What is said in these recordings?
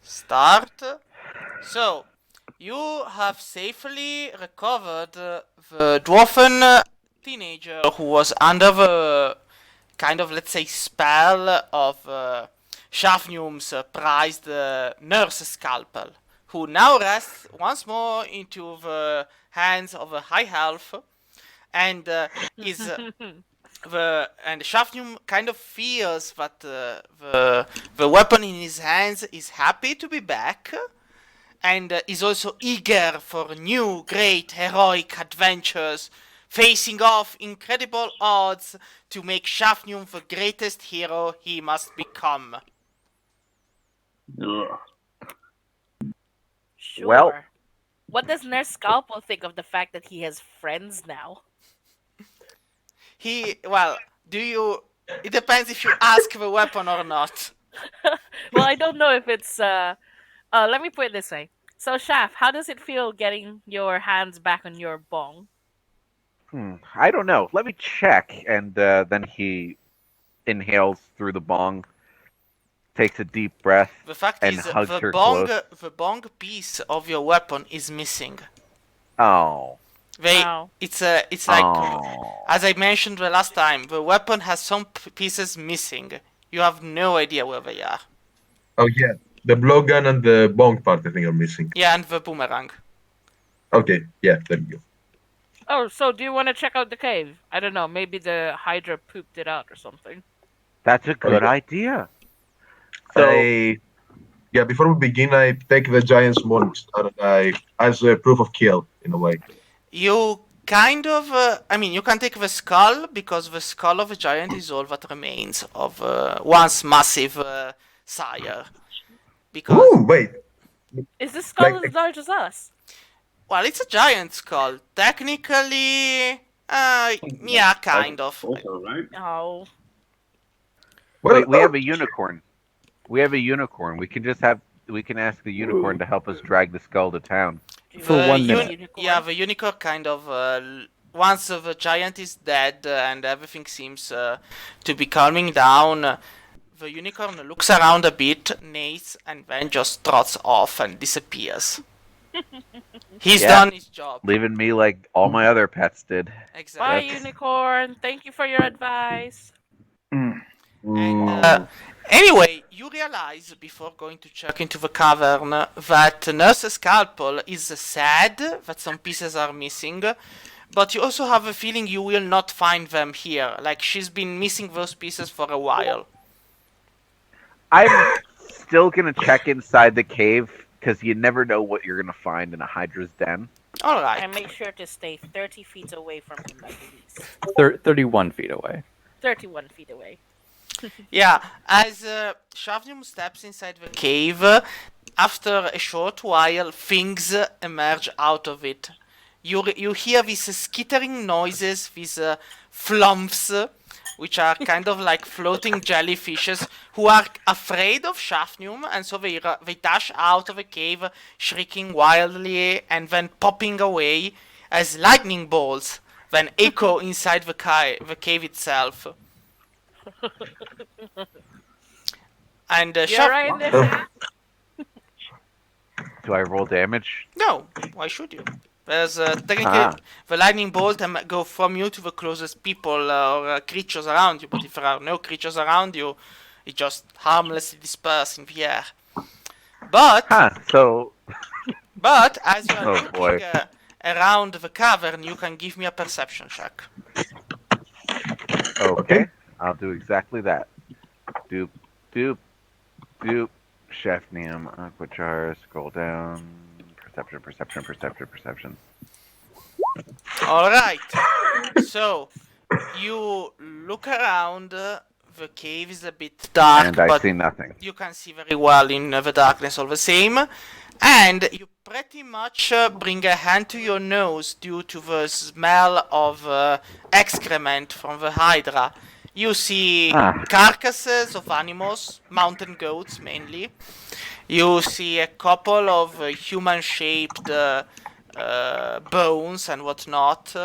start. So, you have safely recovered the dwarfen teenager who was under the kind of, let's say, spell of Shafnium's prized nurse scalpel, who now rests once more into the hands of a high elf, and is Shafnium kind of feels that the weapon in his hands is happy to be back, and is also eager for new great heroic adventures, facing off incredible odds to make Shafnium the greatest hero he must become. Ugh. Sure. Well- What does Nurse Scalpel think of the fact that he has friends now? It depends if you ask the weapon or not. Well, I don't know if it's let me put it this way. So Shaf, how does it feel getting your hands back on your bong? I don't know. Let me check. And then he inhales through the bong, takes a deep breath, The fact and is, hugs the her bong, close. the bong piece of your weapon is missing. Oh. Wow. It's like, Oh. as I mentioned the last time, the weapon has some pieces missing. You have no idea where they are. Oh yeah, the blowgun and the bong part I think are missing. Yeah, and the boomerang. Okay, yeah, there you go. Oh, so do you want to check out the cave? I don't know, maybe the Hydra pooped it out or something. That's a good yeah. idea. So, Before we begin, I take the giant's morning star and as a proof of kill in a way. You kind of, you can take the skull, because the skull of a giant is all that remains of once massive sire. Because, Ooh, wait. Is this skull Like- as large as us? well, it's a giant skull. Technically, yeah, kind of. Also, right? Oh. Well, wait, we have a unicorn. We have a unicorn. We can ask the unicorn to help us drag the skull to town. For The 1 minute. Unicorn? Yeah, the unicorn kind of, once the giant is dead and everything seems to be calming down, the unicorn looks around a bit, neighs, and then just trots off and disappears. He's Yeah. done his job. Leaving me like all my other pets did. Bye, Exactly. unicorn. Thank you for your advice. And anyway, you realize before going to check into the cavern that Nurse Scalpel is sad that some pieces are missing, but you also have a feeling you will not find them here. Like, she's been missing those pieces for a while. I'm still gonna check inside the cave because you never know what you're gonna find in a Hydra's den. Alright. And make sure to stay 30 feet away from him at least. 31 feet away. 31 feet away. Yeah, as Shavnium steps inside the cave, after a short while, things emerge out of it. You hear these skittering noises, these flumps, which are kind of like floating jellyfishes who are afraid of Shafnium, and so they dash out of the cave, shrieking wildly and then popping away as lightning bolts then echo inside the cave itself. And You're right there. Do I roll damage? No, why should you? There's technically the lightning bolt go from you to the closest people or creatures around you, but if there are no creatures around you, it just harmlessly disperses in the air. But but as you are looking around the cavern, you can give me a perception check. Okay, I'll do exactly that. Doop, doop, doop. Shafnium, Aquachar, scroll down. Perception. Alright. So, you look around. The cave is a bit dark, And I but see nothing. you can see very well in the darkness all the same. And you pretty much bring a hand to your nose due to the smell of excrement from the Hydra. You see carcasses of animals, mountain goats mainly. You see a couple of human-shaped bones and whatnot,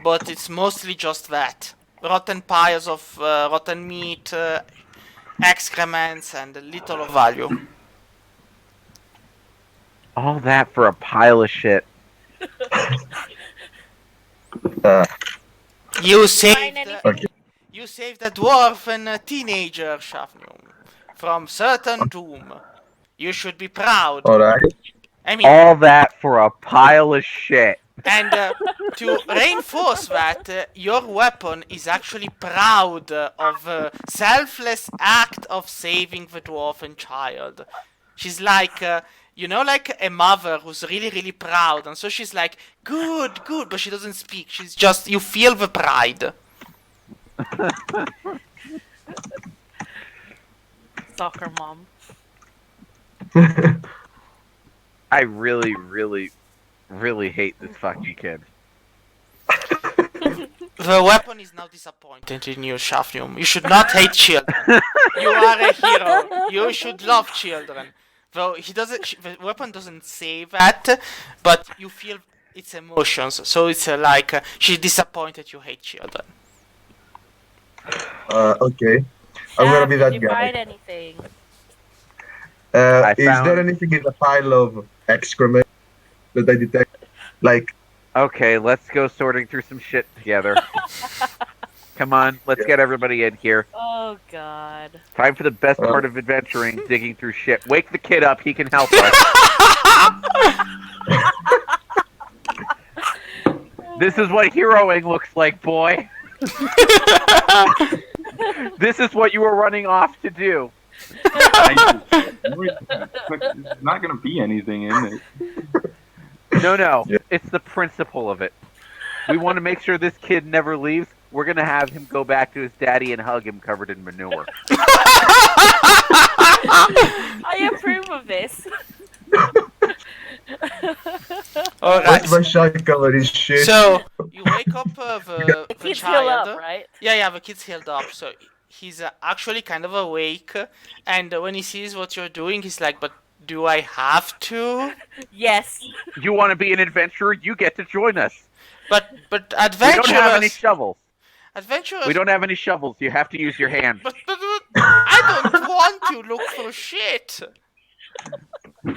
but it's mostly just that. Rotten piles of rotten meat, excrements, and little of value. All that for a pile of shit. Uh, You Find saved, anything? okay. you saved a dwarf and a teenager, Shafnium, from certain doom. You should be proud. Alright. I mean, All that for a pile of shit. and to reinforce that, your weapon is actually proud of selfless act of saving the dwarven child. She's like, like a mother who's really, really proud, and so she's like, good, good, but she doesn't speak. She's just, you feel the pride. Soccer mom. I really, really, really hate this fucking kid. The weapon is now disappointed in you, Shafnium. You should not hate children. You are a hero. You should love children. Though the weapon doesn't say that, but you feel its emotions. So it's she's disappointed you hate children. Okay. I'm gonna be that Did you guy. find anything? Is found- there anything in the pile of excrement that I detect? Like, Okay, let's go sorting through some shit together. Come on, let's get everybody in here. Oh God. Time for the best part of adventuring, digging through shit. Wake the kid up, he can help us. This is what heroing looks like, boy. This is what you were running off to do. There's not gonna be anything in it. No, Yeah. it's the principle of it. We want to make sure this kid never leaves. We're gonna have him go back to his daddy and hug him covered in manure. I approve of this. Alright. what's my shot cover is shit. So you wake up the Kids child. heal up, right? Yeah, the kid's healed up. So he's actually kind of awake, and when he sees what you're doing, he's like, "But do I have to?" Yes. You want to be an adventurer? You get to join us. But We don't have any adventurers, shovels. adventurers. We don't have any shovels. You have to use your hand. But I don't want to look for shit.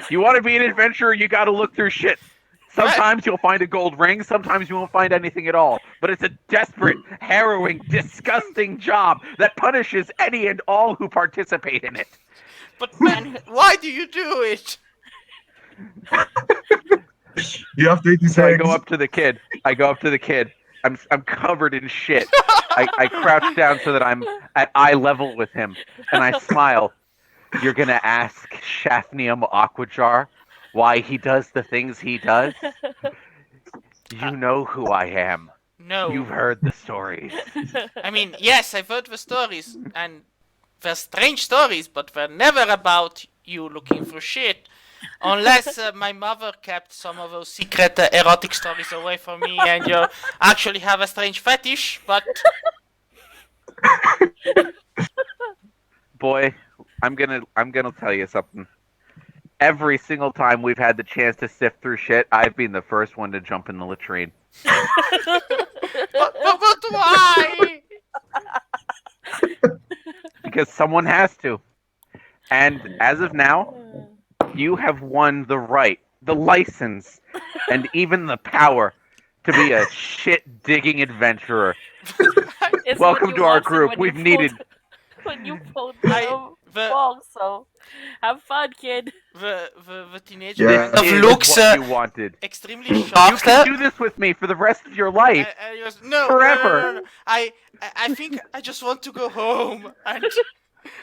You want to be an adventurer? You got to look through shit. Sometimes you'll find a gold ring. Sometimes you won't find anything at all. But it's a desperate, harrowing, disgusting job that punishes any and all who participate in it. But man, why do you do it? You have to eat his So I eggs. go up to the kid. I'm covered in shit. I crouch down so that I'm at eye level with him, and I smile. You're gonna ask Shafnium Aquajar why he does the things he does? You know who I am. No. You've heard the stories. I mean, yes, I've heard the stories, and they're strange stories, but they're never about you looking for shit. Unless my mother kept some of those secret erotic stories away from me, and you actually have a strange fetish, but Boy, I'm gonna tell you something. Every single time we've had the chance to sift through shit, I've been the first one to jump in the latrine. but why? Because someone has to. And as of now, you have won the right, the license, and even the power to be a shit-digging adventurer. It's Welcome what to you our wanted group. when We've you needed... pulled- When you pulled the- the ball, so have fun, kid. The teenager Yeah. kind of Is looks what you wanted. extremely You shocked. can do this with me for the rest of your life. He goes, no, Forever. no. I think I just want to go home, and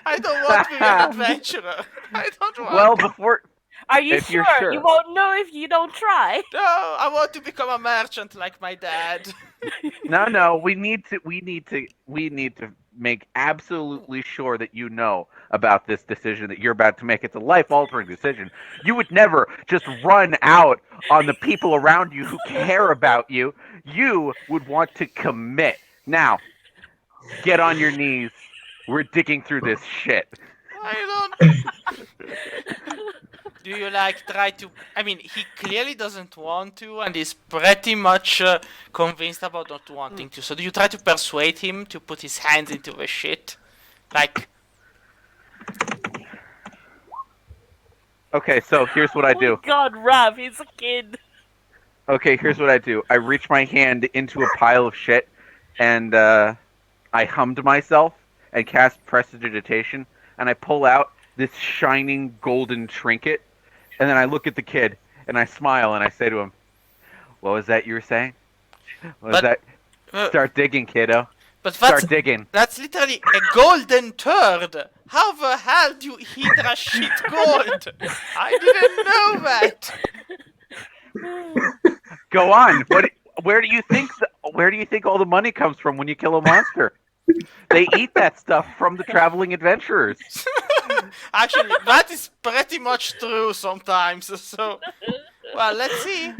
I don't want to be an adventurer. I don't want. Well, before... Are you If you're sure? sure. You won't know if you don't try. No, I want to become a merchant like my dad. No, we need to make absolutely sure that you know about this decision that you're about to make. It's a life-altering decision. You would never just run out on the people around you who care about you. You would want to commit. Now, get on your knees. We're digging through this shit. I don't. Do you try to? I mean, he clearly doesn't want to, and is pretty much convinced about not wanting to. So, do you try to persuade him to put his hands into the shit? Okay, so here's what I Oh do. my God, Rav, he's a kid. Okay, here's what I do. I reach my hand into a pile of shit, and I hum to myself and cast prestidigitation, and I pull out this shining golden trinket, and then I look at the kid, and I smile, and I say to him, "What was that you were saying? What was But that? uh, Start digging, kiddo. but Start digging." that's literally a golden turd. How the hell do Hydra shit gold? I didn't know that. Go on. Where do you think all the money comes from when you kill a monster? They eat that stuff from the traveling adventurers. Actually, that is pretty much true sometimes. So, well, let's see.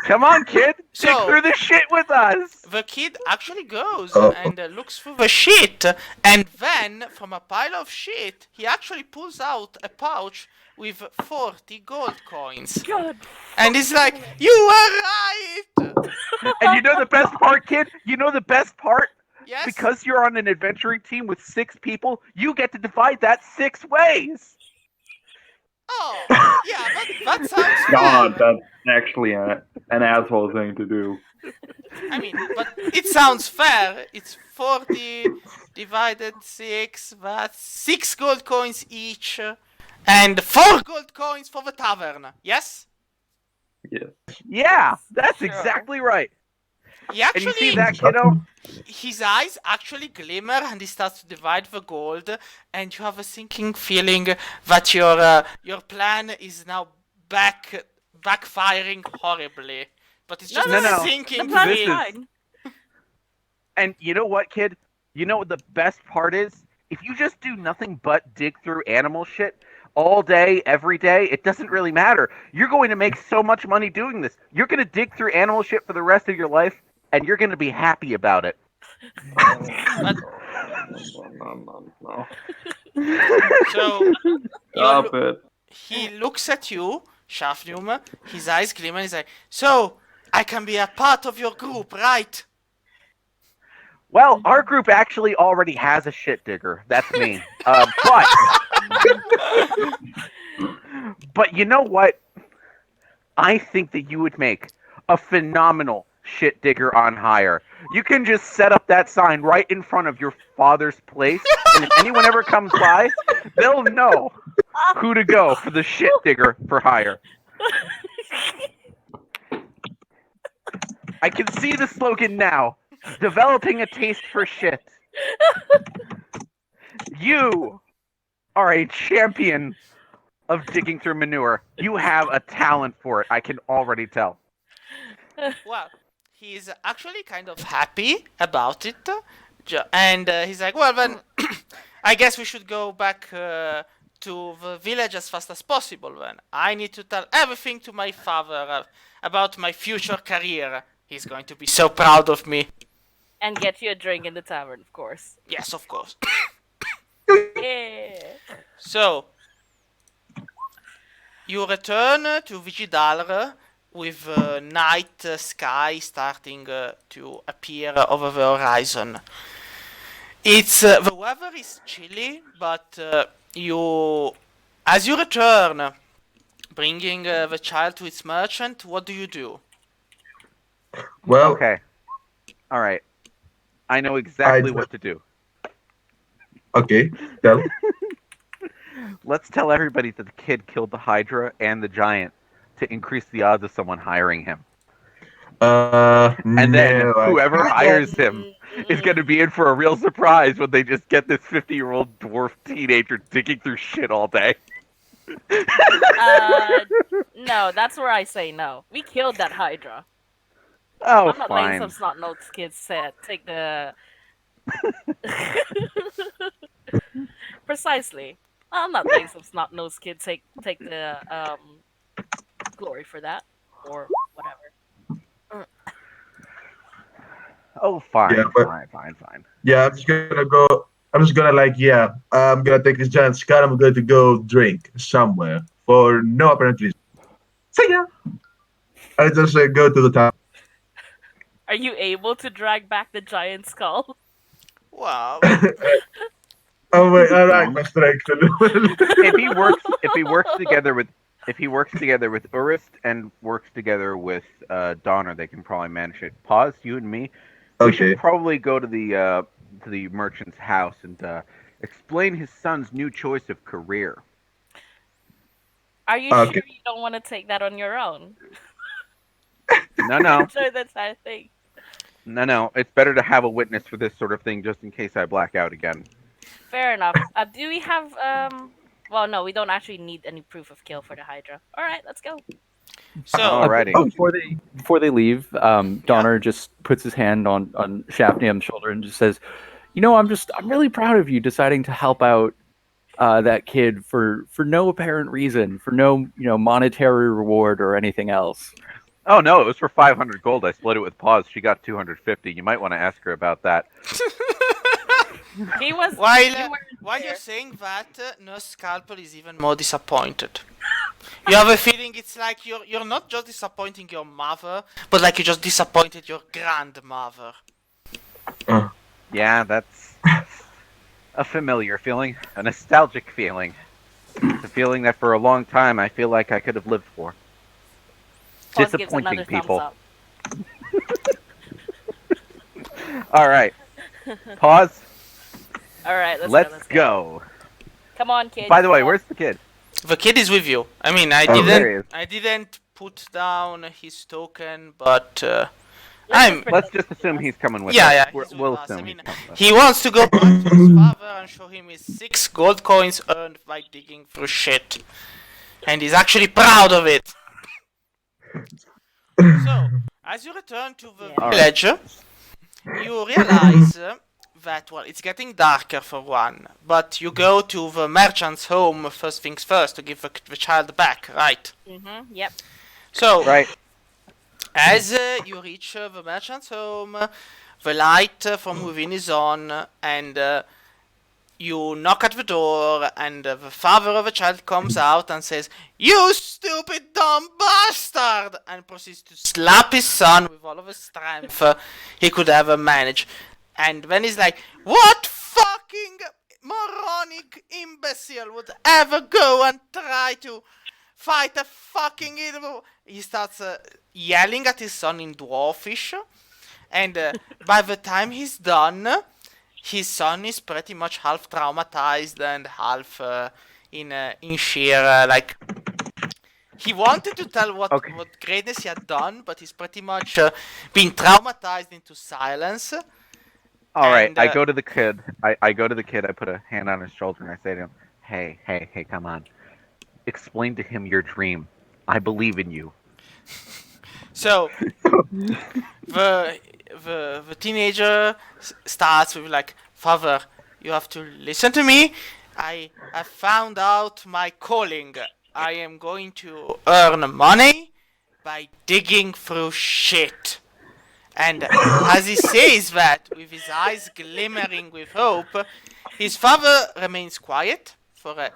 Come on, kid. Dig So- through the shit with us. The kid actually goes Oh. and looks through the shit, and then from a pile of shit, he actually pulls out a pouch with 40 gold coins. God. And he's like, "You were right!" And you know the best part, kid? You know the best part? Yes? Because you're on an adventuring team with 6 people, you get to divide that 6 ways. Oh, yeah, that sounds God, fair. that's actually an asshole thing to do. I mean, but it sounds fair. It's 40 divided 6, that's 6 gold coins each, and 4 gold coins for the tavern. Yes? Yes. Yeah, that's Sure. exactly right. He And you see actually, that, kiddo? his eyes actually glimmer and he starts to divide the gold, and you have a sinking feeling that your plan is now backfiring horribly. But it's just No, a no. sinking The plan is feeling. fine. And you know what, kid? You know what the best part is? If you just do nothing but dig through animal shit all day, every day, it doesn't really matter. You're going to make so much money doing this. You're going to dig through animal shit for the rest of your life, and you're going to be happy about it. No. So Stop it. he looks at you, Shafnum, his eyes glimmer, and he's like, "So, I can be a part of your group, right?" Well, our group actually already has a shit digger. That's me. But you know what? I think that you would make a phenomenal shit digger on hire. You can just set up that sign right in front of your father's place, and if anyone ever comes by, they'll know who to go for the shit digger for hire. I can see the slogan now. Developing a taste for shit. You are a champion of digging through manure. You have a talent for it. I can already tell. Well, he's actually kind of happy about it, and he's like, "Well, then, I guess we should go back to the village as fast as possible. Then I need to tell everything to my father about my future career. He's going to be so proud of me." And get you a drink in the tavern, of course. Yes, of course. Yeah. So, you return to Vigidalr with night sky starting to appear over the horizon. It's the weather is chilly, but as you return, bringing the child to its merchant, what do you do? Well, Okay. All right. I know exactly what to do. okay, tell. Let's tell everybody that the kid killed the Hydra and the Giant to increase the odds of someone hiring him. And then whoever hires him is going to be in for a real surprise when they just get this 50-year-old dwarf teenager digging through shit all day. No, that's where I say no. We killed that Hydra. Oh, I'm not letting fine. some snot-nosed kids take the... Precisely. I'm not letting some snot-nosed kids take the glory for that. Or whatever. Oh, fine, Yeah, but- fine. Yeah, I'm just gonna go. I'm just gonna I'm gonna take this giant scar. I'm going to go drink somewhere for no apparent reason. See ya. I just go to the town. Are you able to drag back the giant skull? Well, Oh wait, all right, my strength. If he works together with Urist and works together with Donner, they can probably manage it. Pause, you and me. We Okay. should probably go to the merchant's house and explain his son's new choice of career. Are you Okay. sure you don't want to take that on your own? No. So that's our thing. No. It's better to have a witness for this sort of thing, just in case I black out again. Fair enough. Do we have Well, no, we don't actually need any proof of kill for the Hydra. All right, let's go. So, Alrighty. Before they leave, Donner just puts his hand on Shafnium's shoulder and just says, I'm really proud of you deciding to help out that kid for no apparent reason, for no monetary reward or anything else. Oh no, it was for 500 gold. I split it with Pause. She got 250. You might want to ask her about that. He was. While you're saying that, Nurse Scalpel is even more disappointed. You have a feeling it's like you're not just disappointing your mother, but like you just disappointed your grandmother. Yeah, that's a familiar feeling, a nostalgic feeling. It's a feeling that for a long time I feel like I could have lived for. Pause gives Disappointing another people. thumbs up. All right. Pause. All right, Let's go. Come on, kid. By the way, where's the kid? The kid is with you. I mean, I there he is. didn't put down his token, but Let's just assume he's coming with us. yeah, We'll he's with us. assume I mean, he's coming with us. he wants to go back to his father and show him his 6 gold coins earned by digging through shit, and he's actually proud of it. So, as you return to the village, you realize that, well, it's getting darker for one, but you go to the merchant's home first things first to give the child back, right? Mm-hmm. Yep. So, Right. as you reach the merchant's home, the light from within is on, and you knock at the door, and the father of the child comes out and says, "You stupid dumb bastard!" and proceeds to slap his son with all of the strength he could ever manage. And then he's like, "What fucking moronic imbecile would ever go and try to fight a fucking evil?" He starts yelling at his son in Dwarfish, and by the time he's done, his son is pretty much half traumatized and half in sheer like. He wanted to tell what greatness he had done, but he's pretty much been traumatized into silence. All right, And, I go to the kid. I go to the kid. I put a hand on his shoulder and I say to him, "Hey, come on. Explain to him your dream. I believe in you." So the teenager starts with like, "Father, you have to listen to me. I have found out my calling. I am going to earn money by digging through shit." And as he says that, with his eyes glimmering with hope, his father remains quiet for a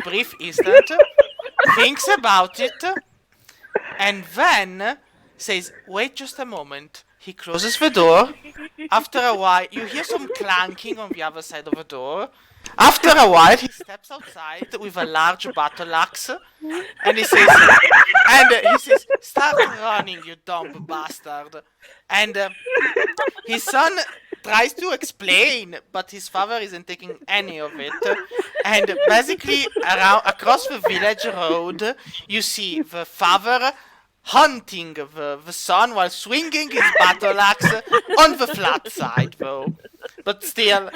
brief instant, thinks about it, and then says, "Wait just a moment." He closes the door. After a while, you hear some clanking on the other side of the door. After a while, he steps outside with a large battle axe, and he says, "Start running, you dumb bastard." And his son tries to explain, but his father isn't taking any of it. And basically, across the village road, you see the father hunting the son while swinging his battle axe on the flat side, though. But still,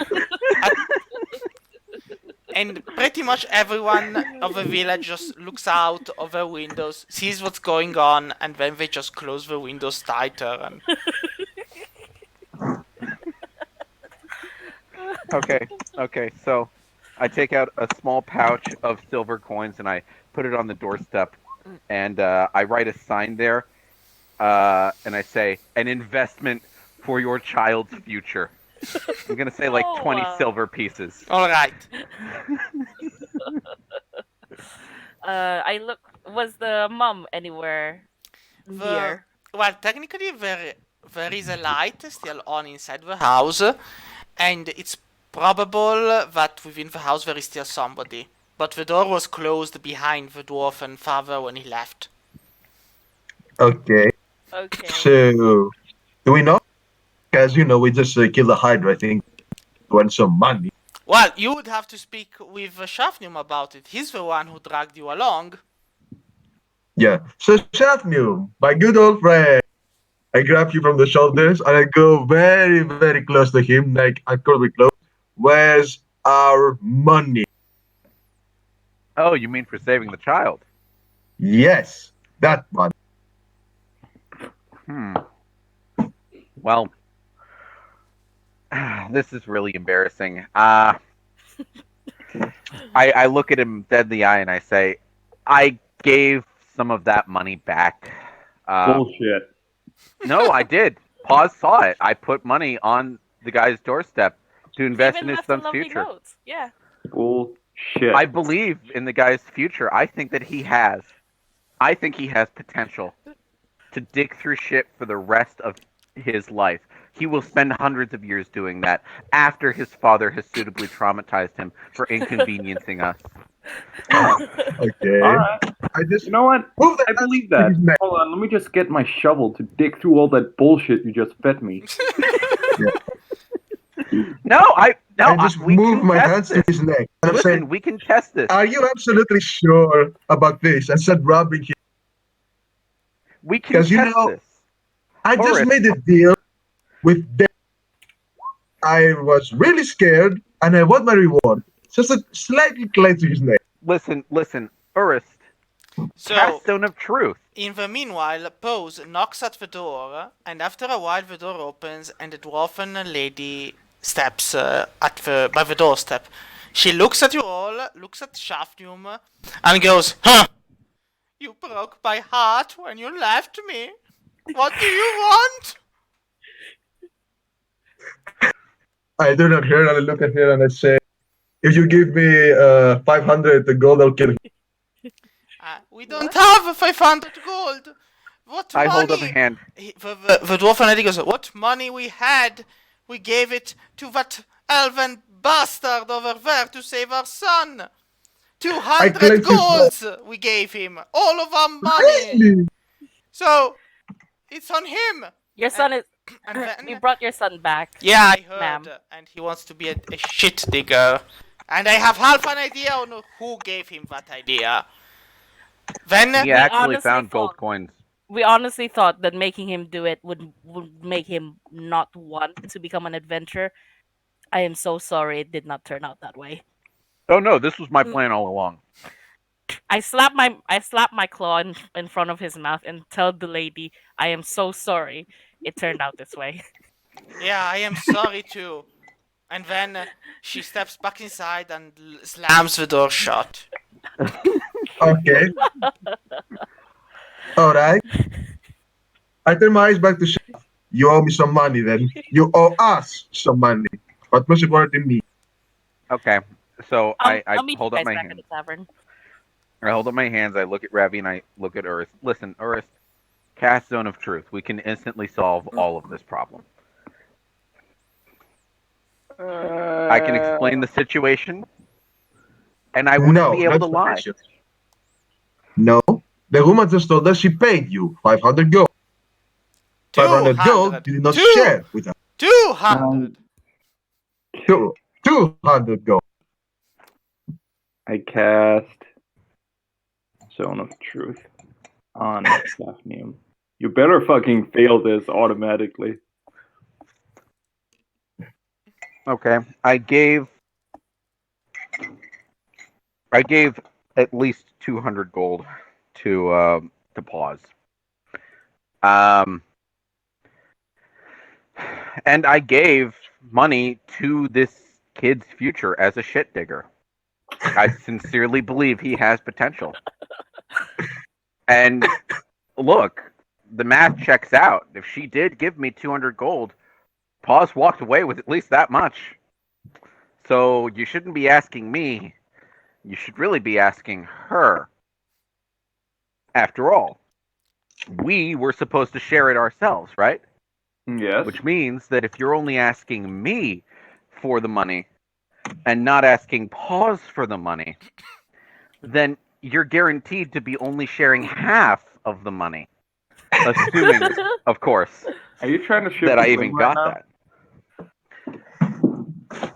and pretty much everyone of the village just looks out of their windows, sees what's going on, and then they just close the windows tighter. And Okay. So I take out a small pouch of silver coins and I put it on the doorstep, and I write a sign there, and I say, "An investment for your child's future." I'm gonna say like 20 silver pieces. all right. I look. Was the mom anywhere near? Well, technically, there is a light still on inside the house, and it's probable that within the house there is still somebody. But the door was closed behind the dwarf and father when he left. Okay. Okay. So, do we know? Because, we just killed a Hydra, I think. Want some money. Well, you would have to speak with Shafnum about it. He's the one who dragged you along. Yeah. So, Shafnu, my good old friend, I grab you from the shoulders and I go very, very close to him, like incredibly close. Where's our money? Oh, you mean for saving the child? Yes, that one. Well, this is really embarrassing. I look at him dead in the eye and I say, I gave some of that money back. Bullshit. No, I did. Paws saw it. I put money on the guy's doorstep to invest Even in his left a son's lovely future. note. Yeah. Bullshit. I believe in the guy's future. I think that he has. I think he has potential to dig through shit for the rest of his life. He will spend hundreds of years doing that after his father has suitably traumatized him for inconveniencing us. Okay. Alright. I just You know what? move the I believe to that. his neck. Hold on, let me just get my shovel to dig through all that bullshit you just fed me. I just we move can my test hands to this. his neck. And I'm Listen, saying, we can test this. are you absolutely sure about this? And start rubbing him. We can 'Cause test this. I just Urist. made a deal with them. I was really scared, and I want my reward. Just a slightly close to his neck. Listen, Urist. So, Cast Stone of Truth. in the meanwhile, Pose knocks at the door, and after a while the door opens and the dwarfen lady steps by the doorstep. She looks at you all, looks at Shafnum, and goes, "Huh! You broke my heart when you left me. What do you want?" I do not hear, and I look at her and I say, if you give me 500 gold, I'll kill him. We don't have 500 gold. What I money? hold up a hand. The dwarfen lady goes, "What money we had, we gave it to that elven bastard over there to save our son. 200 clench his golds we gave him. All of our money. Really? So, it's on him." Your son is. And then, We brought your son back. yeah, I heard. Ma'am. And he wants to be a shit digger. And I have half an idea on who gave him that idea. Then, He actually honestly found gold thought- coins. We honestly thought that making him do it would make him not want to become an adventurer. I am so sorry it did not turn out that way. Oh no, this was my plan all along. I slap my claw in front of his mouth and tell the lady, I am so sorry it turned out this way. yeah, I am sorry too. And then she steps back inside and slams the door shut. Okay. All right. I turn my eyes back to Chef. You owe me some money then. You owe us some money. But most importantly, me. Okay, so I I'll meet hold you up guys my back at hands. the tavern. I hold up my hands. I look at Ravi and I look at Urist. Listen, Urist, cast Zone of Truth. We can instantly solve all of this problem. I can explain the situation, and I wouldn't be able to that's lie. not it. No. The woman just told us she paid you 500 gold. 500 gold you did not share with us. 200. 200 gold. I cast Zone of Truth on Daphnium. You better fucking fail this automatically. Okay, I gave at least 200 gold to Pause. And I gave money to this kid's future as a shit digger. I sincerely believe he has potential. And look, the math checks out. If she did give me 200 gold, Paws walked away with at least that much. So you shouldn't be asking me. You should really be asking her. After all, we were supposed to share it ourselves, right? Yes. Which means that if you're only asking me for the money, and not asking pause for the money, then you're guaranteed to be only sharing half of the money. Assuming, of course, Are you trying to shift that the I blame even right got now? that.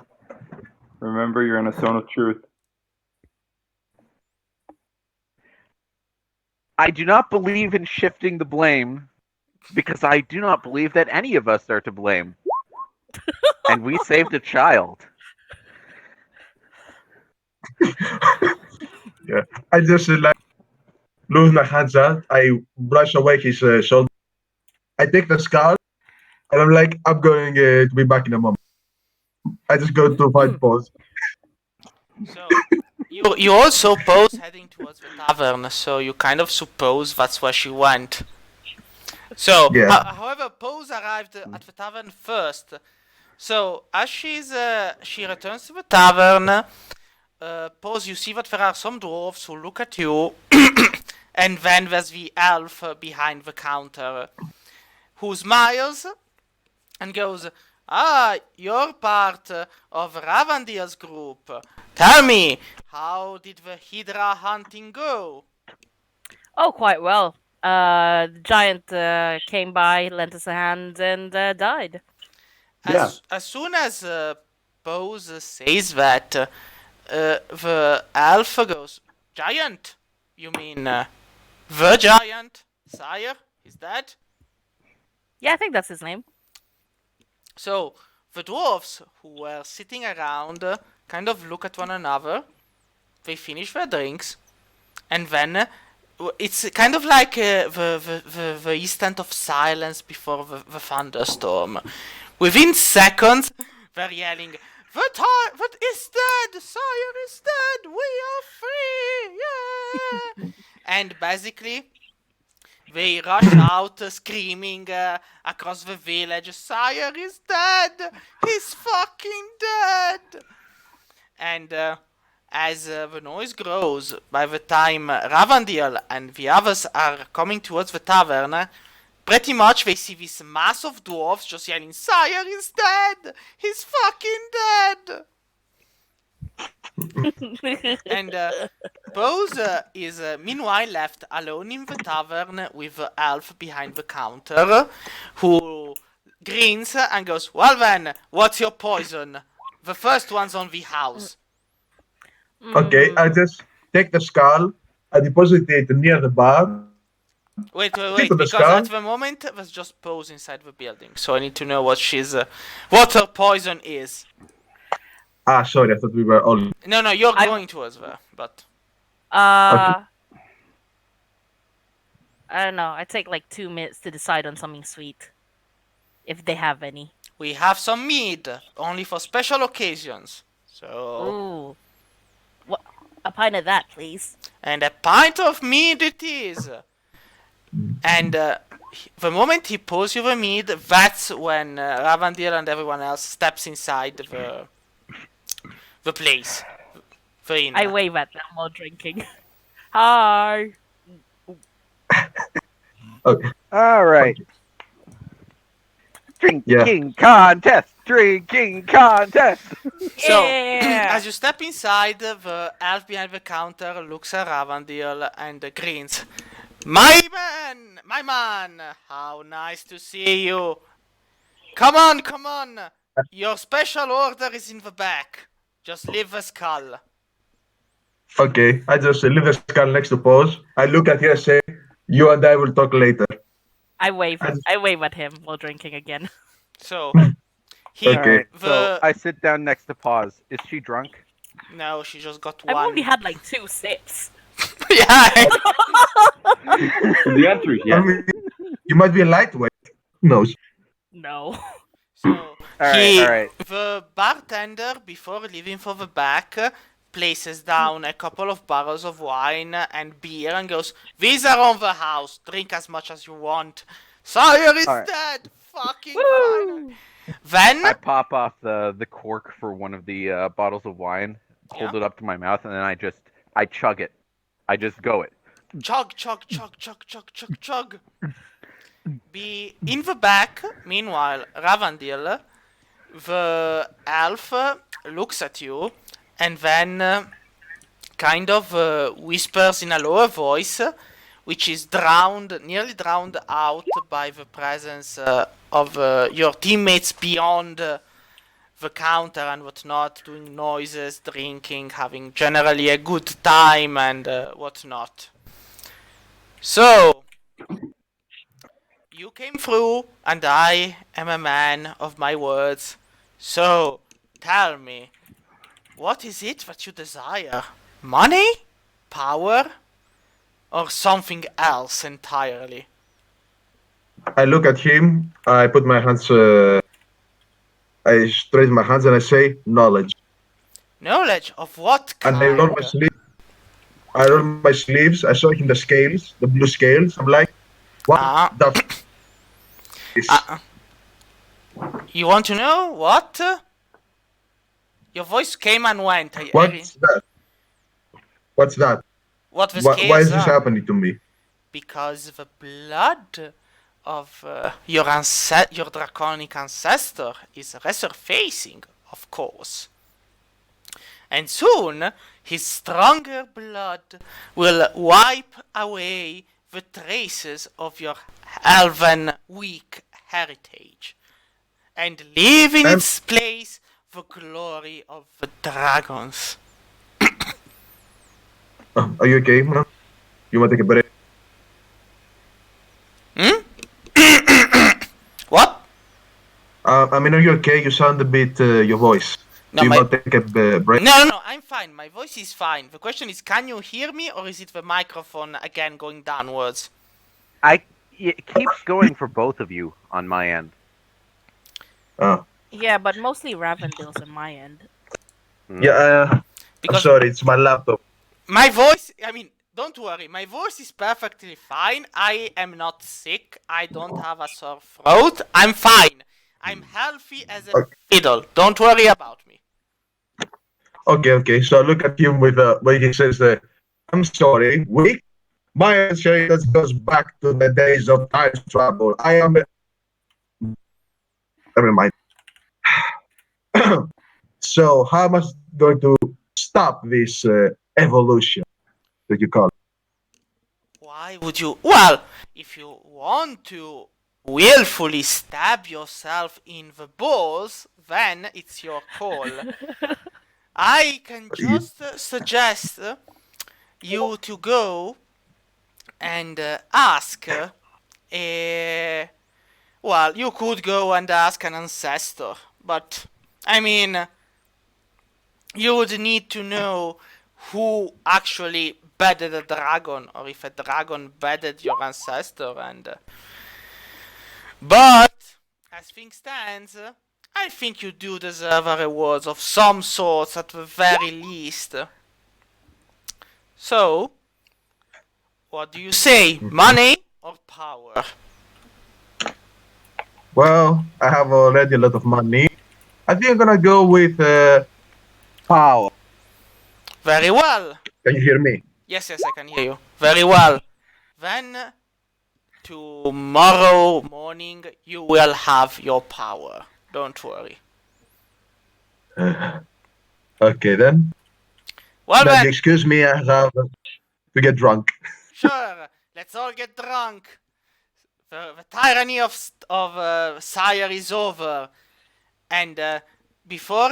Remember, you're in a zone of truth. I do not believe in shifting the blame because I do not believe that any of us are to blame. And we saved a child. Yeah. I just like lose my hands out. I brush away his shoulder. I take the skull, and I'm like, I'm going to be back in a moment. I just go to find pause. So you also pose heading towards the tavern, so you kind of suppose that's where she went. So, Yeah. however, Pose arrived at the tavern first. So as she returns to the tavern, Pose, you see that there are some dwarves who look at you, and then there's the elf behind the counter, who smiles and goes, "Ah, you're part of Ravandier's group. Tell me, how did the Hydra hunting go?" Oh, quite well. The giant came by, lent us a hand, and died. As soon as Pose says that, the elf goes, "Giant? You mean the giant, sire? Is that?" Yeah, I think that's his name. So the dwarfs who were sitting around kind of look at one another. They finish their drinks, and then it's kind of like the instant of silence before the thunderstorm. Within seconds, they're yelling, "What is dead? Sire is dead! We are free! Yeah!" And basically, they rush out screaming across the village, "Sire is dead! He's fucking dead!" And as the noise grows, by the time Ravandiel and the others are coming towards the tavern, pretty much they see this mass of dwarves just yelling, "Sire is dead! He's fucking dead!" And Bose is meanwhile left alone in the tavern with the elf behind the counter, who grins and goes, "Well then, what's your poison? The first one's on the house." Okay, I just take the skull, I deposit it near the bar. Wait, Think of the because skull. at the moment there's just Pose inside the building, so I need to know what what her poison is. Ah, sorry, I thought we were all. No, you're I'm- going towards there, but I don't know. I take like 2 minutes to decide on something sweet, if they have any. we have some mead, only for special occasions. So, Ooh, what? A pint of that, please. and a pint of mead it is. And the moment he pours you the mead, that's when Ravandir and everyone else steps inside the place. The inn. I wave at them while drinking. Hi. Okay. All right. Drinking contest. So, Yeah. as you step inside, the elf behind the counter looks at Ravandir and grins. My man, how nice to see you. Come on. Your special order is in the back. Just leave the skull. Okay, I just leave the skull next to pause. I look at her and say, "You and I will talk later." I wave at him while drinking again. So, Okay. Alright, so I sit down next to Pause. Is she drunk? No, she just got I've one. only had like 2 sips. Yeah. The answer is I yes. mean, you might be a lightweight. Who knows? No. So, Alright. the bartender, before leaving for the back, places down a couple of barrels of wine and beer and goes, "These are on the house. Drink as much as you want. Sire is Alright. dead. Fucking fine." Then, I pop off the cork for one of the bottles of wine, hold Yeah. it up to my mouth, and then I chug it. I just go it. chug. Be in the back, meanwhile, Ravandil, the elf, looks at you and then kind of whispers in a lower voice, which is nearly drowned out by the presence of your teammates beyond the counter and whatnot, doing noises, drinking, having generally a good time and whatnot. So, you came through, and I am a man of my words. So, tell me, what is it that you desire? Money? Power? Or something else entirely? I look at him. I put my hands. I straighten my hands and I say, knowledge. Knowledge of what kind? And I roll my sleeves. I roll my sleeves. I show him the scales, the blue scales. I'm like, what the f is? You want to know what? Your voice came and went. What's that? What's that? What the scales Why is this are? happening to me? Because the blood of your draconic ancestor is resurfacing, of course. And soon, his stronger blood will wipe away the traces of your elven weak heritage, and leave in its place the glory of the dragons. Are you okay, man? You want to take a break? What? I mean, are you okay? You sound a bit, your voice. No, Do you want to take a break? No, I'm fine. My voice is fine. The question is, can you hear me, or is it the microphone again going downwards? It keeps going for both of you on my end. Oh. Yeah, but mostly Ravendale's on my end. Yeah, I'm Because sorry, it's my laptop. my voice, I mean, don't worry, my voice is perfectly fine. I am not sick. I don't have a sore throat. I'm fine. I'm healthy as a fiddle. Don't worry about me. Okay. So I look at him with when he says, I'm sorry, weak. My inheritance goes back to the days of time travel. I am. Never mind. So how am I going to stop this evolution that you call it? Why would you? Well, if you want to willfully stab yourself in the balls, then it's your call. I can just suggest you to go and ask. Well, you could go and ask an ancestor, but I mean, you would need to know who actually bedded a dragon, or if a dragon bedded your ancestor. But as things stands, I think you do deserve a reward of some sort at the very least. So, what do you say? Money or power? Well, I have already a lot of money. I think I'm gonna go with power. Very well. Can you hear me? Yes, I can hear you. Very well. Then, tomorrow morning, you will have your power. Don't worry. Okay then. Well, Now, then, excuse me, I have to get drunk. sure. Let's all get drunk. The tyranny of Sire is over. And before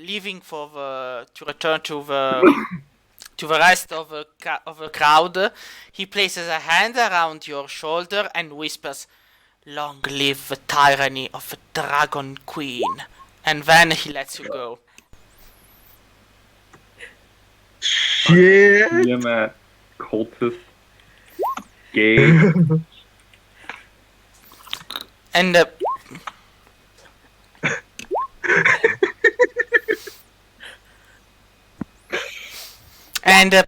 leaving to return to the rest of the crowd, he places a hand around your shoulder and whispers, "Long live the tyranny of the Dragon Queen." And then he lets you go. Shit. Yeah, man. Cultist. Gay. And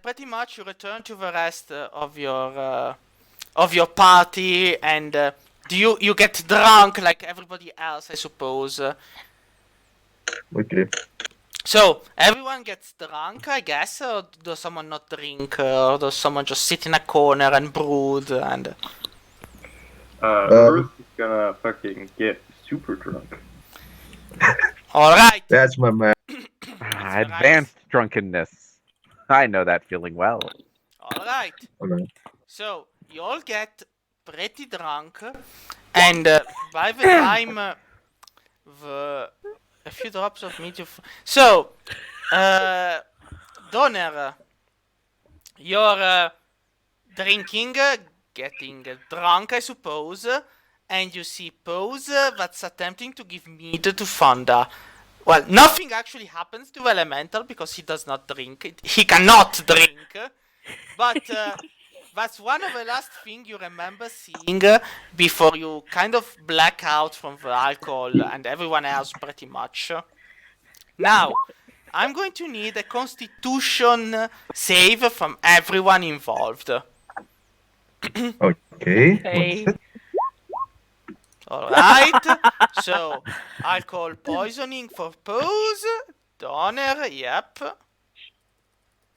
pretty much you return to the rest of your party, and do you get drunk like everybody else, I suppose? Okay. So everyone gets drunk, I guess, or does someone not drink, or does someone just sit in a corner and brood and? Urist is gonna fucking get super drunk. All right. That's my man. Advanced drunkenness. I know that feeling well. All right. Okay. So you all get pretty drunk, and by the time a few drops of meat, so Donner, you're drinking, getting drunk, I suppose, and you see Pose that's attempting to give mead to Fonda. Well, nothing actually happens to the elemental because he does not drink. He cannot drink, but that's one of the last things you remember seeing before you kind of black out from the alcohol and everyone else pretty much. Now, I'm going to need a constitution save from everyone involved. Okay. Okay. Alright, so alcohol poisoning for Pose. Donner, yep.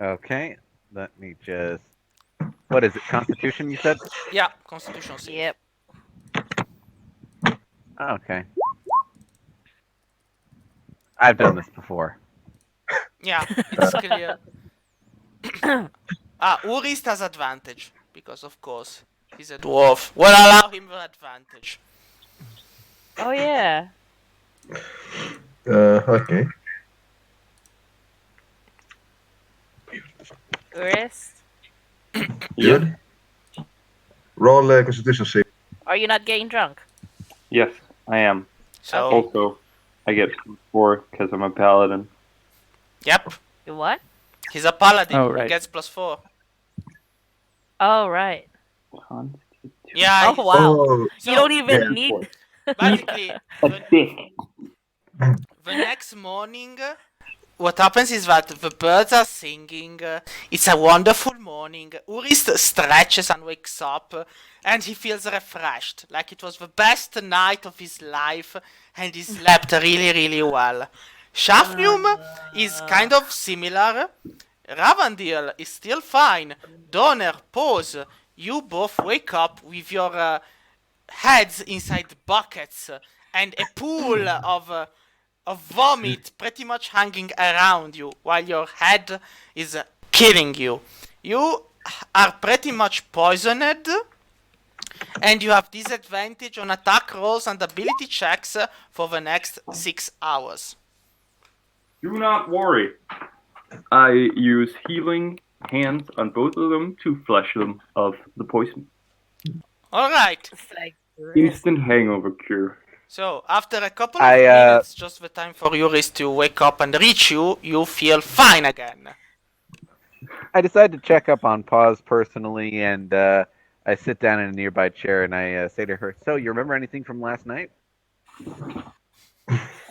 Okay, let me just. What is it? Constitution, you said? Yeah, constitution save. Yep. Okay. I've done this before. Yeah, it's clear. Urist has advantage, because of course, he's a dwarf. We'll allow him the advantage. Oh yeah. Okay. Urist, Good. Roll constitution save. are you not getting drunk? Yes, I am. So, Also, I get 4 because I'm a paladin. yep, You what? he's a paladin. Oh, He right. gets +4. Oh right. Constitution. Yeah, Oh wow. Oh, You don't even yeah. need. basically, A dick. the next morning, what happens is that the birds are singing. It's a wonderful morning. Urist stretches and wakes up, and he feels refreshed, like it was the best night of his life, and he slept really, really well. Shafnium is kind of similar. Ravandil is still fine. Donner, Pose, you both wake up with your heads inside buckets and a pool of vomit pretty much hanging around you while your head is killing you. You are pretty much poisoned, and you have disadvantage on attack rolls and ability checks for the next 6 hours. Do not worry. I use healing hands on both of them to flush them of the poison. Alright, It's like Instant hangover cure. so after a couple of I, minutes, just the time for Urist to wake up and reach you, you feel fine again. I decided to check up on Paws personally, and I sit down in a nearby chair and I say to her, "So, you remember anything from last night?"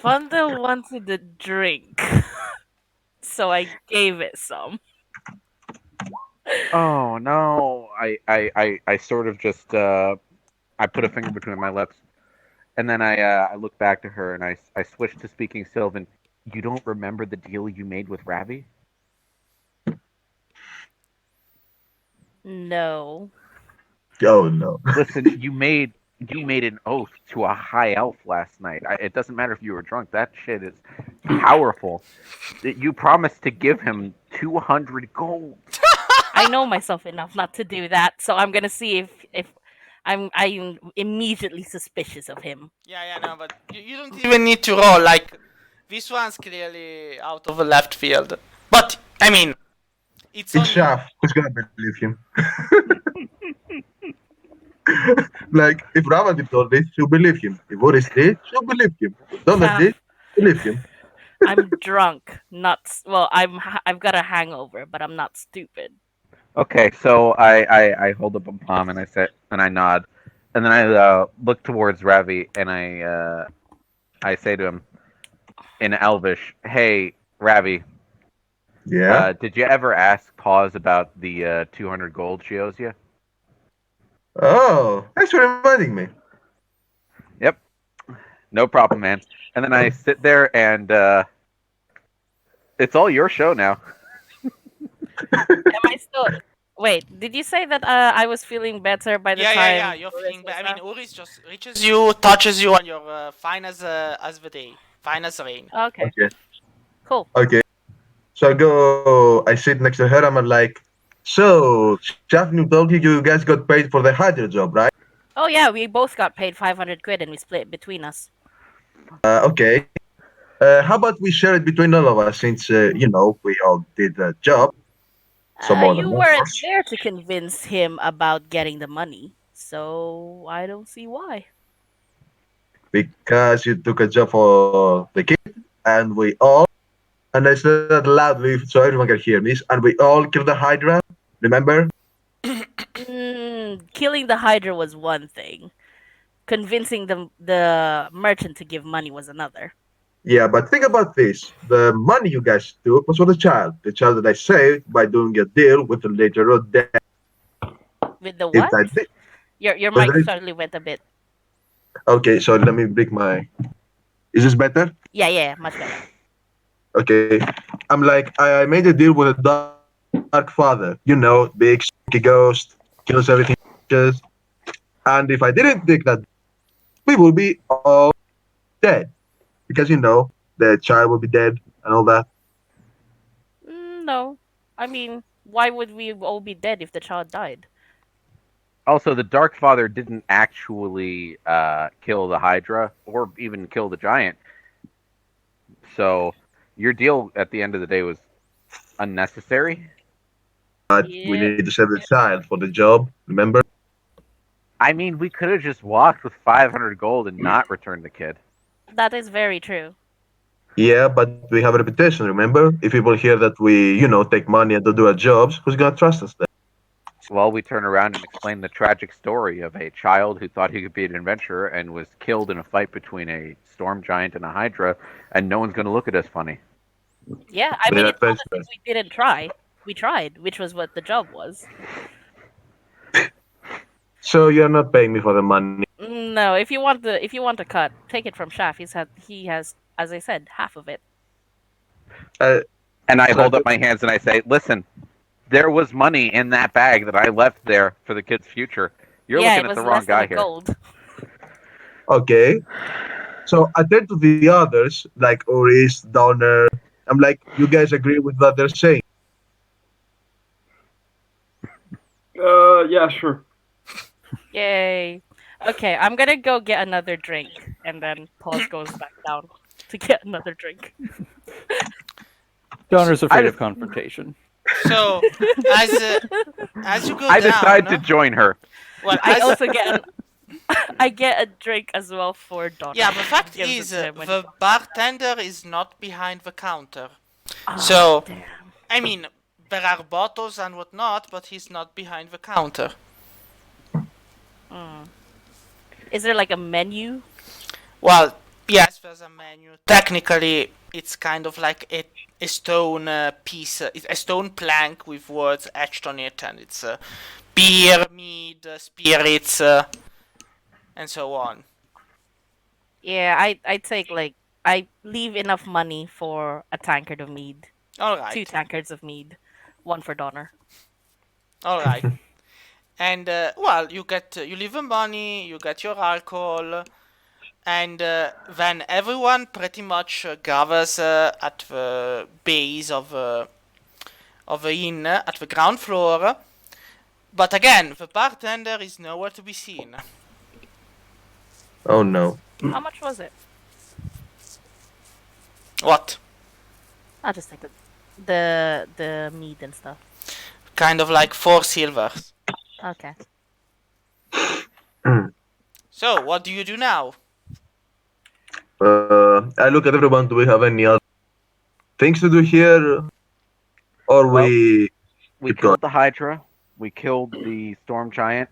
Fonda wanted a drink, so I gave it some. Oh no! I sort of just I put a finger between my lips, and then I look back to her and I switch to speaking Sylvan. You don't remember the deal you made with Ravi? No. Oh no. Listen, you made an oath to a high elf last night. It doesn't matter if you were drunk. That shit is powerful. You promised to give him 200 gold. I know myself enough not to do that, so I'm gonna see if I'm immediately suspicious of him. Yeah, no, but you don't even need to roll. Like, this one's clearly out of the left field. But, I mean, it's It's only... Shaf. Who's gonna believe him? Like, if Ravan told this, she'll believe him. If Urist did, she'll believe him. If Donner Shaf. did, believe him. I'm drunk, not well. I've got a hangover, but I'm not stupid. Okay, so I hold up a palm and I say and I nod, and then I look towards Ravi and I say to him in Elvish, "Hey, Ravi, Yeah. did you ever ask Paws about the 200 gold she owes you?" Oh, thanks for reminding me. Yep, no problem, man. And then I sit there and it's all your show now. Am I still? Wait, did you say that I was feeling better by the time? Yeah, you're feeling bad. I mean, Urist just reaches you, touches you, and you're fine as the day. Fine as rain. Okay, Okay. cool. Okay. So I sit next to her. I'm like, so Shafnu told you guys got paid for the Hydra job, right? Oh yeah, we both got paid 500 quid and we split it between us. Okay. How about we share it between all of us since, we all did the job. Some more You than weren't us. there to convince him about getting the money, so I don't see why. Because you took a job for the kid, and we all, and I said that loudly so everyone can hear me, and we all killed the Hydra. Remember? Killing the Hydra was one thing. Convincing the merchant to give money was another. Yeah, but think about this. The money you guys took was for the child that I saved by doing a deal with the later on dead. With the If what? I did, Your with mic the- suddenly went a bit. okay, so let me break my. Is this better? Yeah, much better. Okay, I'm like I made a deal with a dark father. Big spooky ghost, kills everything. Just, and if I didn't take that, we will be all dead because the child will be dead and all that. No. I mean, why would we all be dead if the child died? Also, the Dark Father didn't actually kill the Hydra or even kill the Giant. So your deal at the end of the day was unnecessary. But we Yeah, need to save the child for the job. Remember? I mean, we could have just walked with 500 gold and not returned the kid. that is very true. Yeah, but we have a reputation. Remember? If people hear that we, take money and don't do our jobs, who's gonna trust us then? Well, we turn around and explain the tragic story of a child who thought he could be an adventurer and was killed in a fight between a storm giant and a hydra, and no one's going to look at us funny. Yeah, I They're mean, it's not as adventurous. if we didn't try. We tried, which was what the job was. So you're not paying me for the money. No, if you want the cut, take it from Shaf. He has, as I said, half of it. And I So hold up my hands and I say, listen, there was money in that bag that I left there for the kid's future. You're Yeah, looking it at was the wrong less than guy a here. gold. Okay. So I turn to the others, like Urist, Donner. I'm like, you guys agree with what they're saying? Yeah, sure. Yay. Okay, I'm gonna go get another drink, and then Paws goes back down to get another drink. Donner's afraid just- of confrontation. So, as you go I down, decide to join her. well, I as, also get I get a drink as well for Donna. yeah, the fact Gives it is, to him when the bartender is not behind the counter. Ah, So, damn. I mean, there are bottles and whatnot, but he's not behind the counter. Is there like a menu? Well, yes, there's a menu. Technically, it's kind of like a stone piece, a stone plank with words etched on it, and it's beer, mead, spirits, and so on. Yeah, I take I leave enough money for a tankard of mead. All 2 right, tankards of mead. 1 for Donner. all right. And well, you leave the money, you get your alcohol, and then everyone pretty much gathers at the base of the inn at the ground floor. But again, the bartender is nowhere to be seen. Oh no. How much was it? What? I'll just take the mead and stuff. Kind of like 4 silvers. Okay. So, what do you do now? I look at everyone. Do we have any other things to do here, or Well, we We keep going? killed the Hydra. We killed the Storm Giant.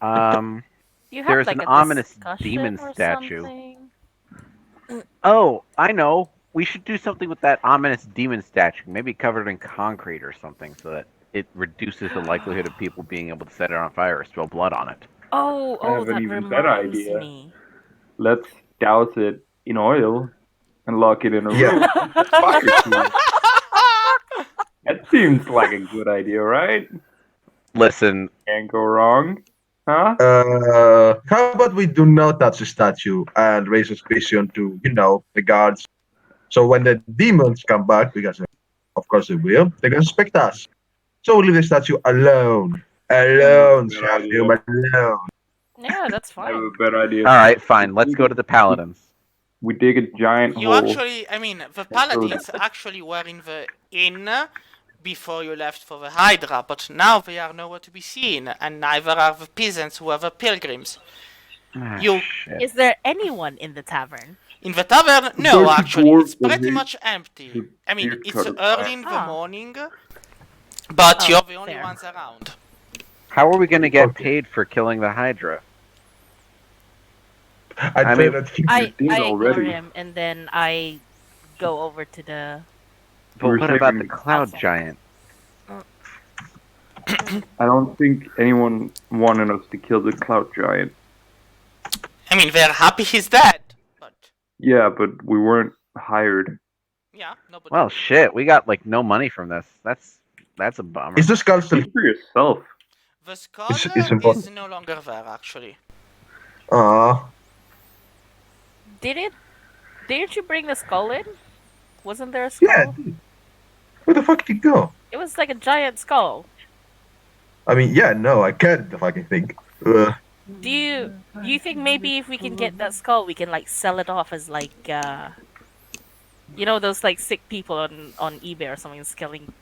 You have There's like an a ominous discussion demon or statue. something? Oh, I know. We should do something with that ominous demon statue. Maybe cover it in concrete or something so that it reduces the likelihood of people being able to set it on fire or spill blood on it. Oh, I have an that even better reminds idea. me. Let's douse it in oil and lock it in a Yeah. room. Fire tools. That seems like a good idea, right? Listen, Can't go wrong. Huh? How about we do not touch the statue and raise suspicion to, the guards. So when the demons come back, because of Of course they will. They're gonna suspect us. So we'll leave the statue alone. Alone, Good Shafnum, alone. Yeah, that's I have fine. a better idea. All right, fine. Let's go to the paladins. We dig a giant You hole. actually, I mean, the paladins actually were in the inn before you left for the Hydra, but now they are nowhere to be seen, and neither are the peasants who are the pilgrims. You- Shit. Is there anyone in the tavern? In the tavern, no, There's a actually, dwarf it's pretty over much empty. here. I mean, Beard it's cutter. early in the Ah. morning, but Oh, you're the only fair. ones around. How are we going to get Okay. paid for killing the Hydra? I I pay mean- that fee. I did ignore already. him and then I go over to the. But We're what about the saving- cloud Outside. giant? I don't think anyone wanted us to kill the cloud giant. I mean, they're happy he's dead, but Yeah, but we weren't hired. yeah, nobody. Well, shit, we got like no money from this. That's a bummer. Is the skull still? Speak for yourself. The skull it's important. is no longer there, actually. Aw. Didn't you bring the skull in? Wasn't there a skull? Yeah. Where the fuck did it go? It was like a giant skull. I mean, yeah, no, I can't fucking think. Ugh. Do you think maybe if we can get that skull, we can like sell it off as like you know those like sick people on eBay or something selling.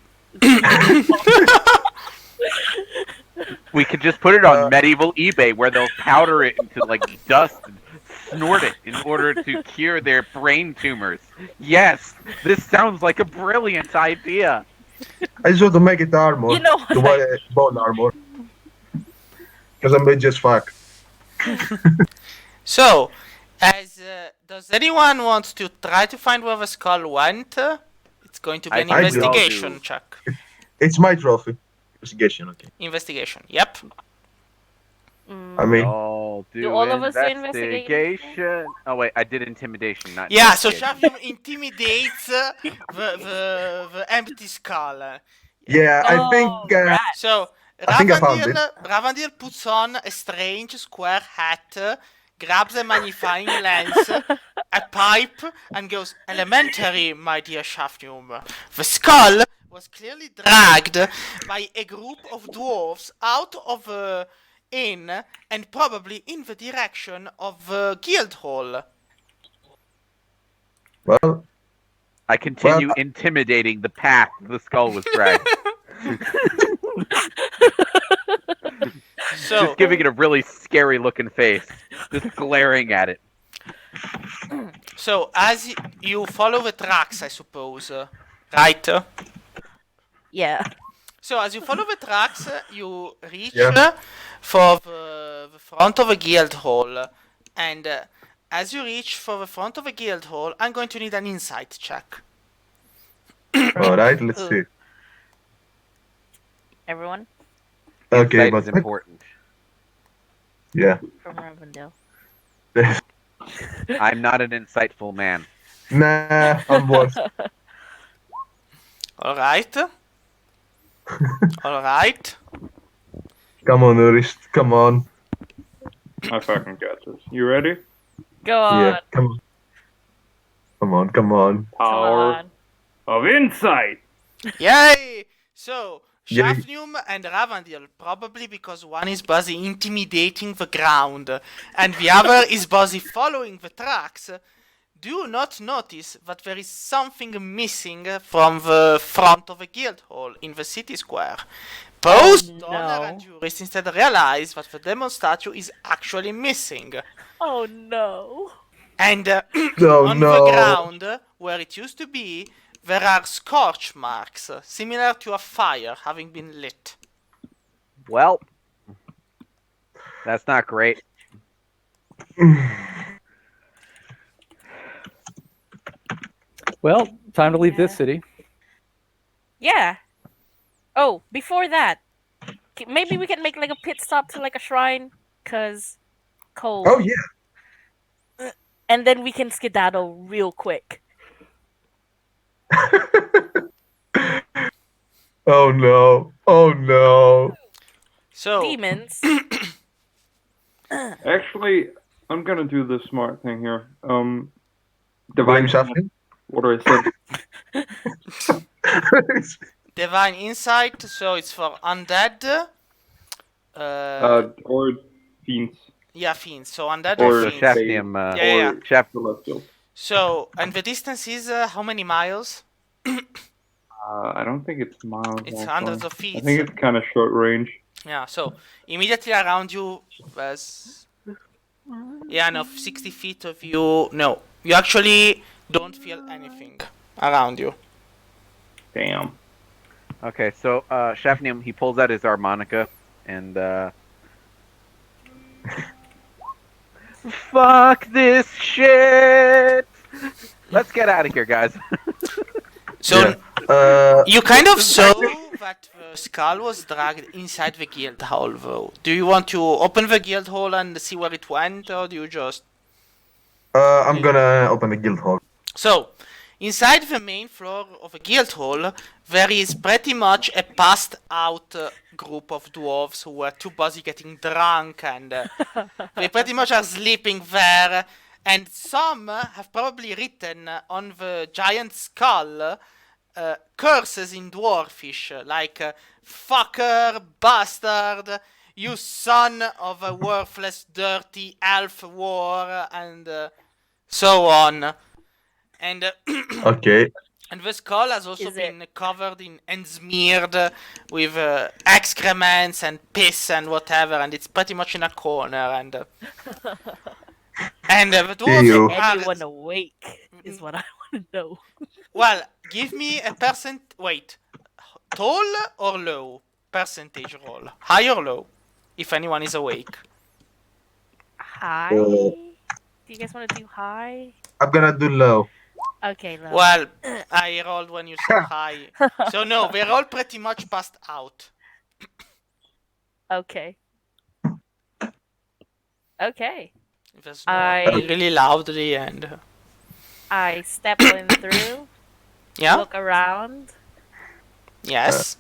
We could just put it on Uh, medieval eBay where they'll powder it into like dust and snort it in order to cure their brain tumors. Yes, this sounds like a brilliant idea. I just want to make it armor. You know The what? bone armor. Because I'm rich as fuck. So, as does anyone want to try to find where the skull went? It's going to be an I do. investigation check. It's my trophy. Investigation, okay. Investigation. Yep. Mm, I mean, I'll do all of us do investigation. Oh wait, I did intimidation, not Yeah. So investigation. Shafnum intimidates the empty skull. yeah, I Oh, think. right. So I think I found it. Ravandil puts on a strange square hat, grabs a magnifying lens, a pipe, and goes, "Elementary, my dear Shafnum. The skull was clearly dragged by a group of dwarves out of the inn and probably in the direction of the guild hall." Well, I continue Well, intimidating the path the skull was dragged. So, Just giving it a really scary looking face. Just glaring at it. so as you follow the tracks, I suppose, right? Yeah. So as you follow the tracks, you reach Yeah. for the front of a guild hall, and as you reach for the front of a guild hall, I'm going to need an insight check. alright, let's see. Everyone Okay, Insight but is important. yeah. from Ravendale. I'm not an insightful man. Nah, I'm worse. All right. All right. Come on, Urist. Come on. I fucking got this. You ready? Go on. Yeah, come on. Come on, come on. Come Power on. of insight. Yay! So Yay. Shafnum and Ravandil, probably because one is busy intimidating the ground and the other is busy following the tracks, do not notice that there is something missing from the front of a guild hall in the city square. Both Oh, Donner no. and Urist instead realize that the demon statue is actually missing. Oh no. And No, on no. the ground, where it used to be, there are scorch marks, similar to a fire having been lit. Well, that's not great. Well, time to leave this Yeah. city. Yeah. Oh, before that, maybe we can make like a pit stop to like a shrine, cause cold. Oh, yeah. And then we can skedaddle real quick. Oh, no. Oh, no. So, Demons. Actually, I'm gonna do the smart thing here. Blame Divine Shafnum? what do I say? Divine Insight, so it's for undead. Or fiends. Yeah, fiends. So undead Or or fiends. Shafnium, Yeah. Or Shaft Celestials. So, and the distance is how many miles? I don't think it's miles. It's actually. hundreds of I feet. think it's kind of short range. Yeah, so immediately around you there's 60 feet of you. No, you actually don't feel anything around you. Damn. Okay, so Shafnium, he pulls out his harmonica and fuck this shit. Let's get out of here, guys. So Yeah. you kind of saw that the skull was dragged inside the guild hall, though. Do you want to open the guild hall and see where it went, or do you just... I'm gonna open the guild hall. So, inside the main floor of a guild hall, there is pretty much a passed out group of dwarves who were too busy getting drunk, and they pretty much are sleeping there. And some have probably written on the giant skull curses in dwarfish, like fucker, bastard, you son of a worthless, dirty elf war, and so on. And Okay. and the skull has also Is been covered in and smeared with excrements and piss and whatever, and it's pretty much in a corner. And the dwarves Ew. are... Anyone awake is what I want to know. Well, give me a wait, tall or low percentage roll, high or low, if anyone is awake. High? Do you guys want to do high? I'm gonna do low. Okay, low. Well, I rolled when you said high, so no, we're all pretty much passed out. Okay. Okay. There's I- really loudly and I step in through, yeah, look around. yes.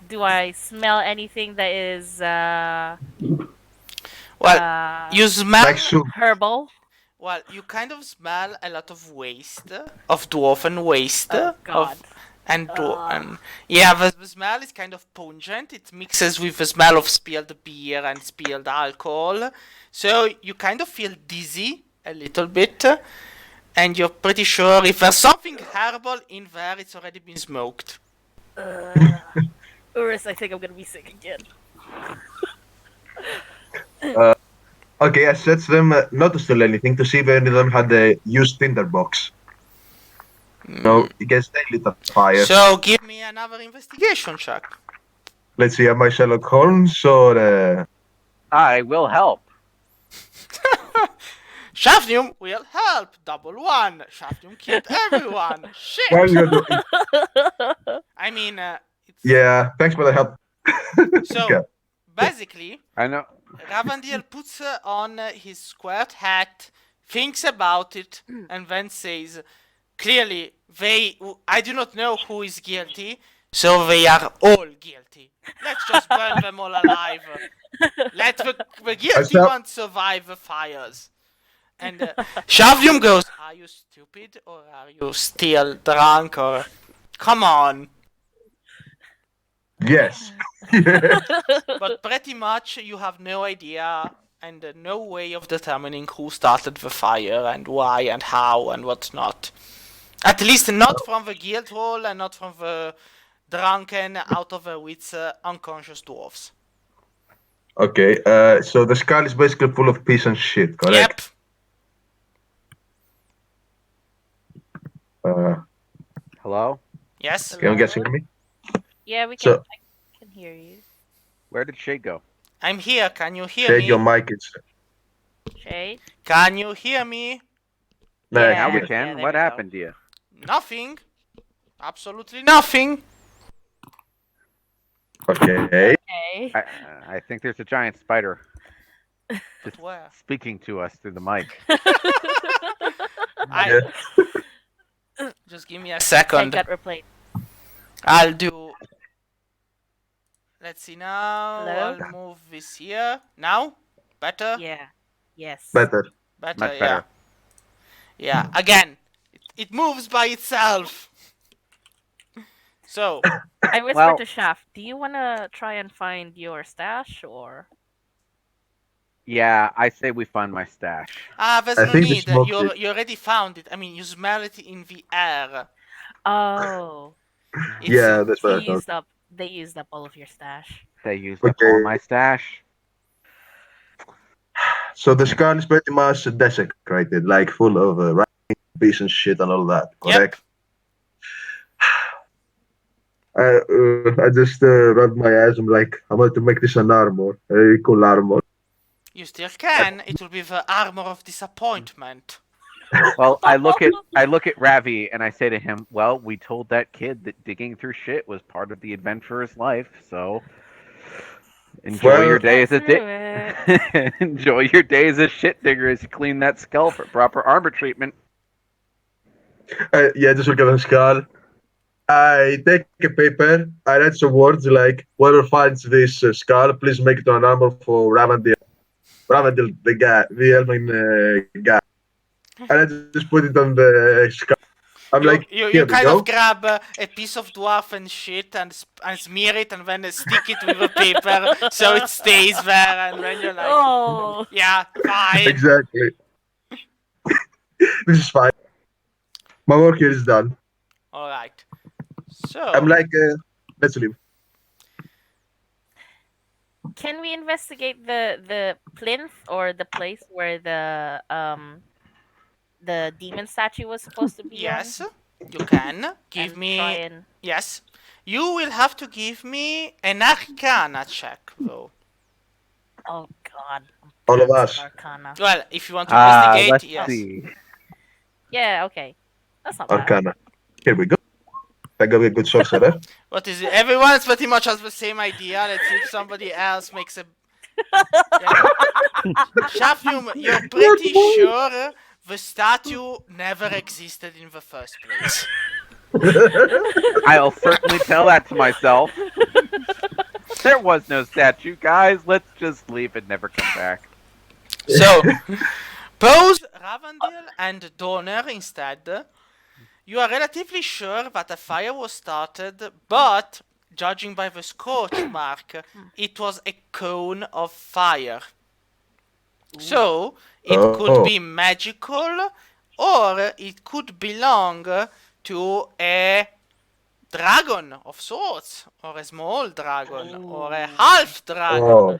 Do I smell anything that is Well, you smell. Like soup. herbal? Well, you kind of smell a lot of waste, of dwarven waste, Oh God. and yeah, the smell is kind of pungent. It mixes with the smell of spilled beer and spilled alcohol, so you kind of feel dizzy a little bit, and you're pretty sure if there's something herbal in there, it's already been smoked. Urist, I think I'm gonna be sick again. Okay, I searched them not to steal anything to see if any of them had a used tinderbox. No, it gets daily lit on fire. So give me another investigation check. Let's see, am I Sherlock Holmes or I will help. Shafnium will help. Double one. Shafnium killed everyone. Shit. Well, you're doing... I mean, it's... Yeah, thanks for the help. So Yeah. basically, I know. Ravandil puts on his squared hat, thinks about it, and then says, clearly, I do not know who is guilty, so they are all guilty. Let's just burn them all alive. Let the guilty ones survive the fires. And Shavdium goes, are you stupid, or are you still drunk, or... Come on. Yes. But pretty much you have no idea and no way of determining who started the fire and why and how and what's not. At least not from the guild hall and not from the drunken, out of their wits, unconscious dwarves. Okay, so the skull is basically full of piss and shit, correct? Yep. Hello? Yes? Can you guys hear me? Yeah, we can. So- I can hear you. Where did Shade go? I'm here. Can you hear Shake me? your mic. It's... Shade. Can you hear me? Nah, Now we Yeah, can. there What we go. happened to you? Nothing. Absolutely nothing. Okay. Okay. I think there's a giant spider Where? speaking to us through the mic. I... Just give me a second. Got replaced. I'll do... Let's see now. Hello? I'll move this here. Now? Better? Yeah. Yes. Better. Better, Much yeah. better. Yeah, again. It moves by itself. So, I whispered Well- to Shaft, do you want to try and find your stash, or... Yeah, I say we find my stash. there's I no think the need. smoke You already found it. I mean, you smell it in the air. Oh, It's Yeah, that's what I they thought. used up all of your stash. They used up all Okay. my stash. So the skull is pretty much desecrated, like full of writing, bees and shit and all that, Yep. correct? I just rubbed my eyes. I'm like, I'm going to make this an armor, a really cool armor. You still can. It will be the armor of disappointment. Well, I look at Ravi and I say to him, "Well, we told that kid that digging through shit was part of the adventurer's life, so enjoy Well- your day as a Get through it. enjoy your day as a shit digger as you clean that skull for proper armor treatment." Yeah, just look at the skull. I take a paper. I write some words like, whoever finds this skull, please make it an armor for Ravandil. Ravandil, the guy, the elven guy. And I just put it on the skull. I'm You, like, you, here you we kind go. of grab a piece of dwarf and shit and smear it and then stick it with a paper so it stays there and then you're like, Oh, yeah, fine. Exactly. This is fine. My work here is done. Alright. So, I'm like, let's leave. can we investigate the plinth or the place where the demon statue was supposed to be? yes, you can. Give and me. try and... Yes. You will have to give me an arcana check, though. Oh God. I'm All of pants us. at Arcana. Well, if you want to Let's investigate, yes. see. Yeah. Okay. That's not bad. Arcana. Here we go. I gotta be a good sorcerer. What is it? Everyone's pretty much has the same idea. Let's see if somebody else makes a. Shafnum, you're pretty sure the statue never existed in the first place. I'll certainly tell that to myself. There was no statue, guys. Let's just leave and never come back. So, pose Ravandil and Donner instead. You are relatively sure that a fire was started, but judging by the scorch mark, it was a cone of fire. So, it could be magical, or it could belong to a dragon of sorts, or a small dragon, or a half dragon,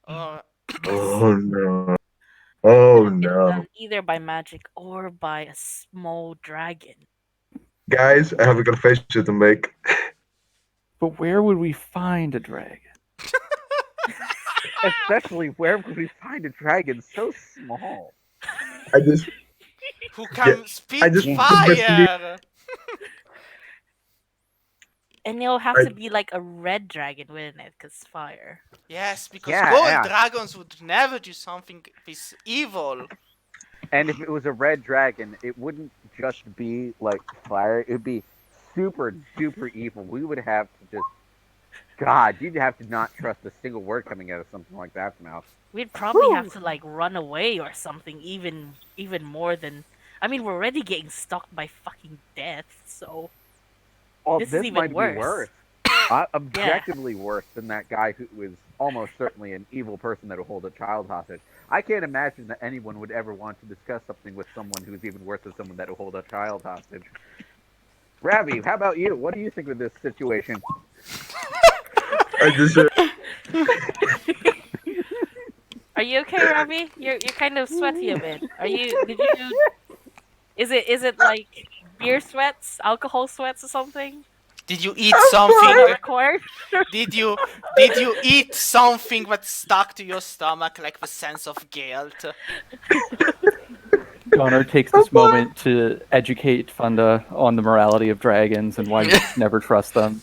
or Oh no. Oh It's no. done either by magic or by a small dragon. Guys, I have a confession to make. But where would we find a dragon? Especially where would we find a dragon so small? I just who can spit I just fire. And it'll have I- to be like a red dragon, wouldn't it? Because fire. Yes, because Yeah, gold yeah. dragons would never do something this evil. And if it was a red dragon, it wouldn't just be like fire. It would be super duper evil. We would have to just, God, you'd have to not trust a single word coming out of something like that's mouth. We'd probably have to like run away or something. Even more than. I mean, we're already getting stalked by fucking death. So Well, This is this even might worse. be worse. Objectively worse than that guy who was almost certainly an evil person that would hold a child hostage. I can't imagine that anyone would ever want to discuss something with someone who's even worse than someone that would hold a child hostage. Ravi, how about you? What do you think of this situation? I just are you okay, Ravi? You're kind of sweaty a bit. Are you? Did you? Is it like beer sweats, alcohol sweats, or something? Did you eat On the something? record? Did you eat something that stuck to your stomach like the sense of guilt? Donner takes this moment to educate Funda on the morality of dragons and why you should never trust them.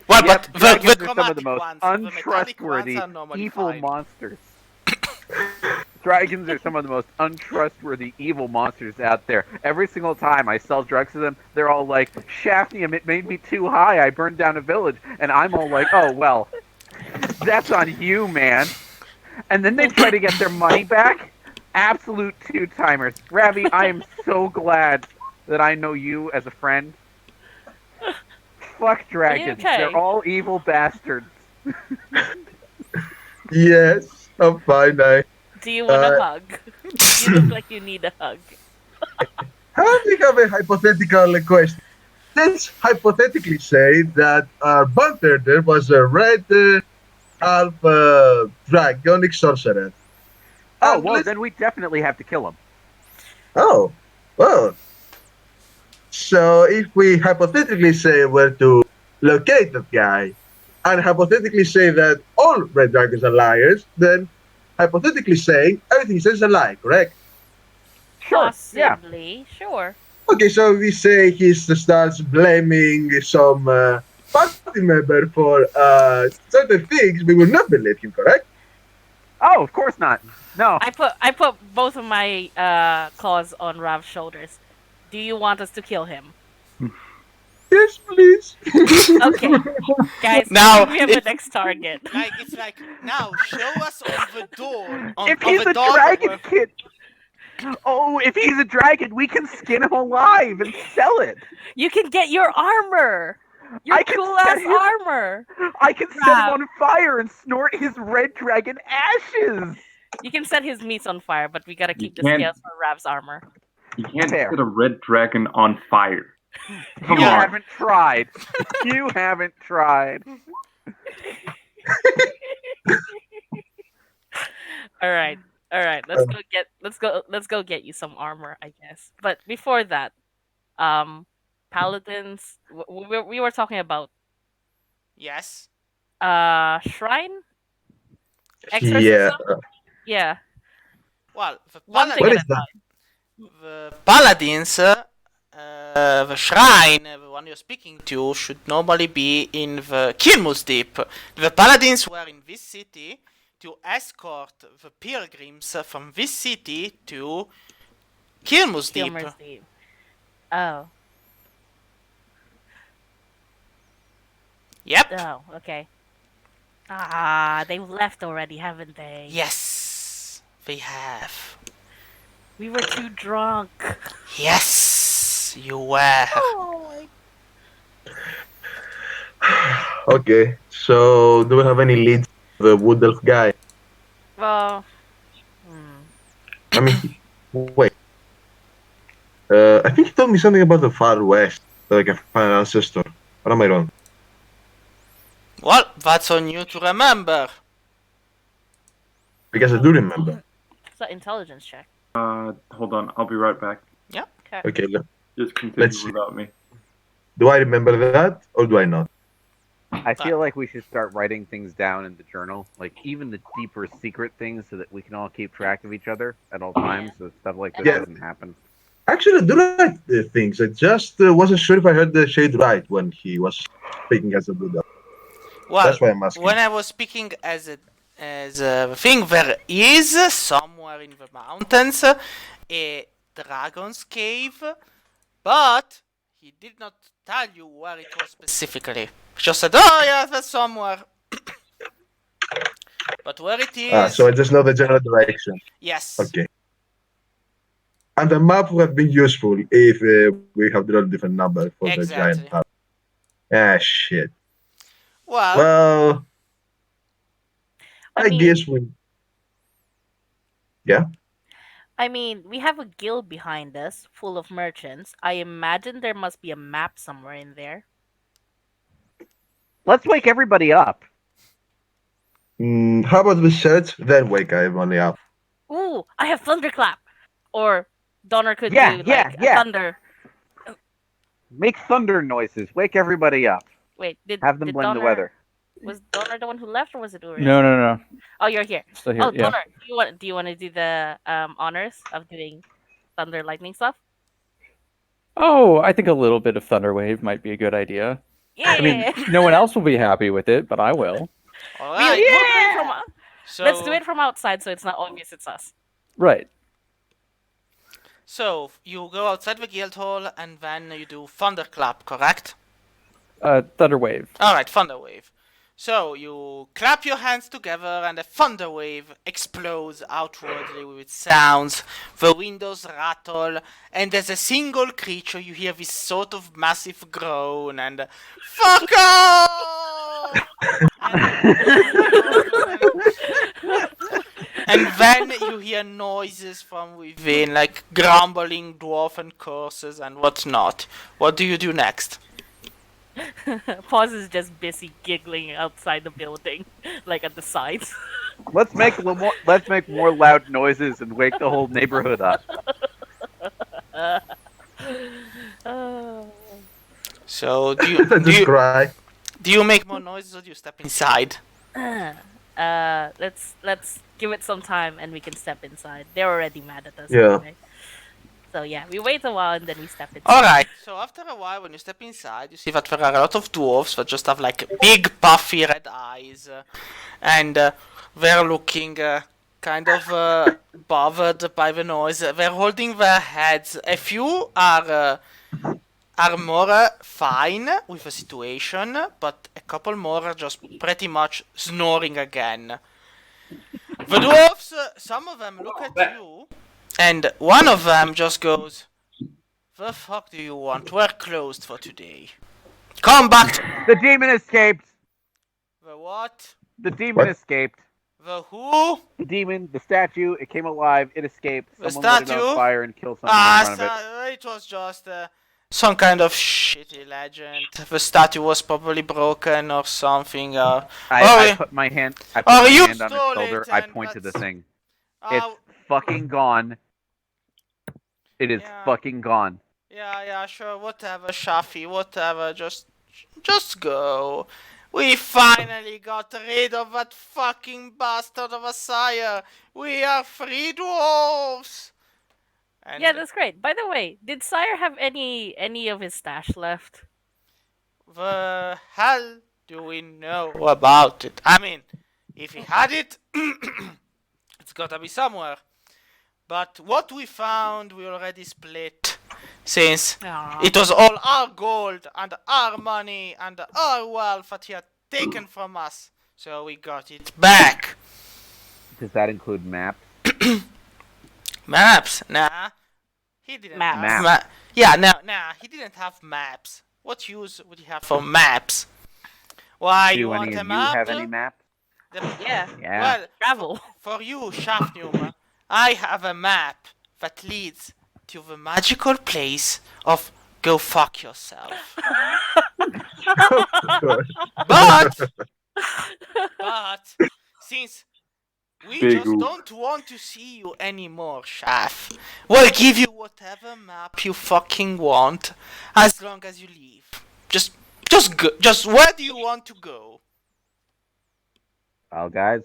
Well, Yep, but the dragons are some of chromatic the most ones, the metallic ones untrustworthy, are normally evil fine. monsters. Dragons are some of the most untrustworthy, evil monsters out there. Every single time I sell drugs to them, they're all like, Shafnium, it made me too high, I burned down a village. And I'm all like, oh, well, that's on you, man. And then they try to get their money back. Absolute two-timers. Ravi, I am so glad that I know you as a friend, Fuck dragons. okay? They're all evil bastards. Yes, I'm fine. Do you want a Uh, hug? You look like you need a hug. we have a hypothetical question. Let's hypothetically say that our bunter there was a red half dragonic sorcerer. Oh, And well, let's- then we definitely have to kill him. Oh, well. So if we hypothetically say where to locate that guy, and hypothetically say that all red dragons are liars, then hypothetically saying everything he says is a lie, correct? Sure. Yeah. Possibly, sure. Okay, so we say he starts blaming some party member for certain things, we will not believe him, correct? Oh, of course not. No. I put both of my claws on Rav's shoulders. Do you want us to kill him? Yes, please. Okay, guys. Now, we have the if- next target. Like it's like now show us on the door. If he's the a door dragon where- kid. Oh, if he's a dragon, we can skin him alive and sell it. You can get your armor. Your I can cool ass set him- armor. I can set Rav. him on fire and snort his red dragon ashes. You can set his meats on fire, but we gotta You keep the can't- scales for Rav's armor. You can't Fair. set a red dragon on fire. Come You on. haven't tried. You haven't tried. All right. Let's go get you some armor, I guess. But before that, paladins. We were talking about Yes. shrine Yeah. exorcism. Yeah. Well, the One thing What at is a that? time. The paladins, the shrine, the one you're speaking to, should normally be in the Kilmul Deep. The paladins were in this city to escort the pilgrims from this city to Kilmul Deep. Kilmer's Deep. Oh. Yep. Oh. Okay. Ah, they left already, haven't they? Yes, they have. We were too drunk. Yes, you were. Oh. Okay, so do we have any leads? The wood elf guy. Well. I mean, wait. I think he told me something about the far west, like a find an ancestor. Or am I wrong? Well, that's on you to remember. Because I do remember. It's an intelligence check. Hold on, I'll be right back. Okay. Okay, Just continue Let's see. without me. do I remember that or do I not? I feel like we should start writing things down in the journal, like even the deeper secret things, so that we can all keep track of each other at all times, so stuff like this Yeah. doesn't happen. Actually, I do like the things. I just wasn't sure if I heard the shade right when he was speaking as a Buddha. Well, That's why I'm asking. when I was speaking as a thing, there is somewhere in the mountains a dragon's cave, but he did not tell you where it was specifically. He just said, "Oh yeah, that's somewhere." But where it is, So I just know the general direction. yes. Okay. And the map would have been useful if we have drawn a different number for the giant Exactly. map. Ah, shit. Well, Well, I mean, guess we. I mean, we have a guild behind us, full of merchants. I imagine there must be a map somewhere in there. Let's wake everybody up. How about we search, then wake everybody up? Ooh, I have thunderclap. Or Donner could Yeah, do yeah, like yeah. a thunder. Make thunder noises. Wake everybody up. Wait, Have them did blame the Donner- weather. Was Donner the one who left, or was it Urist? No. Oh, you're here. Still here. Oh, Yeah. Donner, do you want to do the honors of doing thunder lightning stuff? Oh, I think a little bit of Thunderwave might be a good idea. Yeah. I mean, no one else will be happy with it, but I will. all We'll right. do it from- So, Let's do it from outside, so it's not obvious it's us. Right. So you go outside the guild hall and then you do thunderclap, correct? Thunderwave. All right, thunderwave. So you clap your hands together and a thunder wave explodes outwardly with sounds. The windows rattle, and as a single creature you hear this sort of massive groan and fuck off! And then you hear noises from within, like grumbling dwarven curses and whatnot. What do you do next? Pause is just busy giggling outside the building, like at the sides. Let's make more loud noises and wake the whole neighborhood up. So Just cry. do you make more noises or do you step inside? Let's give it some time and we can step inside. They're already mad at us Yeah. anyway. So yeah, we wait a while and then we step inside. Alright, so after a while when you step inside you see that there are a lot of dwarves that just have like big puffy red eyes and they're looking kind of bothered by the noise. They're holding their heads. A few are more fine with the situation, but a couple more are just pretty much snoring again. The dwarves, some of them look at you, and one of them just goes, "The fuck do you want? We're closed for today. Come back to The demon escaped. the what? The demon What? escaped. The who? The demon, the statue, it came alive. It escaped. The Someone lit it statue? on fire and killed something in front of it. It was just some kind of shitty legend. The statue was probably broken or something. I put my hand. I put Oh, my you hand on its stole shoulder. it, I and point to the that's- thing. It's uh, fucking gone. It is Yeah. fucking gone. yeah, sure, whatever, Shafi, whatever, just go. We finally got rid of that fucking bastard of a sire. We are free dwarves. And Yeah, that's great. By the way, did Sire have any of his stash left? the hell do we know about it? I mean, if he had it, it's gotta be somewhere. But what we found, we already split. Since Aw. it was all our gold and our money and our wealth that he had taken from us. So we got it back. Does that include maps? Maps? Nah. He didn't Maps. have nah, he didn't have maps. What use would he have for maps? Why, Do you any want of a you map? have any maps? Yeah, Yeah. Well, travel. for you, Shafnum, I have a map that leads to the magical place of go fuck yourself. But since we Big just oof. don't want to see you anymore, Shaf, we'll give you whatever map you fucking want as long as you leave. Just go. Just where do you want to go? Well, guys,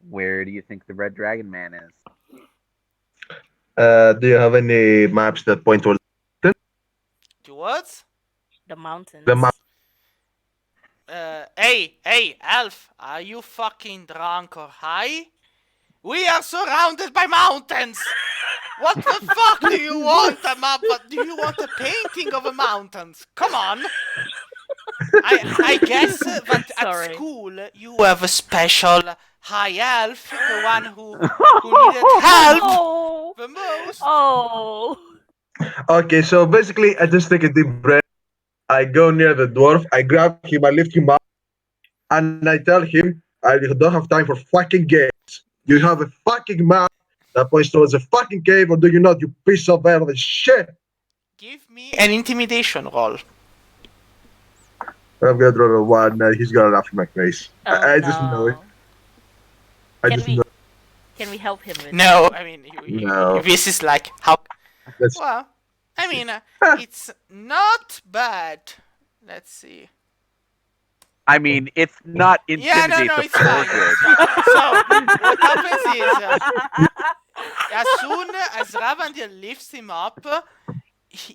where do you think the Red Dragon Man is? Do you have any maps that point towards Towards? The mountains. the map? Hey, Elf, are you fucking drunk or high? We are surrounded by mountains! What the fuck do you want a map? Do you want a painting of the mountains? Come on! I guess that at Sorry. school you have a special high elf, the one who needed help Oh, the most. oh. Okay, so basically, I just take a deep breath. I go near the dwarf. I grab him. I lift him up, and I tell him, "I don't have time for fucking games. You have a fucking map that points towards a fucking cave, or do you not? You piece of hell of shit." Give me an intimidation roll. I'm gonna draw a one. He's gonna laugh in my face. Oh, I just know it. no. I Can just we- know. Can we help him with No, I mean, No. this is like how. That's Well, I mean, it's not bad. Let's see. I mean, it's not Yeah, intimidate no, the it's fine. good. So, what happens is, as soon as Ravandir lifts him up,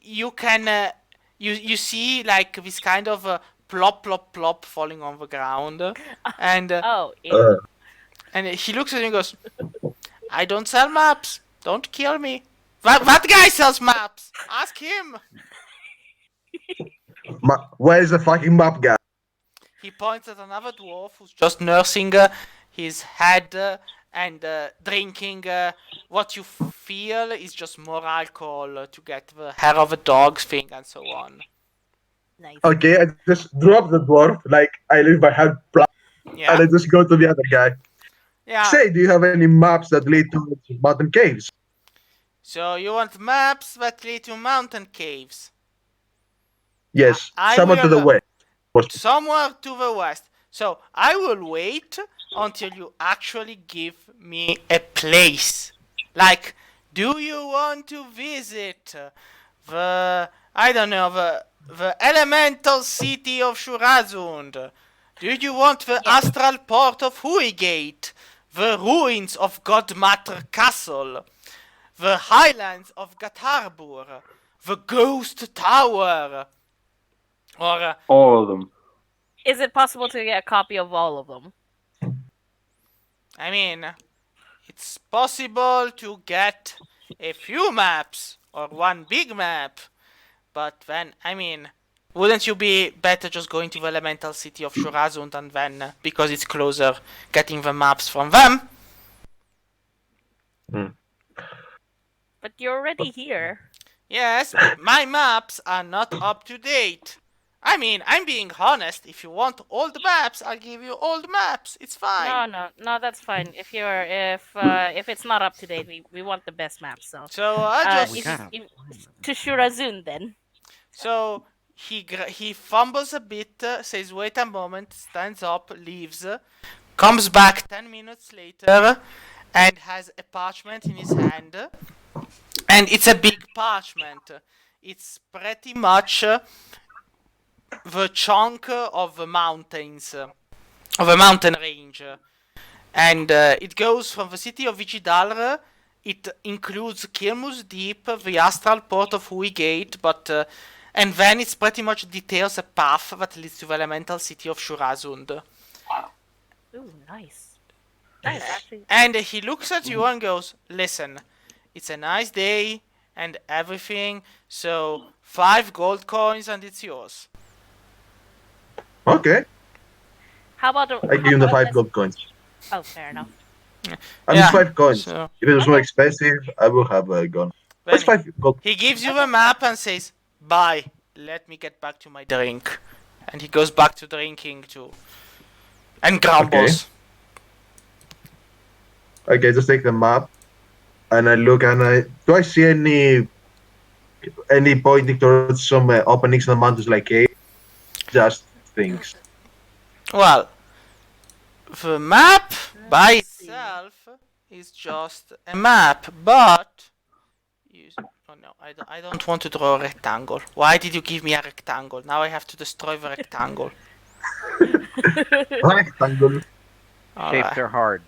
you can, you see like this kind of plop, plop, plop falling on the ground, and Oh, and he looks at you and goes, "I don't sell maps. Don't kill me. That guy sells maps. Ask him." Where's the fucking map, guy? he points at another dwarf who's just nursing his head and drinking what you feel is just more alcohol to get the hair of a dog thing and so on. Nice. Okay, I just drop the dwarf, like I leave my hand flat, Yeah. and I just go to the other guy. Yeah. Say, do you have any maps that lead to mountain caves? So you want maps that lead to mountain caves? Yes, I somewhere to the will- west. Somewhere to the west. So I will wait until you actually give me a place. Like, do you want to visit the elemental city of Shurazund? Do you want the astral port of Huigate? The ruins of Godmatter Castle? The highlands of Gatarbur? The ghost tower? Or All of them. Is it possible to get a copy of all of them? I mean, it's possible to get a few maps or one big map, but then, I mean, wouldn't you be better just going to the elemental city of Shurazund and then, because it's closer, getting the maps from them? But you're already here. Yes, but my maps are not up to date. I mean, I'm being honest. If you want old maps, I'll give you old maps. It's fine. No, that's fine. If it's not up to date, we want the best map. So So I just to Shurazun then. So he fumbles a bit, says wait a moment, stands up, leaves, comes back 10 minutes later, and has a parchment in his hand. And it's a big parchment. It's pretty much the chunk of the mountains, of a mountain range. And it goes from the city of Vigidalr. It includes Kilmul's Deep, the astral port of Huigate, but and then it pretty much details a path that leads to the elemental city of Shurazund. Ooh, nice. Nice, actually. And he looks at you and goes, listen, it's a nice day and everything, so 5 gold coins and it's yours. Okay, How about I give him the 5 gold coins. Oh, fair enough. And it's 5 coins. So If it was more expensive, I would have gone. What's then 5 gold? he gives you the map and says, bye, let me get back to my drink. And he goes back to drinking too. And grumbles. Okay, just take the map, and I look, and do I see any pointing towards some openings in the mountains like cave? Just things. Well, the map by itself is just a map, but oh no, I don't want to draw a rectangle. Why did you give me a rectangle? Now I have to destroy the rectangle. Rectangle. Shapes are hard.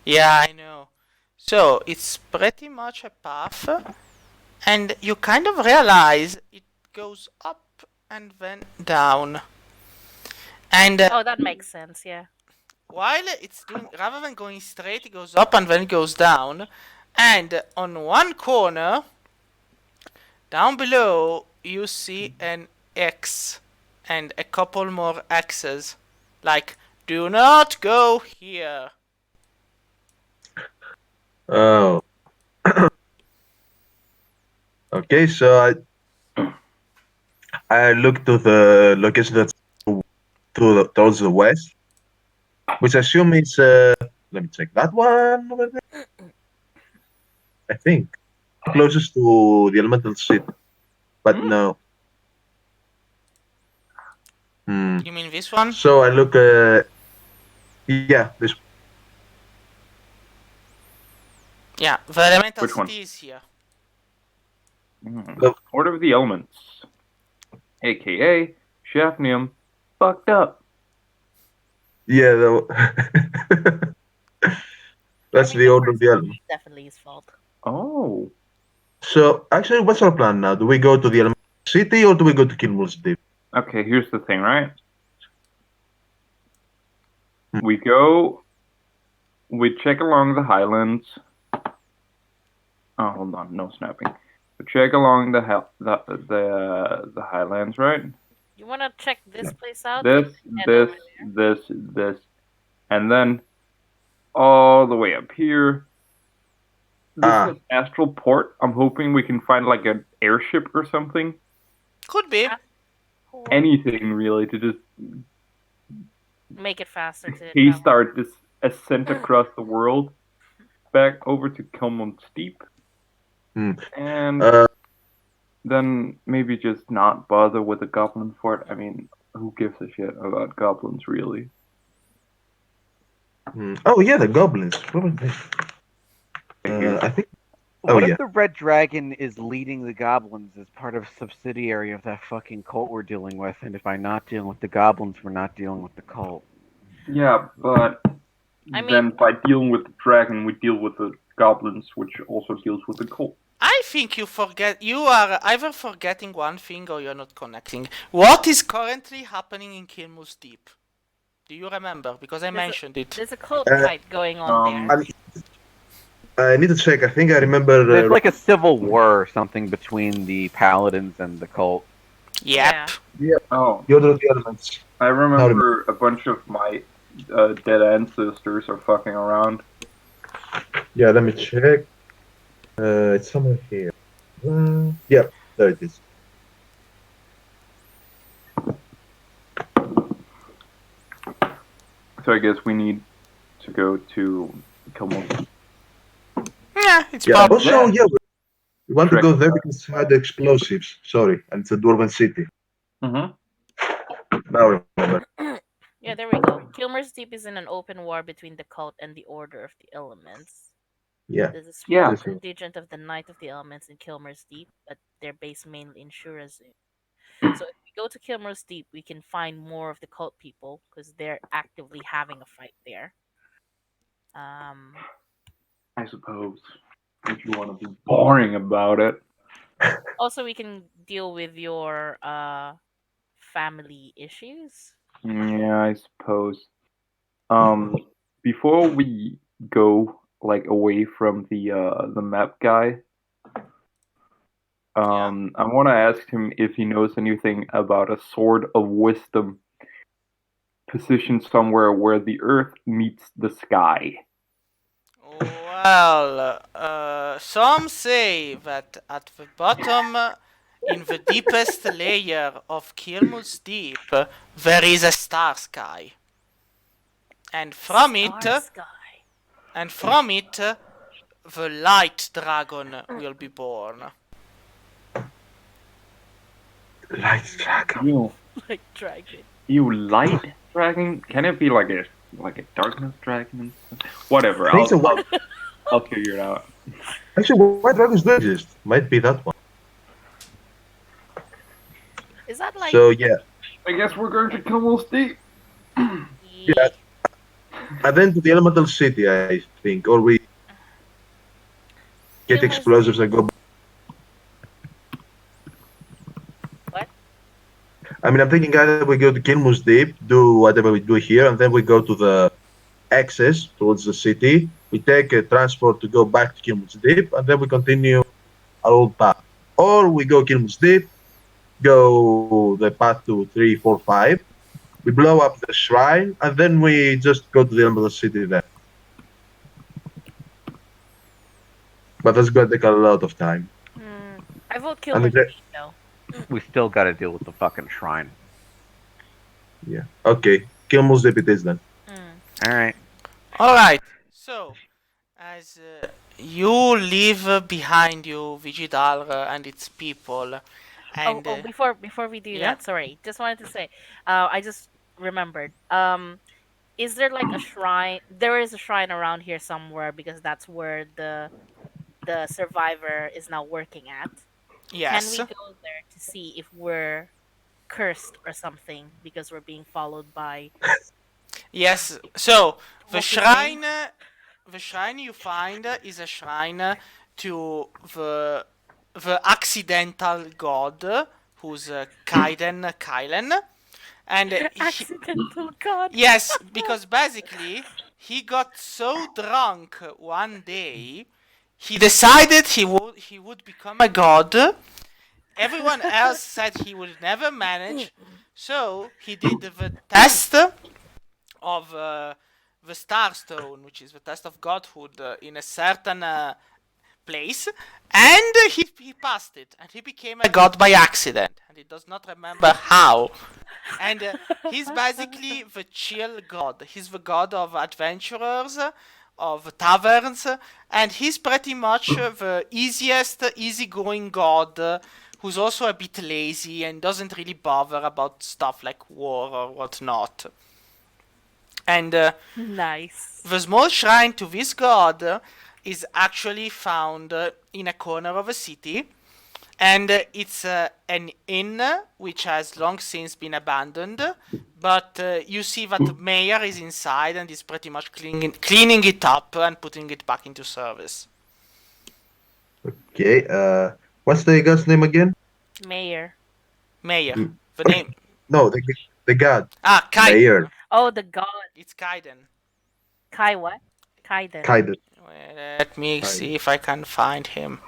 Yeah, I know. So it's pretty much a path, and you kind of realize it goes up and then down. And Oh, that makes sense. Yeah. while it's doing, rather than going straight, it goes up and then it goes down. And on one corner, down below, you see an X and a couple more X's. Like, do not go here. Oh. Okay, so I look to the location that's towards the west, which I assume is let me check that one over there. I think closest to the elemental city, but no. You mean this one? So I look. Yeah, this. Yeah, the elemental Which one? city is here. Order of the Elements, aka Shafnium, fucked up. Yeah, that's the order of the element. Definitely his fault. Oh, So actually, what's our plan now? Do we go to the elemental city or do we go to Kilmul's Deep? okay. Here's the thing, right? We go. We check along the highlands. Oh, hold on, no snapping. We check along the highlands, right? You want to check this place out? This, Head over this, and then all the way up here. This Ah. is Astral Port. I'm hoping we can find like an airship or something. Could be. Cool. Anything really to just Make it faster to kickstart this ascent across the world back over to Kilmul Steep. And then maybe just not bother with the goblin fort. I mean, who gives a shit about goblins, really? Oh yeah, the goblins. What was this? I think. What if yeah. the Red Dragon is leading the goblins as part of a subsidiary of that fucking cult we're dealing with, and if by not dealing with the goblins, we're not dealing with the cult? Yeah, but I mean- then by dealing with the dragon, we deal with the goblins, which also deals with the cult. I think you are either forgetting one thing or you're not connecting. What is currently happening in Kilmul Deep? Do you remember? Because I mentioned it. There's a cult fight going on there. I need to check. I think I remember. There's like a civil war or something between the paladins and the cult. Yep. Oh, the Order of the Elements. I remember a bunch of my dead ancestors are fucking around. Yeah, let me check. It's somewhere here. Yeah, there it is. So I guess we need to go to Kilmul. Yeah, it's Yeah. probably. Also, yeah, we want to Correct. go there because it had the explosives. Sorry, and it's a dwarven city. Mm-hmm. Now I remember. Yeah, there we go. Kilmer's Deep is in an open war between the cult and the Order of the Elements. Yeah. There's a small Yeah. contingent of the Knight of the Elements in Kilmer's Deep, but they're based mainly in Shurazun. So if we go to Kilmer's Deep, we can find more of the cult people because they're actively having a fight there. I suppose. If you want to be boring about it. Also, we can deal with your family issues. Yeah, I suppose. Before we go like away from the map guy, I want to ask him if he knows anything about a sword of wisdom positioned somewhere where the earth meets the sky. Well, some say that at the bottom, in the deepest layer of Kilmul's Deep, there is a star sky. And from Star sky. the light dragon will be born. Light dragon. You, Like dragon. you light dragon? Can it be like a darkness dragon? Whatever. I think so. I'll figure it out. Actually, white dragons do exist. Might be that one. Is that like So yeah, I guess we're going to Kilmul Steep. yeah. And then to the elemental city, I think, or we get Kilmer's explosives and go back. What? I mean, I'm thinking either we go to Kilmul Deep, do whatever we do here, and then we go to the access towards the city. We take a transport to go back to Kilmul Deep, and then we continue our old path. Or we go Kilmul Deep, go the path to 3, 4, 5. We blow up the shrine, and then we just go to the elemental city then. But that's going to take a lot of time. I vote And Kilmer's the- Deep though. We still got to deal with the fucking shrine. Yeah. Okay. Kilmul Deep it is then. All right. Alright, so, as you leave behind you Vigidalr and its people, and Before we do yeah? that, sorry, just wanted to say, I just remembered. Is there like a shrine? There is a shrine around here somewhere because that's where the survivor is now working at. yes, Can we go there to see if we're cursed or something because we're being followed by? yes, so, the What's his name? shrine you find is a shrine to the accidental god, who's Kylen, and Accidental god. yes, because basically he got so drunk one day, he decided he would become a god, everyone else said he would never manage, so he did the test of the Starstone, which is the test of godhood in a certain place, and he passed it, and he became a god by accident, and he does not remember how. And he's basically the chill god. He's the god of adventurers, of taverns, and he's pretty much the easygoing god who's also a bit lazy and doesn't really bother about stuff like war or whatnot. And Nice. the small shrine to this god is actually found in a corner of a city, and it's an inn which has long since been abandoned, but you see that the mayor is inside and is pretty much cleaning it up and putting it back into service. Okay. What's the god's name again? Mayor. Mayor. The name. No, the god. Kaiden. Mayor. Oh, the god. It's Kaiden. Kai what? Kaiden. Kaiden. Let me see if I can find him.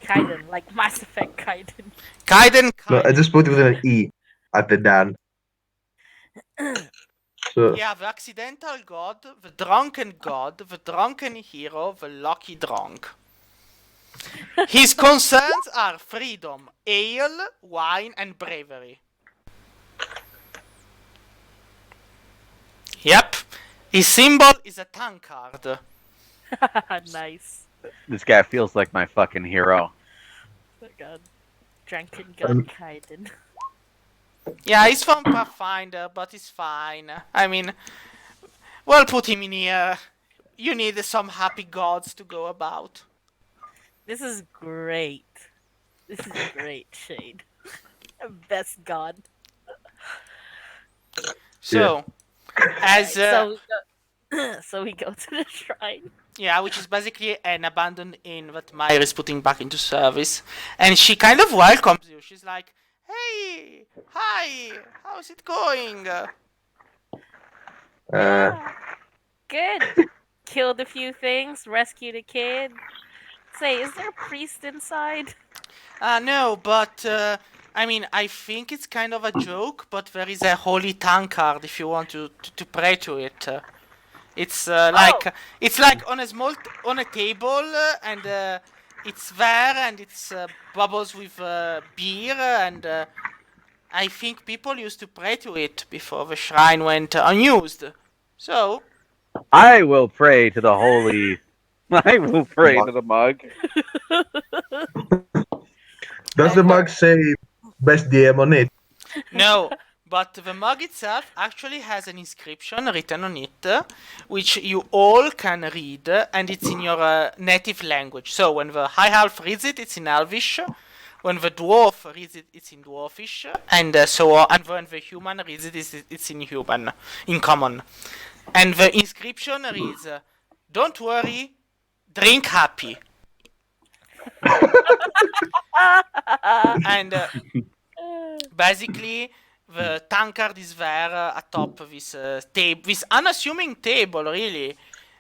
Kaiden, like Mass Effect Kaiden. Kaiden. No, I just put it with an E at the Dan. So Yeah, the accidental god, the drunken hero, the lucky drunk. His concerns are freedom, ale, wine, and bravery. Yep. His symbol is a tankard. Nice. This guy feels like my fucking hero. Oh my god. Drunken god Kaiden. Yeah, he's from Pathfinder, but he's fine. I mean, we'll put him in here. You need some happy gods to go about. This is great. This is great, Shade. Best god. So, as So we go to the shrine. yeah, which is basically an abandoned inn that Meyer is putting back into service, and she kind of welcomes you. She's like, "Hey, hi, how's it going?" Good. Killed a few things, rescued a kid. Say, is there a priest inside? No, but I mean, I think it's kind of a joke, but there is a holy tankard if you want to pray to it. It's it's like on a table, and it's there, and it's bubbles with beer, and I think people used to pray to it before the shrine went unused. So I will pray to the holy. I will pray to the mug. does the mug say best DM on it? no, but the mug itself actually has an inscription written on it, which you all can read, and it's in your native language. So when the high elf reads it, it's in Elvish. When the dwarf reads it, it's in Dwarfish, and so on. And when the human reads it, it's in common. And the inscription reads, "Don't worry, drink happy." And basically, the tankard is there atop this table, this unassuming table, really.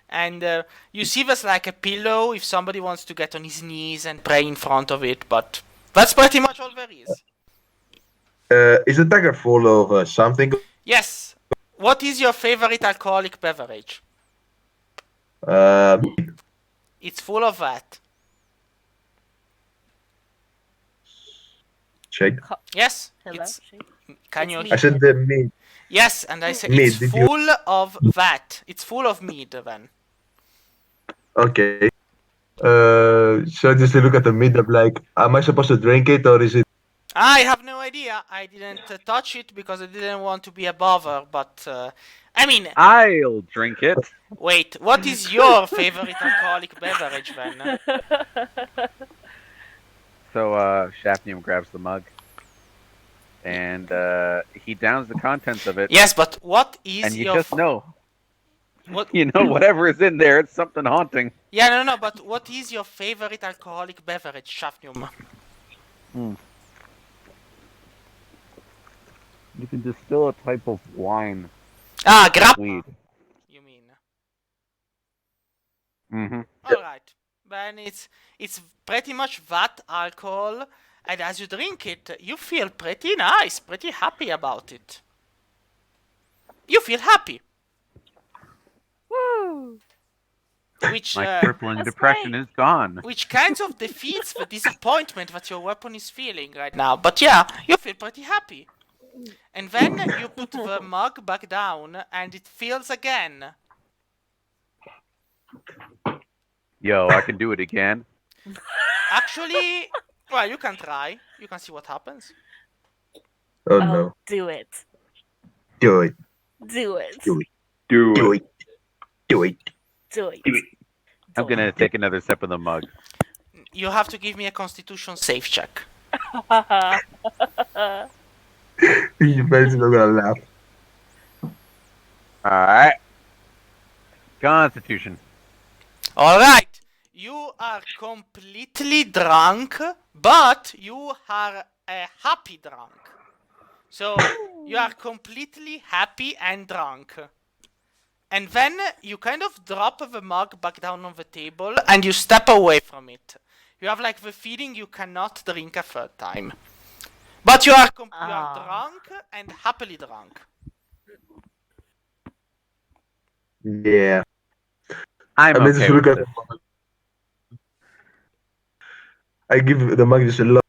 And you see there's like a pillow if somebody wants to get on his knees and pray in front of it, but that's pretty much all there is. Is the tankard full of something? Yes. What is your favorite alcoholic beverage? It's full of that. Shade. Yes. Hello, It's, Shade? can It's you? me. I said the meat. Yes, and I say Mead, it's did you- full of that. It's full of mead, then. Okay. So just to look at the meat, I'm like, am I supposed to drink it or is it? I have no idea. I didn't touch it because I didn't want to be a bother. But I mean, I'll drink it. wait. What is your favorite alcoholic beverage, then? So Shafnium grabs the mug, and he downs the contents of it. Yes, but what is And you your? just know, What? you know, whatever is in there, it's something haunting. Yeah, no. But what is your favorite alcoholic beverage, Shafnium? You can distill a type of wine. Ah, grappa. Weed. You mean? Mm-hmm. All right. Then it's pretty much that alcohol, and as you drink it, you feel pretty nice, pretty happy about it. You feel happy, Woo! which My crippling That's depression great. is gone. which kind of defeats the disappointment that your weapon is feeling right now. But yeah, you feel pretty happy. And then you put the mug back down, and it fills again. Yo, I can do it again. Actually, well, you can try. You can see what happens. Oh Oh, no. do it. Do it. Do it. Do it. Do Do it. it. Do it. Do it. I'm gonna take another sip of the mug. You have to give me a Constitution save check. You guys are gonna laugh. Alright. Constitution. All right. You are completely drunk, but you are a happy drunk. So you are completely happy and drunk. And then you kind of drop the mug back down on the table and you step away from it. You have like the feeling you cannot drink a third time. But you are you are drunk and happily drunk. Yeah. I'm I mean, okay just look with at this. the mug. I give the mug just a look,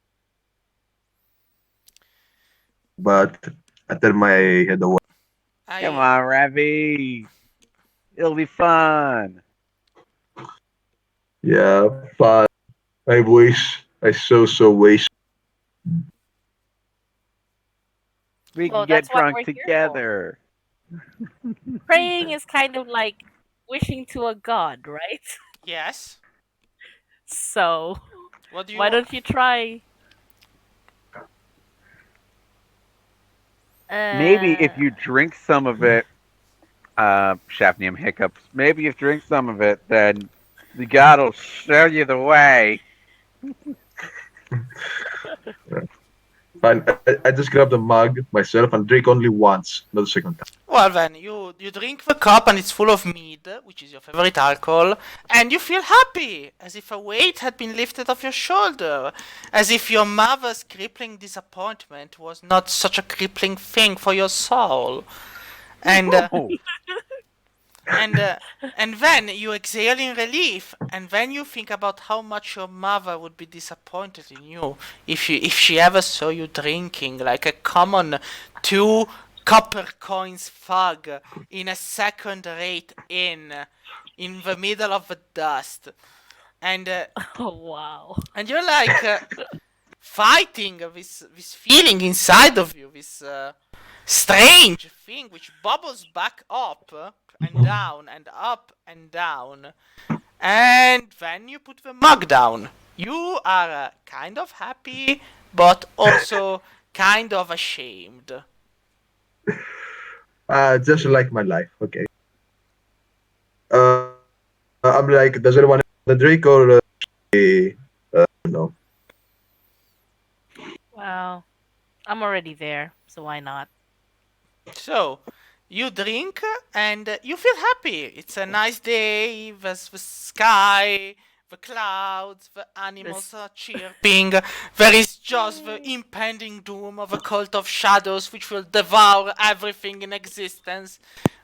but I turn my head away. Come on, Ravi. It'll be fun. Yeah, but I wish I so wish. We Well, can get that's what drunk we're here together. Praying is kind of like wishing to a god, right? Yes. So What do you why don't you try? Maybe if you drink some of it, Shafnium hiccups. Maybe if you drink some of it, then the god will show you the way. Fine, I just grab the mug myself and drink only once, not a second time. Well then, you drink the cup and it's full of mead, which is your favorite alcohol, and you feel happy, as if a weight had been lifted off your shoulder, as if your mother's crippling disappointment was not such a crippling thing for your soul. And Oh, and then you exhale in relief, and then you think about how much your mother would be disappointed in you if she ever saw you drinking like a common 2 copper coins thug in a second-rate inn in the middle of the dust. And Oh wow. and you're like fighting this feeling inside of you, this strange thing which bubbles back up and down and up and down, and then you put the mug down. You are kind of happy, but also kind of ashamed. Just like my life, okay. I'm like, does anyone want a drink or no? Wow. I'm already there, so why not? So, you drink and you feel happy. It's a nice day, there's the sky, the clouds, the animals are chirping. There is just the impending doom of a cult of shadows which will devour everything in existence.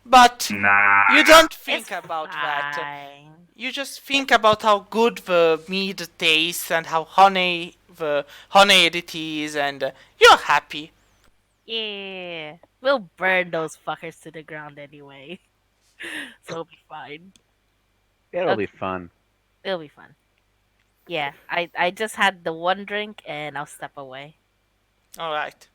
But you don't think about that. Fine. You just think about how good the mead tastes and how honey it is, and you're happy. Yeah. We'll burn those fuckers to the ground anyway. So it'll be fine. it'll be fun. It'll be fun. Yeah, I just had the one drink and I'll step away. All right.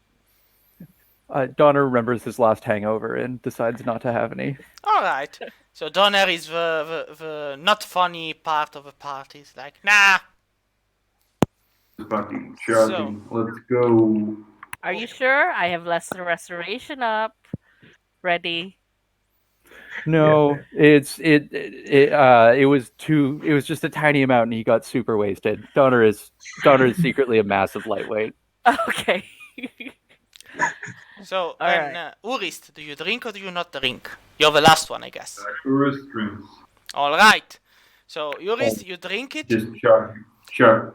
Donner remembers his last hangover and decides not to have any. All right. So Donner is the not funny part of the party. It's like, nah. Fucking shocking. Let's go. Are you sure? I have lesser restoration up. Ready. No, it was just a tiny amount, and he got super wasted. Donner is secretly a massive lightweight. Okay. So All then, Urist, do you drink or do you not drink? You're the last one, I guess. Urist drinks. All right. So, Urist, you drink it Just chug.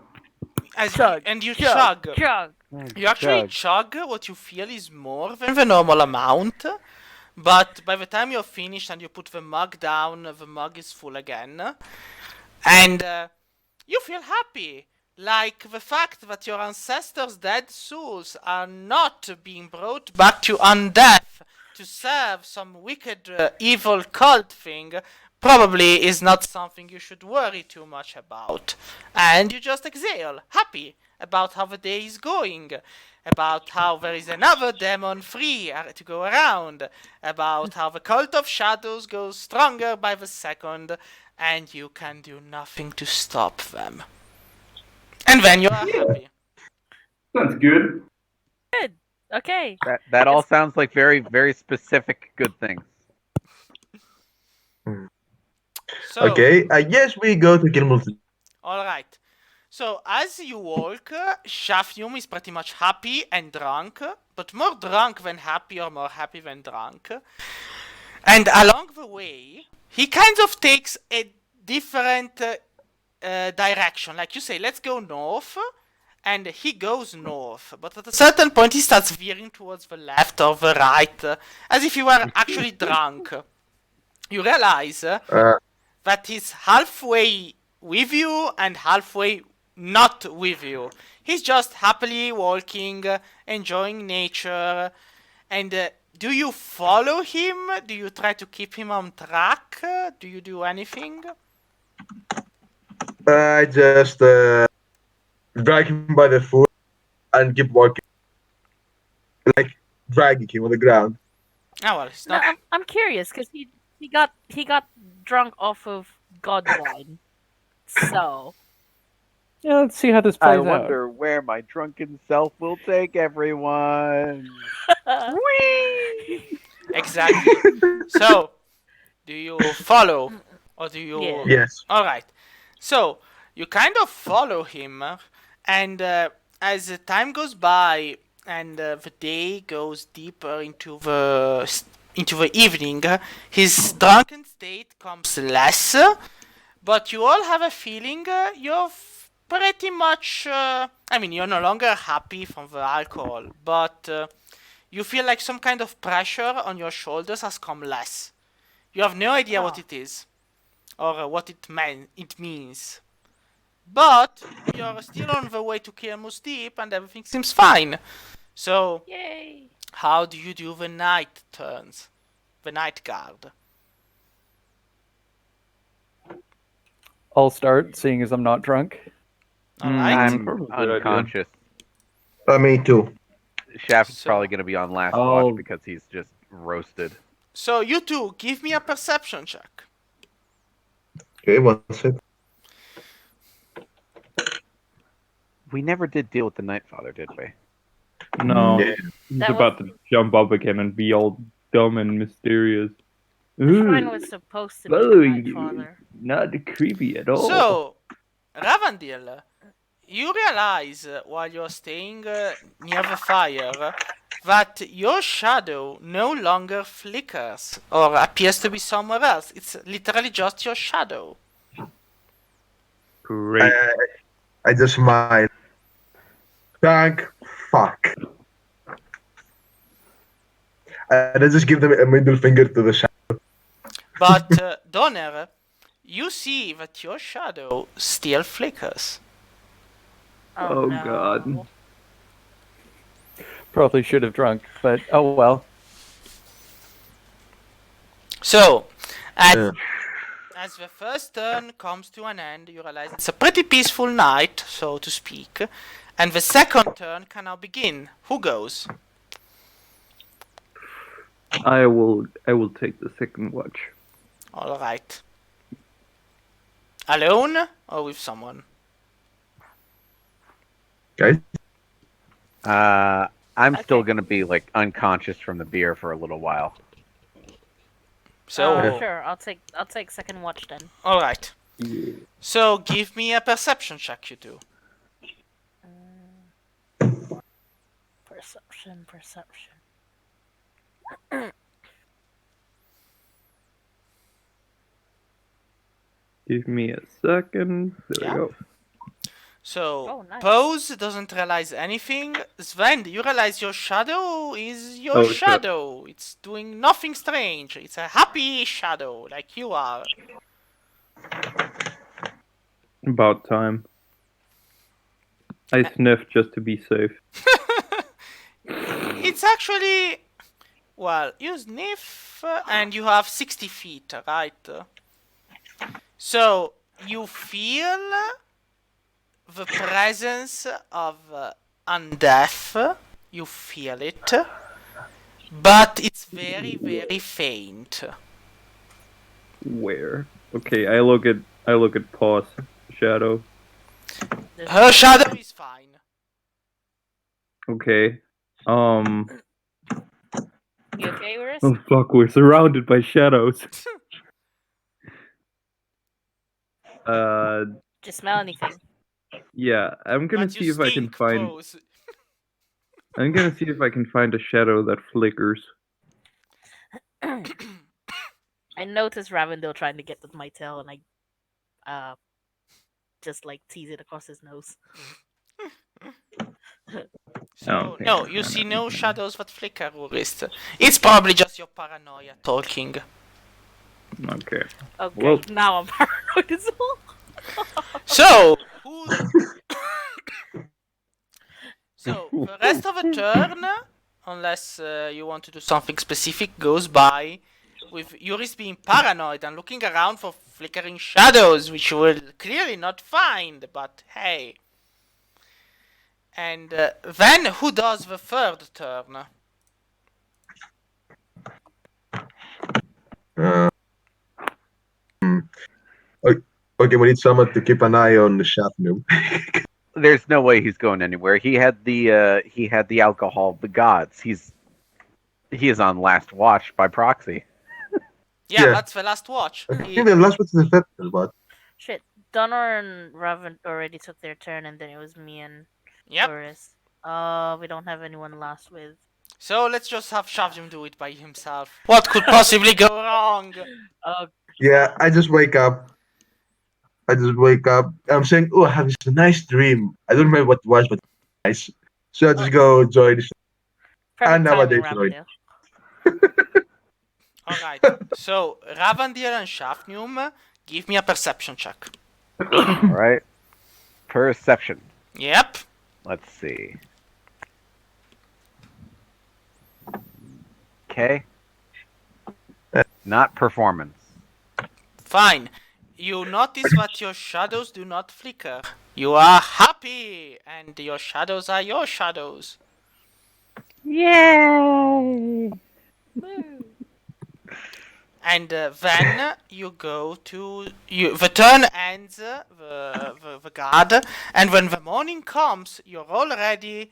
Chug, and you chug, chug. chug. You actually chug what you feel is more than the normal amount, but by the time you're finished and you put the mug down, the mug is full again. And you feel happy. Like the fact that your ancestors' dead souls are not being brought back to undeath to serve some wicked, evil cult thing probably is not something you should worry too much about. And you just exhale, happy about how the day is going, about how there is another demon free to go around, about how the cult of shadows grows stronger by the second, and you can do nothing to stop them. And then you are happy. That's good. Good. Okay. That all sounds like very, very specific good things. So, Okay, I guess we go to Kilmul. alright. So, as you walk, Shafnum is pretty much happy and drunk, but more drunk than happy or more happy than drunk. And along the way, he kind of takes a different direction. Like you say, let's go north, and he goes north. But at a certain point, he starts veering towards the left or the right, as if he were actually drunk. You realize that he's halfway with you and halfway not with you. He's just happily walking, enjoying nature, and do you follow him? Do you try to keep him on track? Do you do anything? I just drag him by the foot and keep walking, like dragging him on the ground. Oh well, it's No, not. I'm curious because he got drunk off of god wine. So Yeah, let's see how this I plays out. wonder where my drunken self will take everyone. Exactly. So, do you follow or do you? Yeah. Yes. All right. So you kind of follow him, and as the time goes by and the day goes deeper into the evening, his drunken state comes less. But you all have a feeling you're pretty much. I mean, you're no longer happy from the alcohol, but you feel like some kind of pressure on your shoulders has come less. You have no idea what it is or what it means. But you're still on the way to Kilmul Deep and everything seems fine. So, yay. how do you do the night turns? The night guard? I'll start, seeing as I'm not drunk. Alright. I'm Probably a good idea. unconscious. Me too. Shaft is So- probably going to be on last Oh. watch because he's just roasted. So, you two, give me a perception check. Okay, one second. We never did deal with the Night Father, did we? No, Yeah. he's That about to jump up again and be all dumb and mysterious. The shrine was supposed to be the following Night you. Father. Not creepy at all. So, Ravandil, you realize while you're staying near the fire that your shadow no longer flickers or appears to be somewhere else. It's literally just your shadow. Great. I just smile. Thank fuck. And I just give them a middle finger to the shadow. But, Donner, you see that your shadow still flickers. Oh, no. God. Probably should have drunk, but oh well. So, Yeah. as the first turn comes to an end, you realize it's a pretty peaceful night, so to speak, and the second turn can now begin. Who goes? I will take the second watch. Alright. Alone or with someone? Guys? I'm still Okay. going to be like unconscious from the beer for a little while. So, Sure, I'll take second watch then. alright. Yeah. So, give me a perception check, you two. Perception. Give me a second. There Yeah. we go. So, Oh, nice. Pose doesn't realize anything. Sven, you realize your shadow is your Oh, shit. shadow. It's doing nothing strange. It's a happy shadow, like you are. About time. I sniffed just to be safe. It's actually... Well, you sniff, and you have 60 feet, right? So, you feel the presence of undeath. You feel it. But it's very, very faint. Where? Okay, I look at Paw's shadow. Her shadow is fine. Okay. You okay, Urist? Oh fuck, we're surrounded by shadows. Do you smell anything? Yeah, I'm gonna But you see if I can stink, find. Pose. I'm gonna see if I can find a shadow that flickers. I noticed Ravendale trying to get with my tail, and I just like tease it across his nose. So, Okay. no, you see no shadows that flicker, Urist. It's probably just your paranoia talking. Okay. Okay, Well- now I'm paranoid as well. So, so the rest of the turn, unless you want to do something specific, goes by with Urist being paranoid and looking around for flickering shadows, which you will clearly not find, but hey. And then who does the third turn? Okay, we need someone to keep an eye on the Shafnu. There's no way he's going anywhere. He had the alcohol of the gods. He is on last watch by proxy. Yeah, Yeah. that's the last watch. I think the last one's the festival, but Shit, Donor and Raven already took their turn, and then it was me and Yep. Urist. We don't have anyone last with. So let's just have Shavjum do it by himself. What could possibly go wrong? yeah, I just wake up. I'm saying, oh, I have this nice dream. I don't remember what it was, but it's nice. So I just go join the Perfect And timing, nowadays, Ravendale. Alright, so Ravandil and Shafnum, give me a perception check. All right. Perception. Yep. Let's see. Okay. Not performance. Fine. You notice that your shadows do not flicker. You are happy, and your shadows are your shadows. Yay! And then you go to the turn ends, the guard, and when the morning comes, you're all ready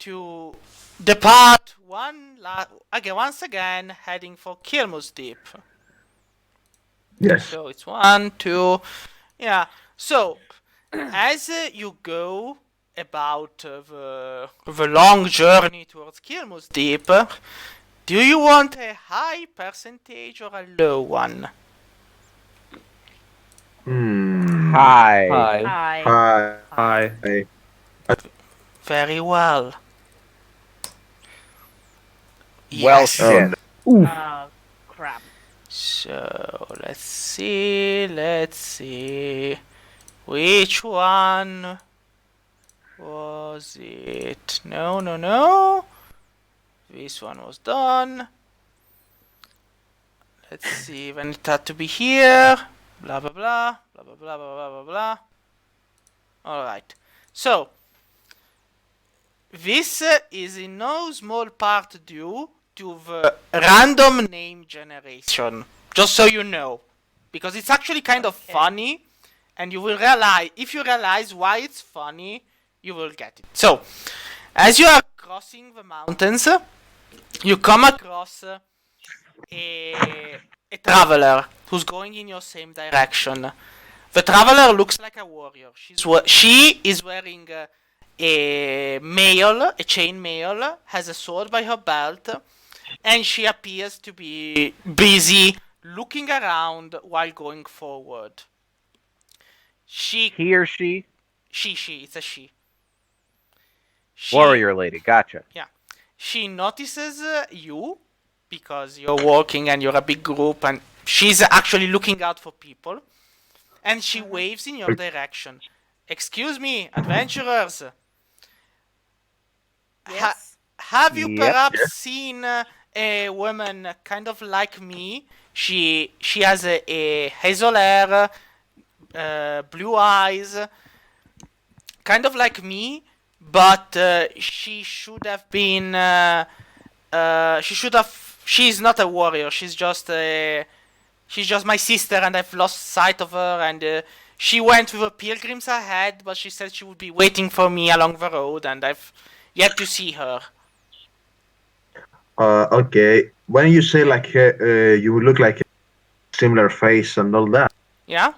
to depart once again, heading for Kilmul's Deep. Yes. So it's 1, 2, yeah. So as you go about the long journey towards Kilmul's Deep, do you want a high percentage or a low one? Hi. Hi. Hi. Hi. Very well. Well Yes. said. Oh, crap. So let's see. Which one was it? No. This one was done. Let's see when it had to be here. Blah blah blah. Blah blah blah blah blah blah. Alright. So this is in no small part due to the random name generation. Just so you know. Because it's actually kind of funny, and you will realize, if you realize why it's funny, you will get it. So, as you are crossing the mountains, you come across a traveler who's going in your same direction. The traveler looks like a warrior. She is wearing a chain mail, has a sword by her belt, and she appears to be busy looking around while going forward. She, He or she? she, it's a she. Warrior lady. Gotcha. She notices you because you're walking and you're a big group, and she's actually looking out for people. And she waves in your direction. Excuse me, adventurers. Yes. Have you Yep. perhaps seen a woman kind of like me? She has a hazel hair, blue eyes, kind of like me, but she should have been. She should have. She's not a warrior. She's just my sister, and I've lost sight of her. And she went with the pilgrims ahead, but she said she would be waiting for me along the road, and I've yet to see her. Okay. When you say like you look like a similar face and all that. Yeah?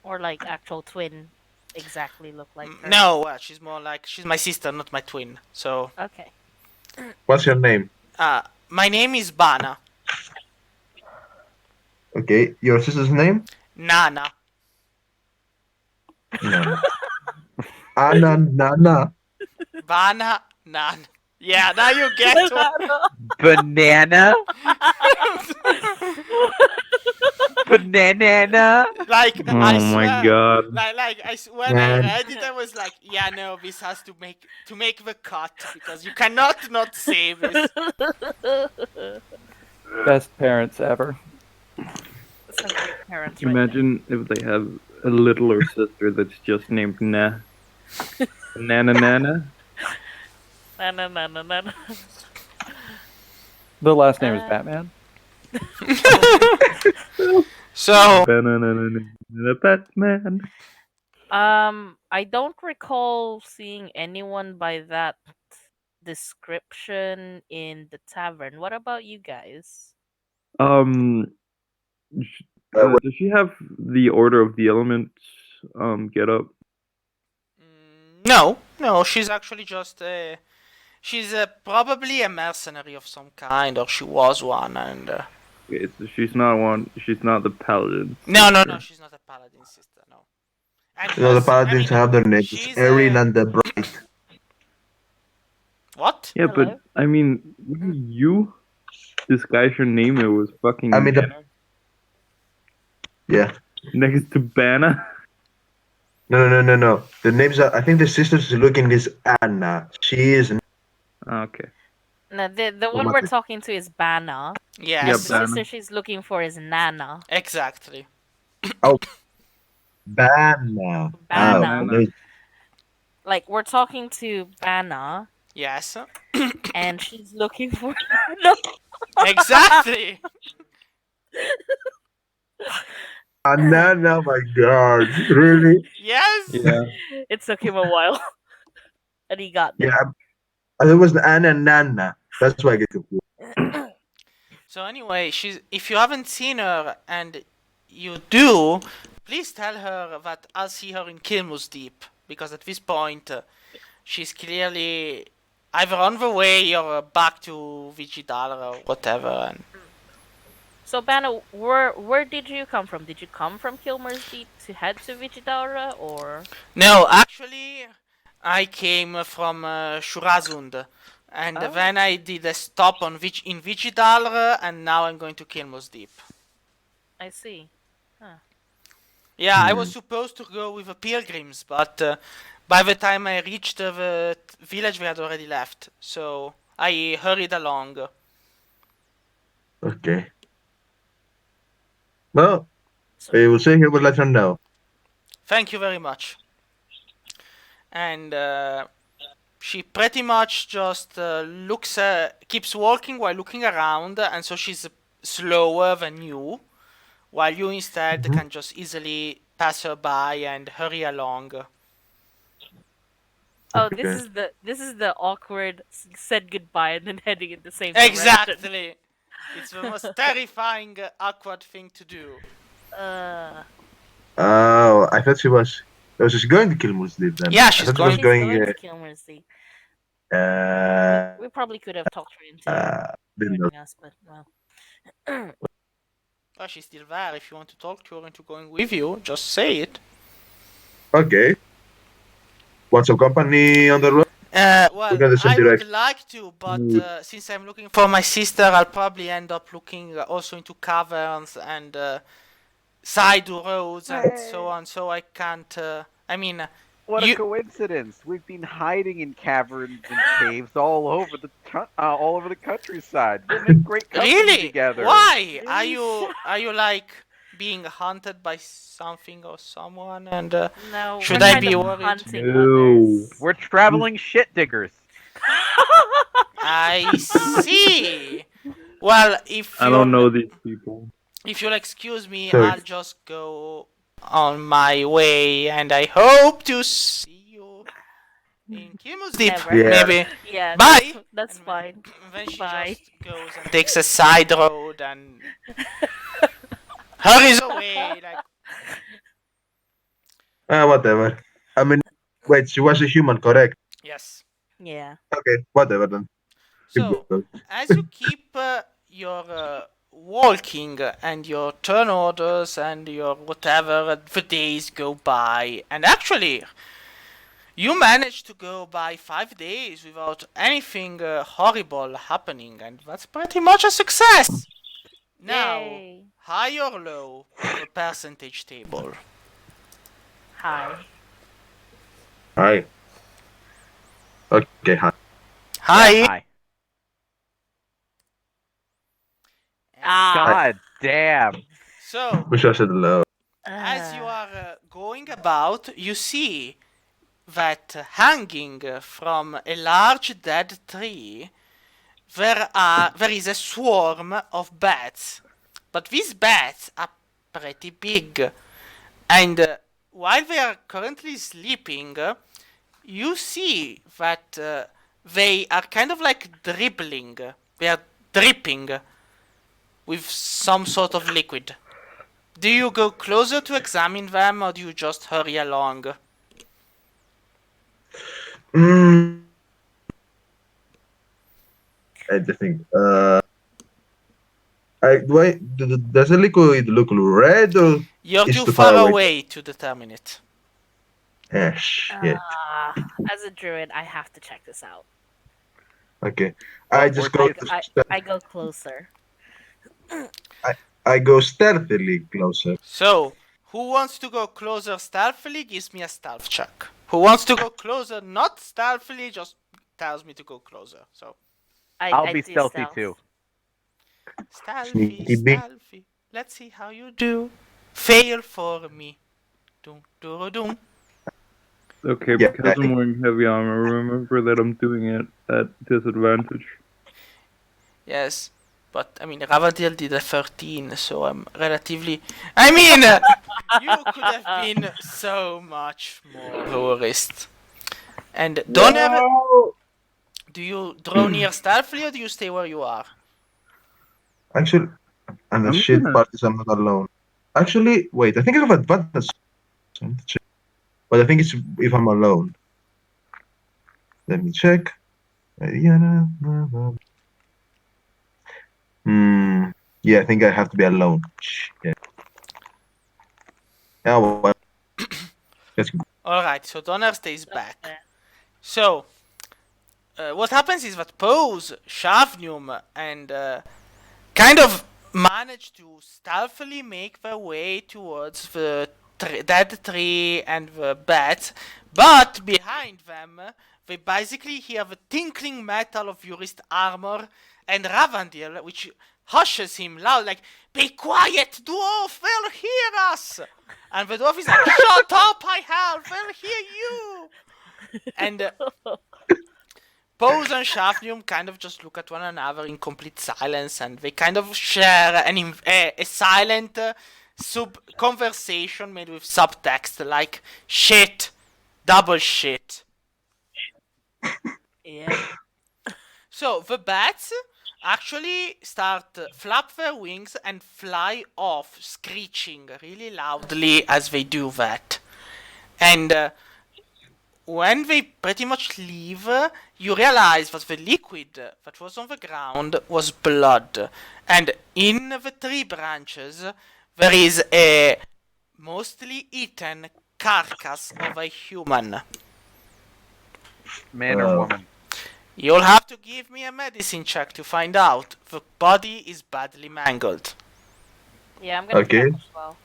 Or like actual twin exactly look like her. No, she's more like she's my sister, not my twin. So. Okay. What's your name? My name is Bana. Okay. Your sister's name? Nana. No. Anna Nana. Bana Nan. Yeah, now you get to Banana? Banana? like Oh I my swear, god. when I Man. read it, I was like, yeah, no, this has to make the cut because you cannot not say this. Best parents ever. Some great parents right Imagine if they have a littler sister that's just named Na. Nana Nana. there. Na. The last name is Batman. So Batman. I don't recall seeing anyone by that description in the tavern. What about you guys? Does she have the Order of the Elements get up? no, she's actually just she's probably a mercenary of some kind, or she was one, and She's not one. She's not the paladin. no, she's not a paladin sister, no. And You know, the plus, paladins have their names. she's Erin and the Bright. what? Yeah, Hello? but I mean, wouldn't you disguise your name? It was fucking I mean, the- Banner Yeah. next to Banner. No. The names are. I think the sister's looking is Anna. She is. Okay. No, the one we're talking to is Bana. Yes, Yep. The Bana. sister she's looking for is Nana. exactly. Banna. Banna. Oh, Like we're talking to Bana, Yes, and she's looking for no. exactly. Anna, my God. Really? Yes. Yeah. It took him a while, and he got there. Yeah. It was Anna and Nana. That's why I get confused. So anyway, if you haven't seen her and you do, please tell her that I'll see her in Kilmul's Deep, because at this point she's clearly either on the way or back to Vigidalr or whatever. And So Bana, where did you come from? Did you come from Kilmer's Deep to head to Vigidalr, or? no, actually, I came from Shurazund, and Oh. then I did a stop in Vigidalr, and now I'm going to Kilmul's Deep. I see. Yeah, I was supposed to go with the pilgrims, but by the time I reached the village, we had already left. So I hurried along. Okay. Well, So, we will see here. We'll let her know. Thank you very much. And she pretty much just keeps walking while looking around, and so she's slower than you, while you instead can just easily pass her by and hurry along. oh, Okay. this is the awkward said goodbye and then heading in the same direction. Exactly. It's the most terrifying, awkward thing to do. Oh, I thought she was. I was just going to Kilmul's Deep then. Yeah, I she's thought going- She was going. to Kilmer's Deep. We probably could have talked her into Didn't know. joining us, but well. Well, she's still there. If you want to talk to her into going with you, just say it. Okay. Want some company on the road? Well, We got the same I would direction. like to, but since I'm looking for my sister, I'll probably end up looking also into caverns and side roads and so on. So I can't. I mean, What a you coincidence! We've been hiding in caverns and caves all over the countryside. We'll make great company really? together. Why Really? are you like being hunted by something or someone? And No, should we're I kind be of worried? hunting No. others. We're traveling shit diggers. I see. Well, I don't know these people. if you'll excuse me, Sorry. I'll just go on my way, and I hope to see you in Kilmul's Deep, Never. Yeah. maybe. Yeah, Bye. that's And fine. then she Bye. just goes and takes a side road and hurries away. Like, Whatever. I mean, wait, she was a human, correct? yes. Yeah. Okay, whatever then. Keep So, going. as you keep your walking and your turn orders and your whatever, the days go by, and actually, you managed to go by 5 days without anything horrible happening, and that's pretty much a success. Now, Yay. high or low on the percentage table? Hi. Hi. Okay, hi. High. Yeah, hi. Ah. God damn. So, We should have said hello. as you are going about, you see that hanging from a large dead tree, there is a swarm of bats. But these bats are pretty big. And while they are currently sleeping, you see that they are kind of like dribbling. They are dripping with some sort of liquid. Do you go closer to examine them, or do you just hurry along? Mm. I just think. Does the liquid look red or You're is too too far far away? away to determine it. Shit. As a druid, I have to check this out. Okay. Well, I just go. I go closer. I go stealthily closer. So, who wants to go closer stealthily gives me a stealth check. Who wants to go closer not stealthily just tells me to go closer. So, I'll be do stealthy stealth. too. stealthy, Sneaky big. stealthy. Let's see how you do. Fail for me. Doom, doom, doom. Okay, Yeah, because I'm wearing heavy armor, remember that I'm doing it at disadvantage. Yes, but I mean, Ravadil did a 13, so I'm relatively. I mean, you could have been so much more Urist. And Donner, do you draw near stealthily or do you stay where you are? Actually, and the I'm shit gonna- part is I'm not alone. Actually, wait, I think I have advantage. So I need to check. But I think it's if I'm alone. Let me check. Yeah, I think I have to be alone. Shit. Yeah, well, let's go. Alright, so Donner stays back. Okay. So, what happens is that Pose, Shavnium, and kind of manage to stealthily make their way towards the dead tree and the bats, but behind them, they basically hear the tinkling metal of Urist armor and Ravandil, which hushes him loud, like, "Be quiet, dwarf, they'll hear us!" And the dwarf is like, "Shut up, I have, they'll hear you!" And Pose and Shafnium kind of just look at one another in complete silence, and they kind of share a silent conversation made with subtext like shit, double shit. Yeah. So the bats actually start flap their wings and fly off, screeching really loudly as they do that. And when they pretty much leave, you realize that the liquid that was on the ground was blood. And in the tree branches, there is a mostly eaten carcass of a human. Man or woman? You'll have to give me a medicine check to find out. The body is badly mangled. Yeah, I'm gonna Okay. check as well.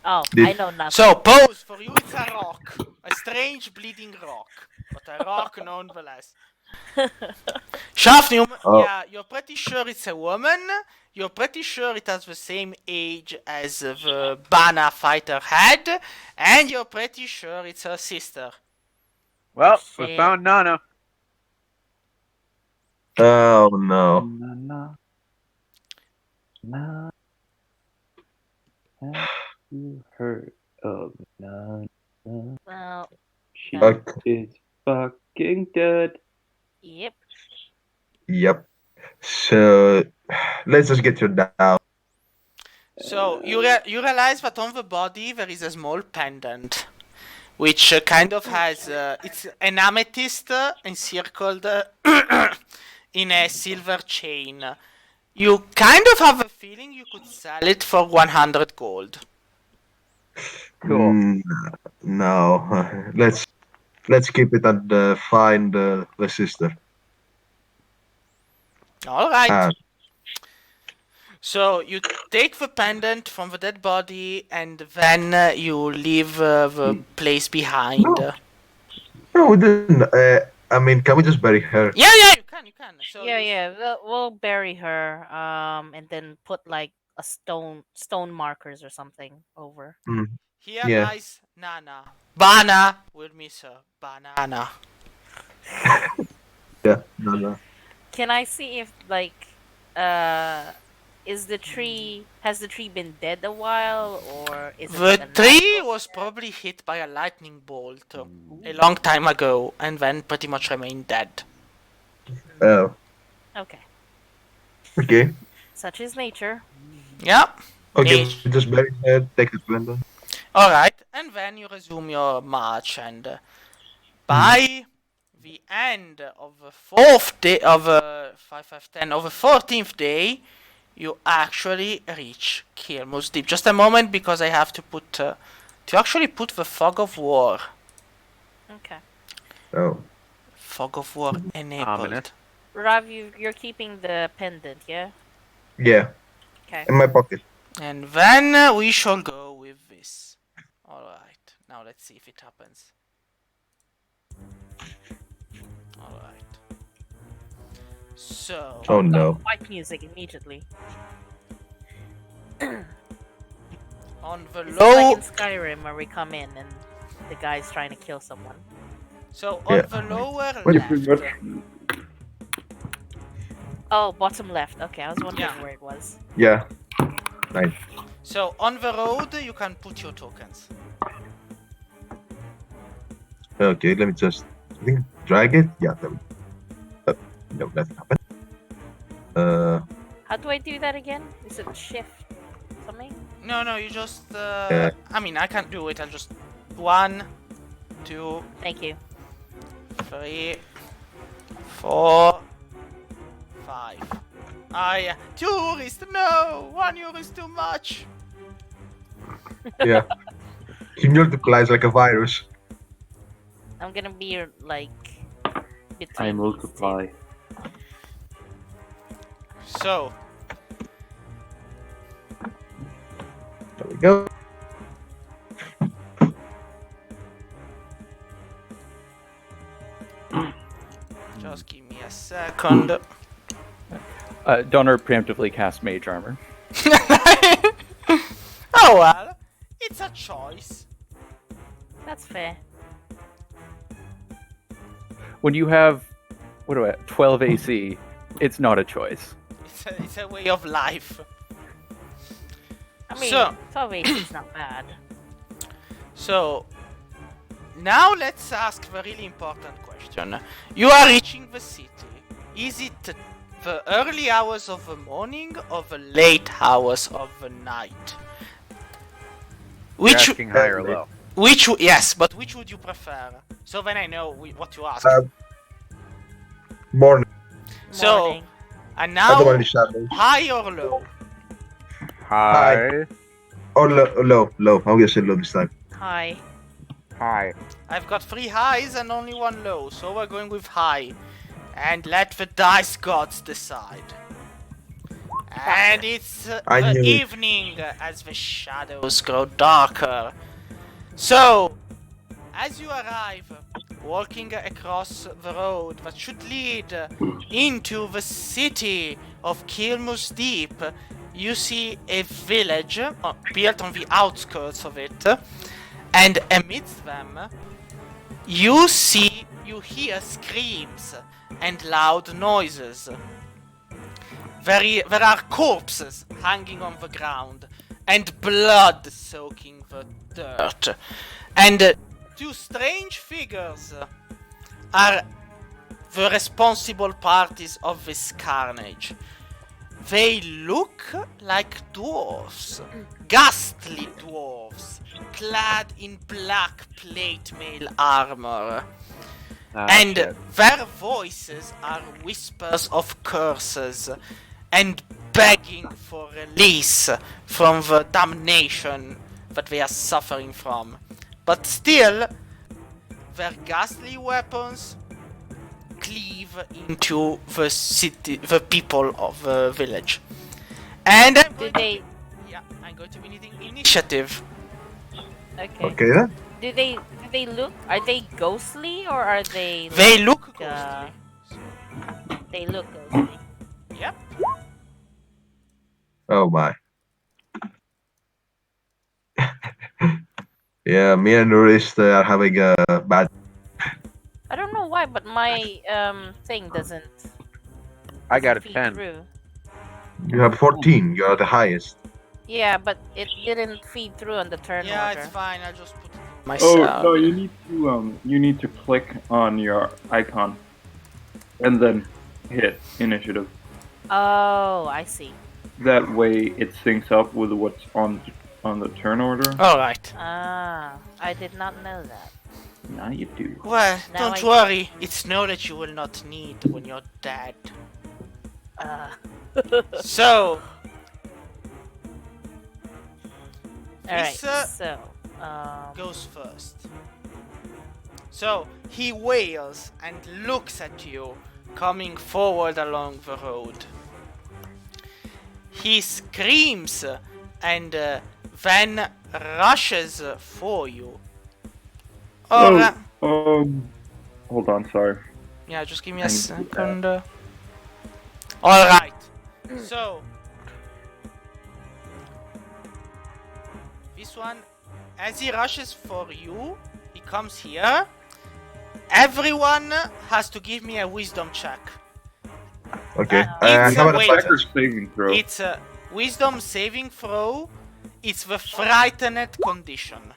Oh, Did- I know nothing. So, pose, for you it's a rock. A strange bleeding rock. But a rock nonetheless. Shafnium, Oh. yeah, you're pretty sure it's a woman. You're pretty sure it has the same age as the Bana fighter had. And you're pretty sure it's her sister. Well, we Shit. found Nana. Oh no. Na. Have you heard of Nana? Well, She Okay. is fucking dead. yep. Yep. So let's just get her down. So, you realize that on the body there is a small pendant. Which kind of has, it's an amethyst encircled in a silver chain. You kind of have a feeling you could sell it for 100 gold. Cool. No. Let's keep it and find the sister. Alright. Ah. So you take the pendant from the dead body and then you leave the place behind. No, we didn't. I mean, can we just bury her? Yeah, you can. So Yeah. We'll bury her. And then put like a stone markers or something over. Here Yeah. lies Nana. Bana will miss her. Banana. Yeah. No. Can I see if like has the tree been dead a while, or is it The like a tree natural was probably hit by a lightning bolt a long time ago and then pretty much remained dead. Oh. Okay. Okay. Such is nature. Yeah. Okay. Age. Just bury her. Take the pendant. Alright, and then you resume your march, and by the end of the 4th day of 5, 10, of the 14th day, you actually reach Kilmul's Deep. Just a moment, because I have to put to actually put the fog of war. Okay. Oh. Fog of war enabled. Ominous. Rav, you're keeping the pendant, yeah? Yeah. Okay. In my pocket. And then we shall go with this. Alright, now let's see if it happens. Alright. So, Oh no. Fight music immediately. on the Is it like low, in Skyrim where we come in and the guy's trying to kill someone? so on Yeah. the lower Well, left, Pretty much. Oh, bottom left. Okay, I was wondering Yeah. where it was. Yeah. Nice. so on the road you can put your tokens. Okay. Let me just. I think drag it. Yeah. There we go. No, nothing happened. How do I do that again? Is it shift something? No, you just. Yeah. I mean, I can't do it. I'll just 1, 2, Thank you. 3, 4, 5. I 2 Urist, no! 1 euro is too much. Yeah. He multiplies like a virus. I'm gonna be like between I these multiply. So, There we go. just give me a second. Donner preemptively casts Mage Armor. Oh well, it's a choice. two. That's fair. When you have, 12 AC, it's not a choice. It's a way of life. I mean, So- 12 AC is not bad. So, now let's ask the really important question. You are reaching the city. Is it the early hours of the morning or the late hours of the night? You're Which, asking high or low? yes, but which would you prefer? So then I know what to ask. Morning. So, Morning. and I don't now, want any shadows. high or low? High. Or low. I'm gonna say low this time. Hi. Hi. I've got 3 highs and only 1 low, so we're going with high. And let the dice gods decide. And it's I the knew it. evening as the shadows grow darker. So, as you arrive, walking across the road that should lead into the city of Kilmul Deep, you see a village built on the outskirts of it, and amidst them, you hear screams and loud noises. There are corpses hanging on the ground, and blood soaking the dirt. And 2 strange figures are the responsible parties of this carnage. They look like dwarves, ghastly dwarves, clad in black plate mail armor. And their voices are whispers of curses and begging for release from the damnation that they are suffering from. But still, their ghastly weapons cleave into the city, the people of the village. And I'm going to be needing initiative. Okay. Okay then. Do they look? Are they ghostly or are they? They like, look ghostly. They look ghostly. Yep. Oh my. Yeah, me and Urist are having a bad. I don't know why, but my thing doesn't. I got a feed 10. through. You have 14. You are the highest. Yeah, but it didn't feed through on the turn Yeah, order. it's fine. I'll just put it Oh myself. no, you need to click on your icon, and then hit initiative. Oh, I see. That way it syncs up with what's on the turn order. Alright. Ah, I did not know that. Now you do. Well, Now don't I- worry. It's knowledge you will not need when you're dead. So, Alright, This, so goes first. So, he wails and looks at you coming forward along the road. He screams and then rushes for you. Alright. Hold on, sorry. Yeah, just give me a Thank you. second. Alright. So, this one, as he rushes for you, he comes here. Everyone has to give me a wisdom check. Okay. It's how a about wait. Attacker saving throw. It's a wisdom saving throw. It's the frightened condition.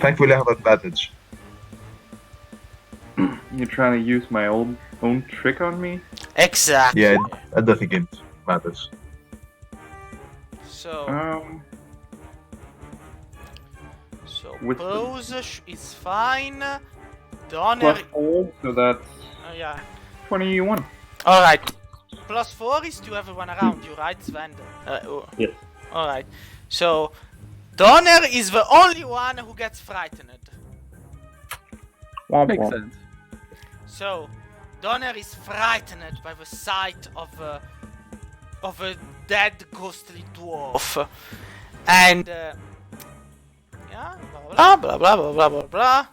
Thankfully, I have advantage. You're trying to use my own trick on me? Exactly. Yeah, I don't think it matters. So, with the- pose is fine. Donner. +4, so that's Yeah. 21. Alright. +4 is to everyone around you, right, Sven? Yes. Alright. So, Donner is the only one who gets frightened. Womp Makes womp. sense. So, Donner is frightened by the sight of a dead ghostly dwarf. And, yeah, blah blah blah blah blah blah blah.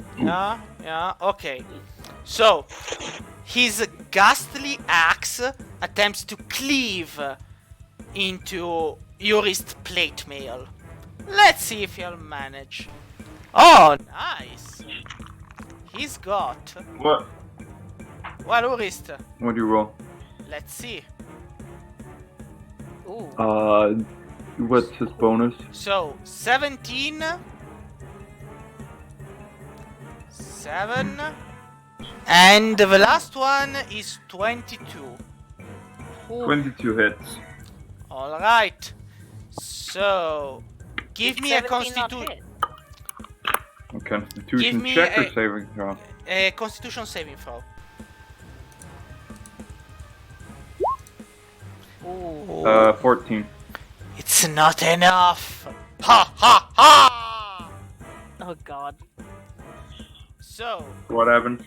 Yeah, okay. So, his ghastly axe attempts to cleave into Urist plate mail. Let's see if he'll manage. Oh, nice. He's got. What? Well, Urist, What do you roll? let's see. ooh. What's his bonus? So, 17. 7. And the last one is 22. 22 hits. Alright. So, give me a 17 not constitution. hit. A constitution Give me check or a- saving throw? A constitution saving throw. Ooh. 14. It's not enough. Ha ha ha! Oh god. So, What happened?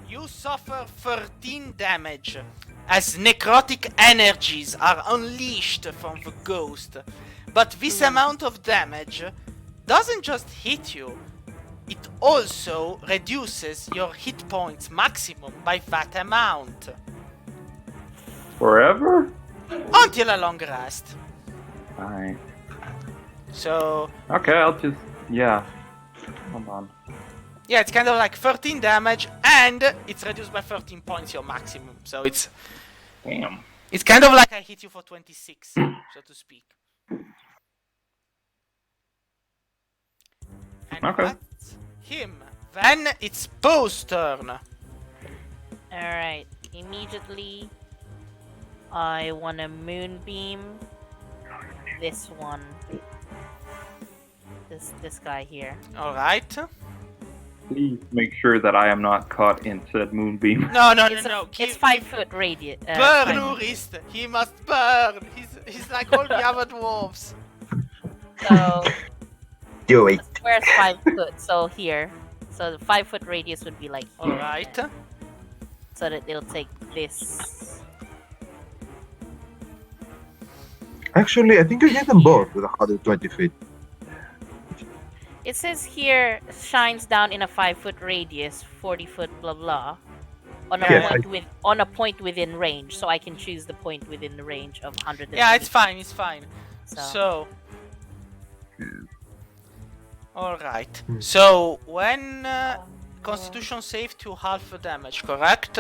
you suffer 13 damage as necrotic energies are unleashed from the ghost. But this amount of damage doesn't just hit you, it also reduces your hit points maximum by that amount. Forever? Until a long rest. Alright. So, Okay, I'll just... Yeah. Hold on. yeah, it's kind of like 13 damage and it's reduced by 13 points your maximum. So it's Damn. kind of like I hit you for 26, so to speak. And Okay. that's him. Then it's Poe's turn. Alright. Immediately, I want to moonbeam this one. This guy here. Alright. Please make sure that I am not caught in said moonbeam. No. It's 5 foot radius. Burn, Urist! He must burn! He's like all the other dwarves. So Do it. the square is 5 foot. So here, so the 5 foot radius would be like here. Alright. So that it'll take this. Actually, I think you hit them both with 120 feet. It says here shines down in a 5 foot radius, 40 foot, blah blah, on a Yeah, on a point within range. So I can choose the point within the range of 100. Yeah, it's fine. So So. Alright. So, when Constitution save to half the damage, correct?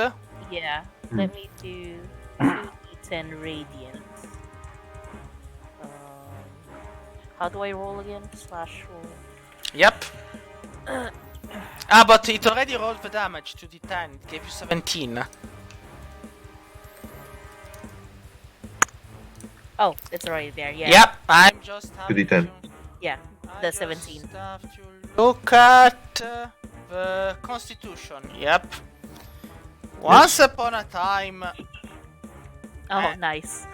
yeah, let me do 2d10 radiant. How do I roll again? Slash roll. Yep. But it already rolled the damage to D10. It gave you 17. Oh, it's already there. Yeah. Yep. I'm just having 2d10. to- Yeah. I The just 17. have to look at the Constitution. Yep. Once upon a time, Oh, nice.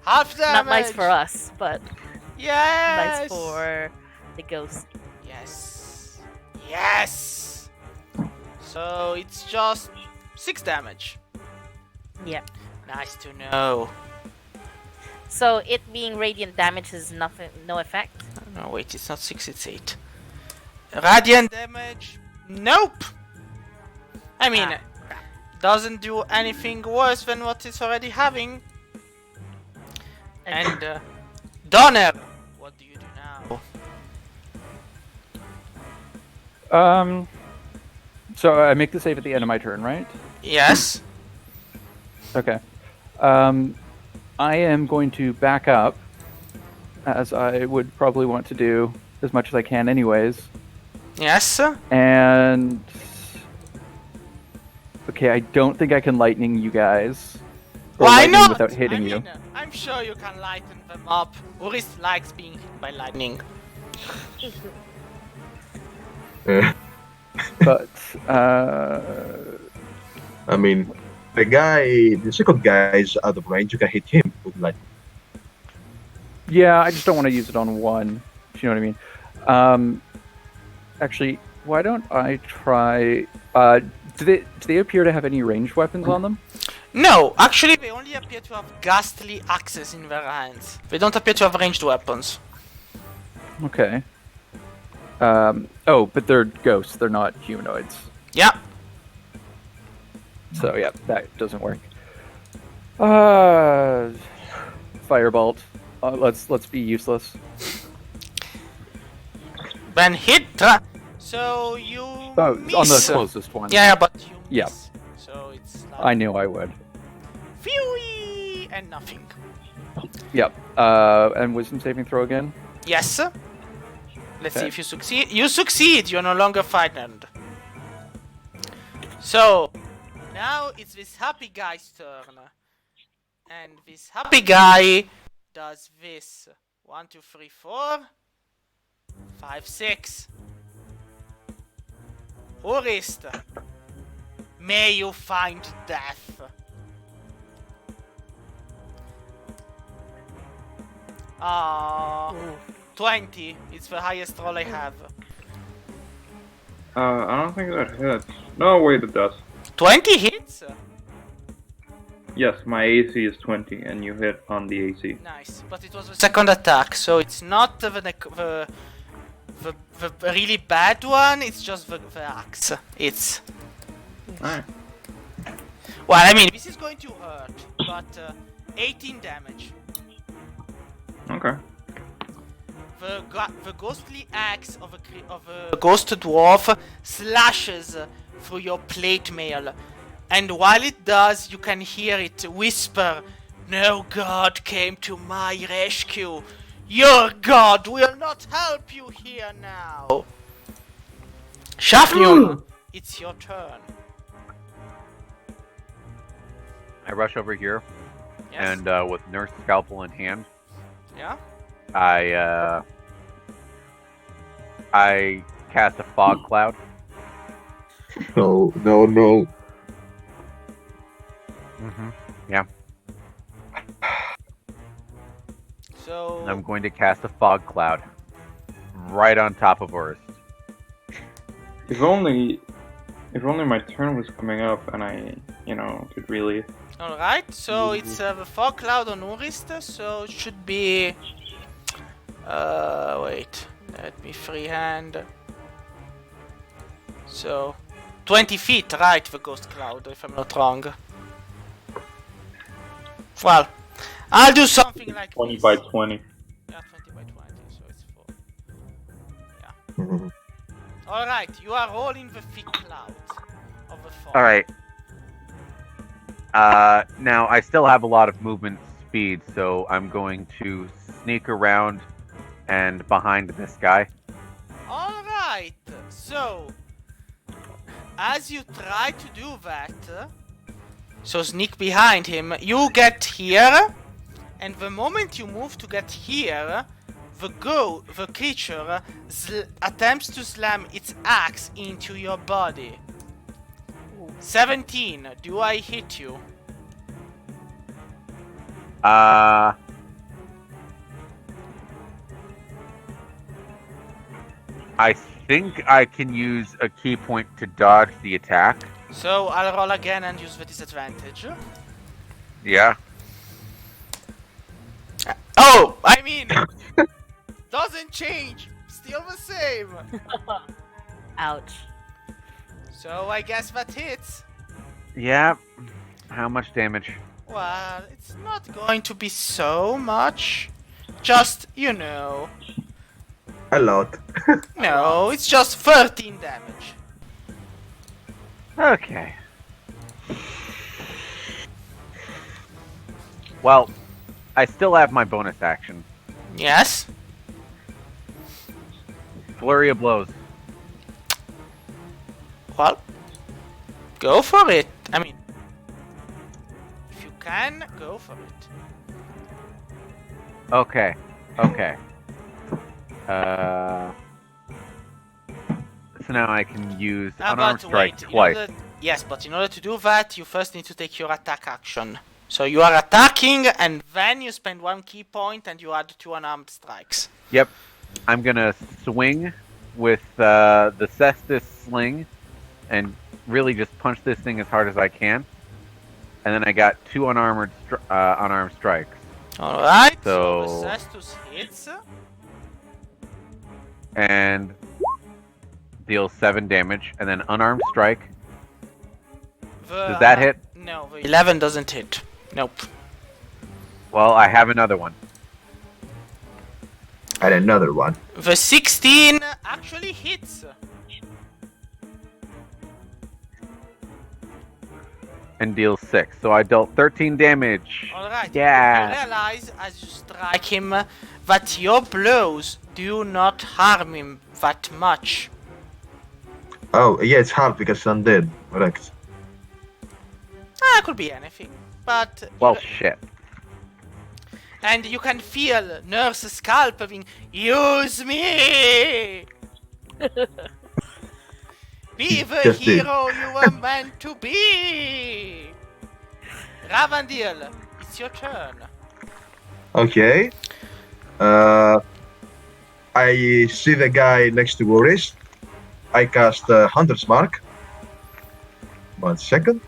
half damage. Not nice for us, but Yes. nice for the ghost. Yes. Yes. So it's just 6 damage. Yeah. Nice to know. So it being radiant damage is nothing, no effect. No, wait, it's not 6, it's 8. Radiant damage? Nope. I mean, doesn't do anything worse than what it's already having. And, Donner, what do you do now? So I make the save at the end of my turn, right? Yes. Okay. I am going to back up, as I would probably want to do as much as I can anyways. Yes. And... Okay, I don't think I can lightning you guys. Or Why lightning not? without hitting I you. mean, I'm sure you can lighten them up. Urist likes being hit by lightning. But, I mean, the second guy is out of range. You can hit him with lightning. yeah, I just don't want to use it on one, if you know what I mean. Actually, why don't I try... do they appear to have any ranged weapons on them? No, actually they only appear to have ghastly axes in their hands. They don't appear to have ranged weapons. Okay. Oh, but they're ghosts. They're not humanoids. Yeah. So yeah, that doesn't work. Firebolt. Let's be useless. Then hit. So you Oh, miss. on the closest one. Yeah, but you miss. Yeah. So it's like I knew I would. Phewie! And nothing. Yep. And wisdom saving throw again. Yes. Let's see Okay. if you succeed. You succeed. You're no longer frightened. So now it's this happy guy's turn, and this happy guy does this. 1, 2, 3, 4, 5, 6. Urist, may you find death. Aww. 20. It's the highest roll I have. I don't think that hits. No, wait, it does. 20 hits? Yes, my AC is 20, and you hit on the AC. Nice, but it was the second attack, so it's not the really bad one, it's just the axe. It's... Alright. Well, I mean, this is going to hurt, but 18 damage. Okay. The ghostly axe of a ghost dwarf slashes through your plate mail, and while it does, you can hear it whisper, "No god came to my rescue. Your god will not help you here now." Shafnul, it's your turn. I rush over here, Yes. and with Nurse Scalpel in hand, Yeah. I cast a fog cloud. No, no, no. Mm-hmm. Yeah. So I'm going to cast a fog cloud right on top of Urist. If only my turn was coming up and I, could really... Alright, so it's the fog cloud on Urist, so it should be... wait, let me freehand. So, 20 feet, right, the ghost cloud, if I'm not wrong. Well, I'll do something like 20 this. by 20. Yeah, 20 by 20, so it's 4. Yeah. Alright, you are rolling the thick clouds of the fog. Alright. Now, I still have a lot of movement speed, so I'm going to sneak around and behind this guy. Alright, so as you try to do that, so sneak behind him, you get here, and the moment you move to get here, the creature attempts to slam its axe into your body. 17, do I hit you? I think I can use a key point to dodge the attack. So I'll roll again and use the disadvantage. Yeah. Oh, I mean, doesn't change, still the same. Ouch. So I guess that hits. Yeah. How much damage? Well, it's not going to be so much. Just, A lot. No, it's just 13 damage. Okay. Well, I still have my bonus action. Yes? Flurry of blows. Well, go for it. I mean, if you can, go for it. Okay. Okay. So now I can use unarmed But strike wait, twice. yes, but in order to do that, you first need to take your attack action. So you are attacking, and then you spend 1 key point, and you add 2 unarmed strikes. Yep. I'm gonna swing with the Cestus sling and really just punch this thing as hard as I can. And then I got 2 unarmed strikes. Alright, So- so the Cestus hits. And deals 7 damage. And then unarmed strike. Does that hit? No, the 11 doesn't hit. Nope. Well, I have another one. And another one. The 16 actually hits. And deals 6. So I dealt 13 damage. Alright, Yeah. you realize as you strike him that your blows do not harm him that much. Oh, yeah, it's half because I'm dead. Correct. It could be anything. But Well, shit. and you can feel Nurse scalping. Use me! Be the Just did. hero you were meant to be! Ravandil, it's your turn. Okay. I see the guy next to Urist. I cast Hunter's Mark. 1 second.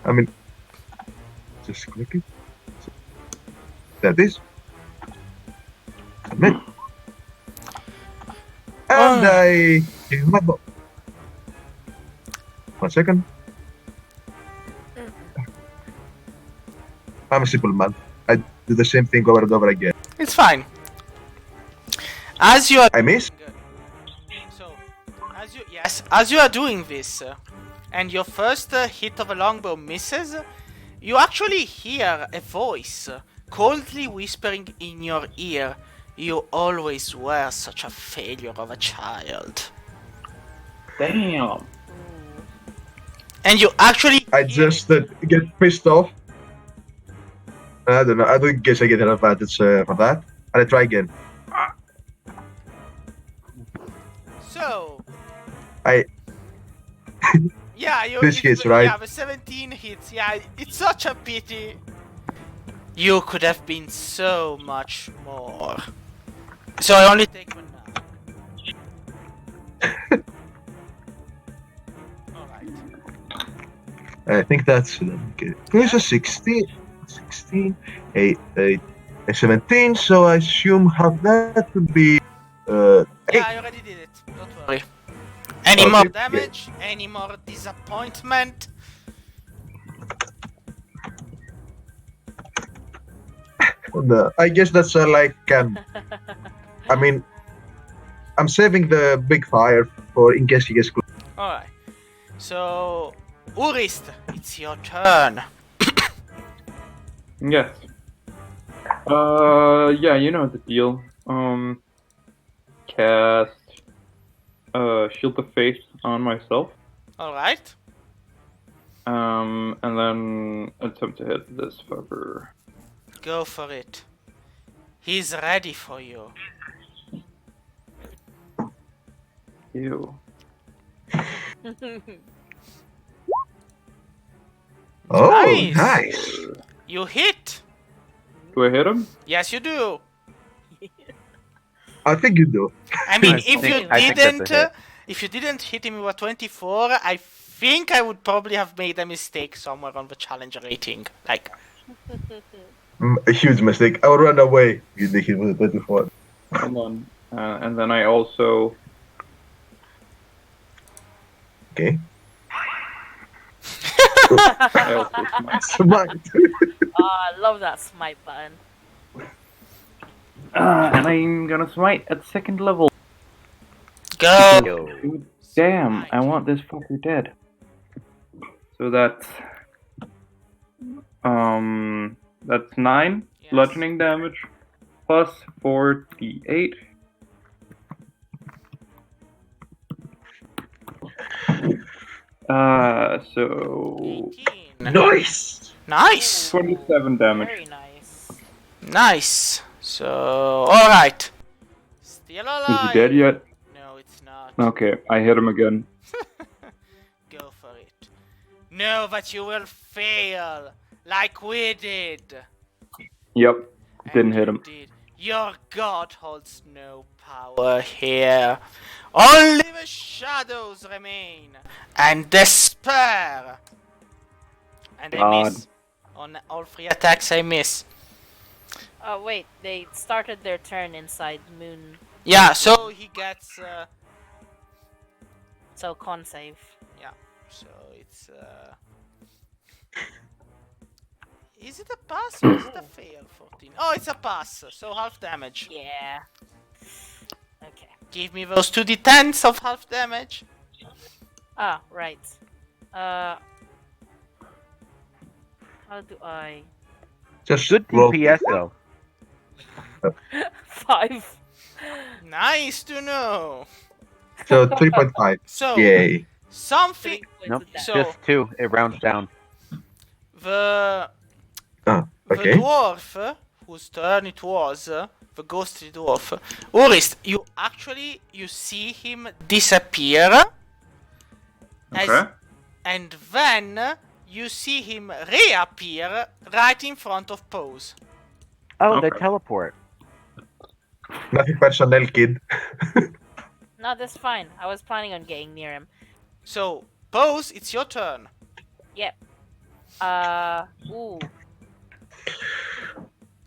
I mean, just click it. That is. Submit. And I give him my bow. 1 second. I'm a simple man. I do the same thing over and over again. It's fine. As you are I miss. So, as you are doing this, and your first hit of a longbow misses, you actually hear a voice coldly whispering in your ear, "You always were such a failure of a child." Damn. And you actually I hear just it. get pissed off. I don't know. I don't guess I get an advantage for that. And I try again. So. I- Yeah, you. This hits, right? Yeah, the 17 hits. Yeah, it's such a pity. You could have been so much more. So I only take one now. Alright. I think that's okay. There's a 16, 8, 17. So I assume half that would be 8. Yeah, I already did it. Don't worry. Any Okay, more good. damage? Any more disappointment? I guess that's like I mean, I'm saving the big fire for in case he gets close. Alright. So, Urist, it's your turn. Yes. Yeah, you know the deal. Cast Shield of Faith on myself. Alright. And then attempt to hit this fucker. Go for it. He's ready for you. Ew. Oh, Nice. nice. You hit. Do I hit him? Yes, you do. I think you do. I mean, I if think- you I think that's a didn't, hit. if you didn't hit him with a 24, I think I would probably have made a mistake somewhere on the challenge rating. Like, A huge mistake. I would run away if they hit with a 24. And then I also Okay. I also smite. Smite. I love that smite button. And I'm gonna smite at 2nd level. go. Yo. Damn, I want this fucker dead. So that's 9 Yes. bludgeoning damage plus 4d8. So 18. Nice. Nice. 27 damage. Very nice. Nice. So, alright. Still Is alive. he dead yet? No, it's not. Okay, I hit him again. Go for it. No, but you will fail. Like we did. Yep, And didn't hit you him. did. Your god holds no power here. Only the shadows remain. And despair. And I God. miss. On all 3 attacks, I miss. Oh wait, they started their turn inside Moon, Yeah, so he gets. so con save. So it's. Is it a pass or is it a fail? 14. Oh, it's a pass. So half damage. Yeah. Okay. Give me those 2d10s of half damage. Ah, right. How do I? Just Good roll. DPS though. 5. Nice to know. So 3.5. So Yay. something. 3 points Nope, of damage. So- just 2. It rounds down. The Okay. dwarf whose turn it was, the ghostly dwarf, Urist, you see him disappear. Okay. And then you see him reappear right in front of Pose. Oh, they Okay. teleport. Nothing personal, kid. No, that's fine. I was planning on getting near him. So, Pose, it's your turn. Yep. Ooh.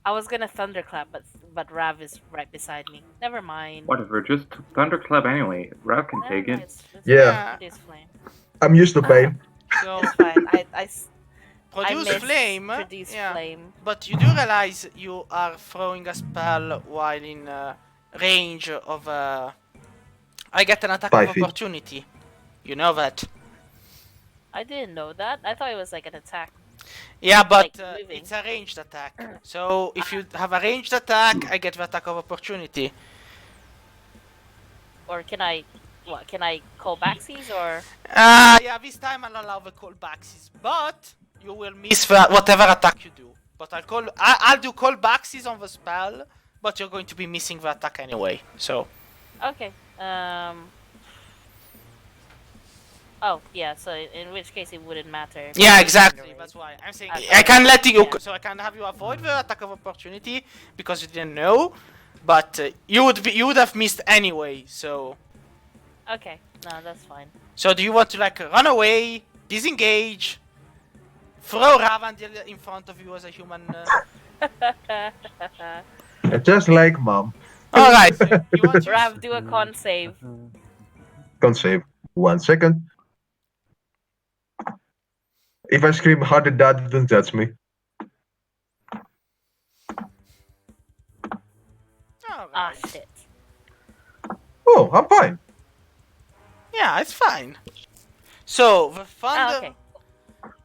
I was gonna thunderclap, but Rav is right beside me. Never mind. Whatever, just thunderclap anyway. Rav can take it. It's Yeah. It is flame. I'm used to pain. So, It's fine. I produce miss flame. produce Yeah. flame. But you do realize you are throwing a spell while in range of. I get an attack 5 of feet. opportunity. You know that. I didn't know that. I thought it was like an attack. Yeah, but Like moving. it's a ranged attack. So if you have a ranged attack, I get the attack of opportunity. Or can I? What can I call backsies or? Yeah, this time I'll allow the callbacks, but you will miss whatever attack you do. But I'll do callbacks on the spell, but you're going to be missing the attack anyway. So. Okay. Oh yeah. So in which case it wouldn't matter. Yeah, exactly. That's why I'm saying Okay. I can let you. Yeah. So I can have you avoid the attack of opportunity because you didn't know, but you would have missed anyway. So. Okay. No, that's fine. So do you want to like run away, disengage, throw Ravandil in front of you as a human? Just like mom. All right. So you want to Rav, do a con save. Can't save. 1 second. If I scream harder, Dad, don't judge me. All Ah right. shit. Oh, I'm fine. Yeah, it's fine. So the thunder, okay.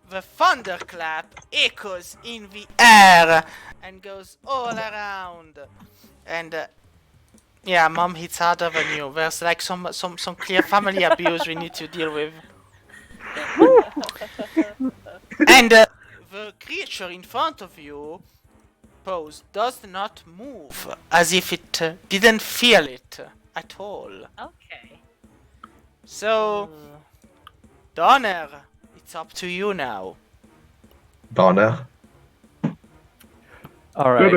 the thunderclap echoes in the air and goes all around, and yeah, Mom hits harder than you. There's like some clear family abuse we need to deal with. And the creature in front of you, Pose, does not move, as if it didn't feel it at all. Okay. So, Donner, it's up to you now. Donner. All right.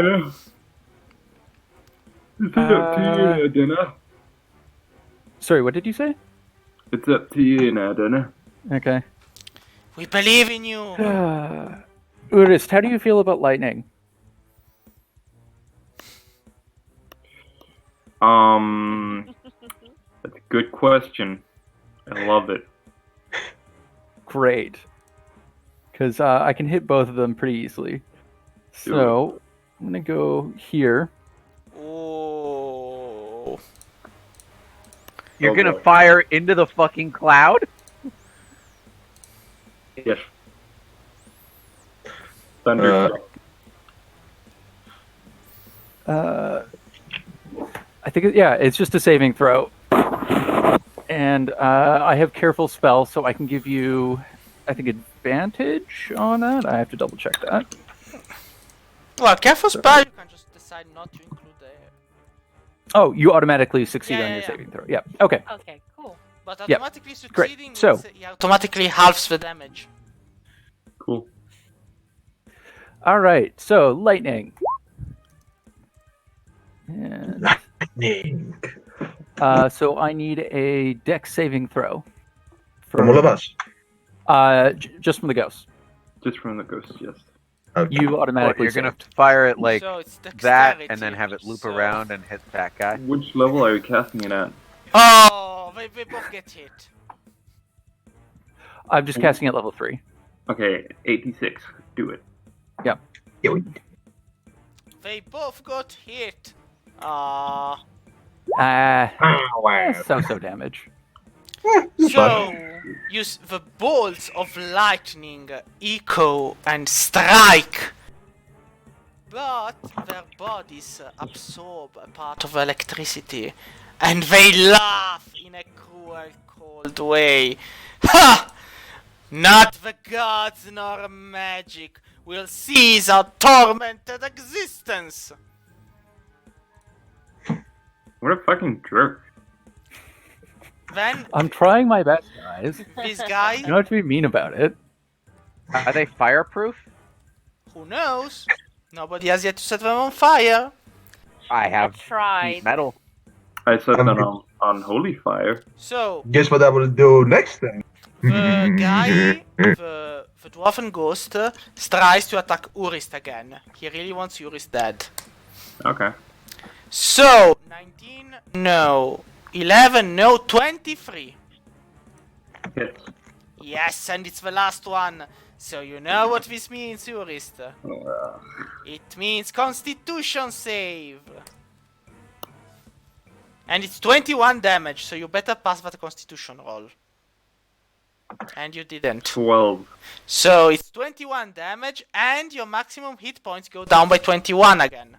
It's up to you, Dinner. Sorry, what did you say? It's up to you now, Dinner. Okay. We believe in you. Urist, how do you feel about lightning? That's a good question. I love it. Great. Because I can hit both of them pretty easily. So, I'm going to go here. Oh. You're Oh, gonna boy. fire into the fucking cloud? Yes. Thunder. I think, it's just a saving throw. And I have careful spell, so I can give you, I think, advantage on that. I have to double check that. Well, careful spell, you can just decide not to include the... Oh, you automatically succeed Yeah, on yeah, your yeah. saving throw. Yeah, okay. Okay. Cool. But Yep. automatically Great. succeeding So- means he automatically halves the damage. Cool. All right, so lightning. And, Lightning. so I need a dex saving throw. From all of us. Just from the ghost. Just from the ghost, yes. Okay. You What, automatically you're gonna saved. fire it like so it's that dexterity, and then have it loop so- around and hit that guy? Which level are you casting it at? Oh, they both get hit. I'm just casting at level 3. Okay, 86. Do it. They both got hit. Ah. So damage. So, use the bolts of lightning echo and strike. But their bodies absorb a part of electricity. And they laugh in a cruel, cold way. Ha! Not the gods nor magic will seize our tormented existence. What a fucking jerk. Then, I'm trying my best, guys. this guy, You don't have to be mean about it. Are they fireproof? who knows? Nobody has yet to set them on fire. I have tried. heat metal. I set that on holy fire. So Guess what I will do next time? the guy, the dwarven ghost, tries to attack Urist again. He really wants Urist dead. Okay. So 19, no. 11, no. 23. Hits. Yes, and it's the last one. So you know what this means, Urist. It means Constitution save. And it's 21 damage, so you better pass that Constitution roll. And you didn't. 12. So it's 21 damage, and your maximum hit points go down by 21 again.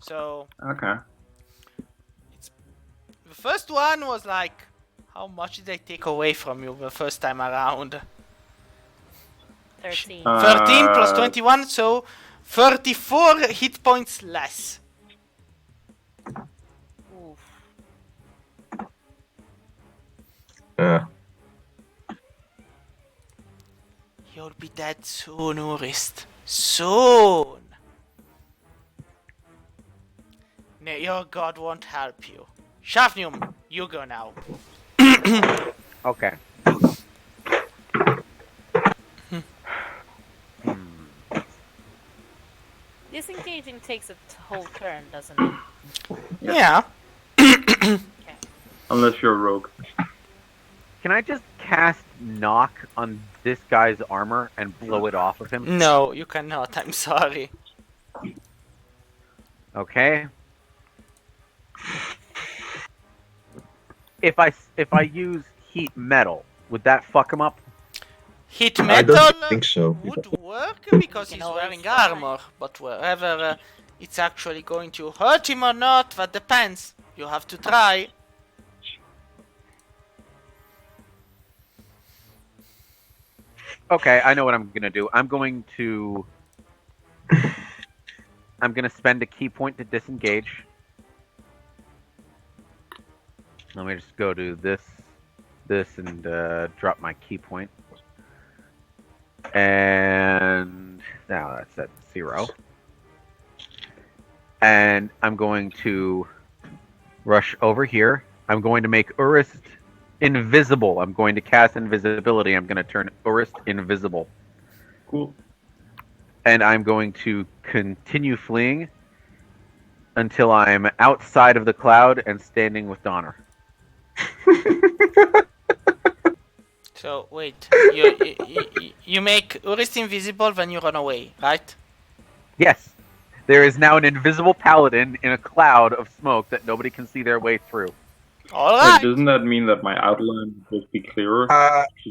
So Okay. the first one was like, how much did I take away from you the first time around? 13. 13 plus 21, so 34 hit points less. Oof. You'll be dead soon, Urist. Soon. No, your god won't help you. Shafnium, you go now. Okay. Disengaging takes a whole turn, doesn't it? Yeah. Unless you're a rogue. Can I just cast knock on this guy's armor and blow it off of him? No, you cannot. I'm sorry. Okay. If I use heat metal, would that fuck him up? Hit I metal don't think so. would work because You he's can always wearing try. armor, but whether it's actually going to hurt him or not, that depends. You have to try. Okay, I know what I'm gonna do. I'm gonna spend a key point to disengage. Let me just go to this, and drop my key point. And now that's at 0. And I'm going to rush over here. I'm going to make Urist invisible. I'm going to cast invisibility. I'm going to turn Urist invisible. Cool. And I'm going to continue fleeing until I'm outside of the cloud and standing with Donner. So wait, you make Urist invisible when you run away, right? Yes. There is now an invisible paladin in a cloud of smoke that nobody can see their way through. All Wait, right. doesn't that mean that my outline will be clearer?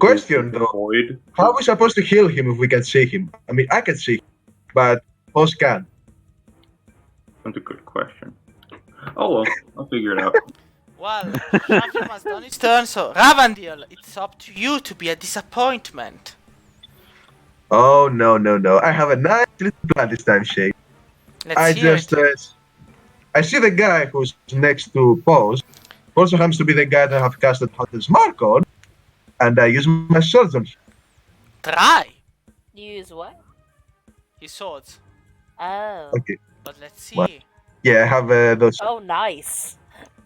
Question though. Void. How are we supposed to heal him if we can see him? I mean, I can see him, but most can. That's a good question. Oh well, I'll figure it out. Well, Shafim has done his turn, so Ravandil, it's up to you to be a disappointment. Oh, no. I have a nice little plan this time, Shay. Let's hear it. I see the guy who's next to Pose. Also happens to be the guy that I have casted Hunter's Mark on, and I use my swords on him. Try You use what? his swords. Oh. Okay. But let's see. What? Yeah, I have those. Oh, nice.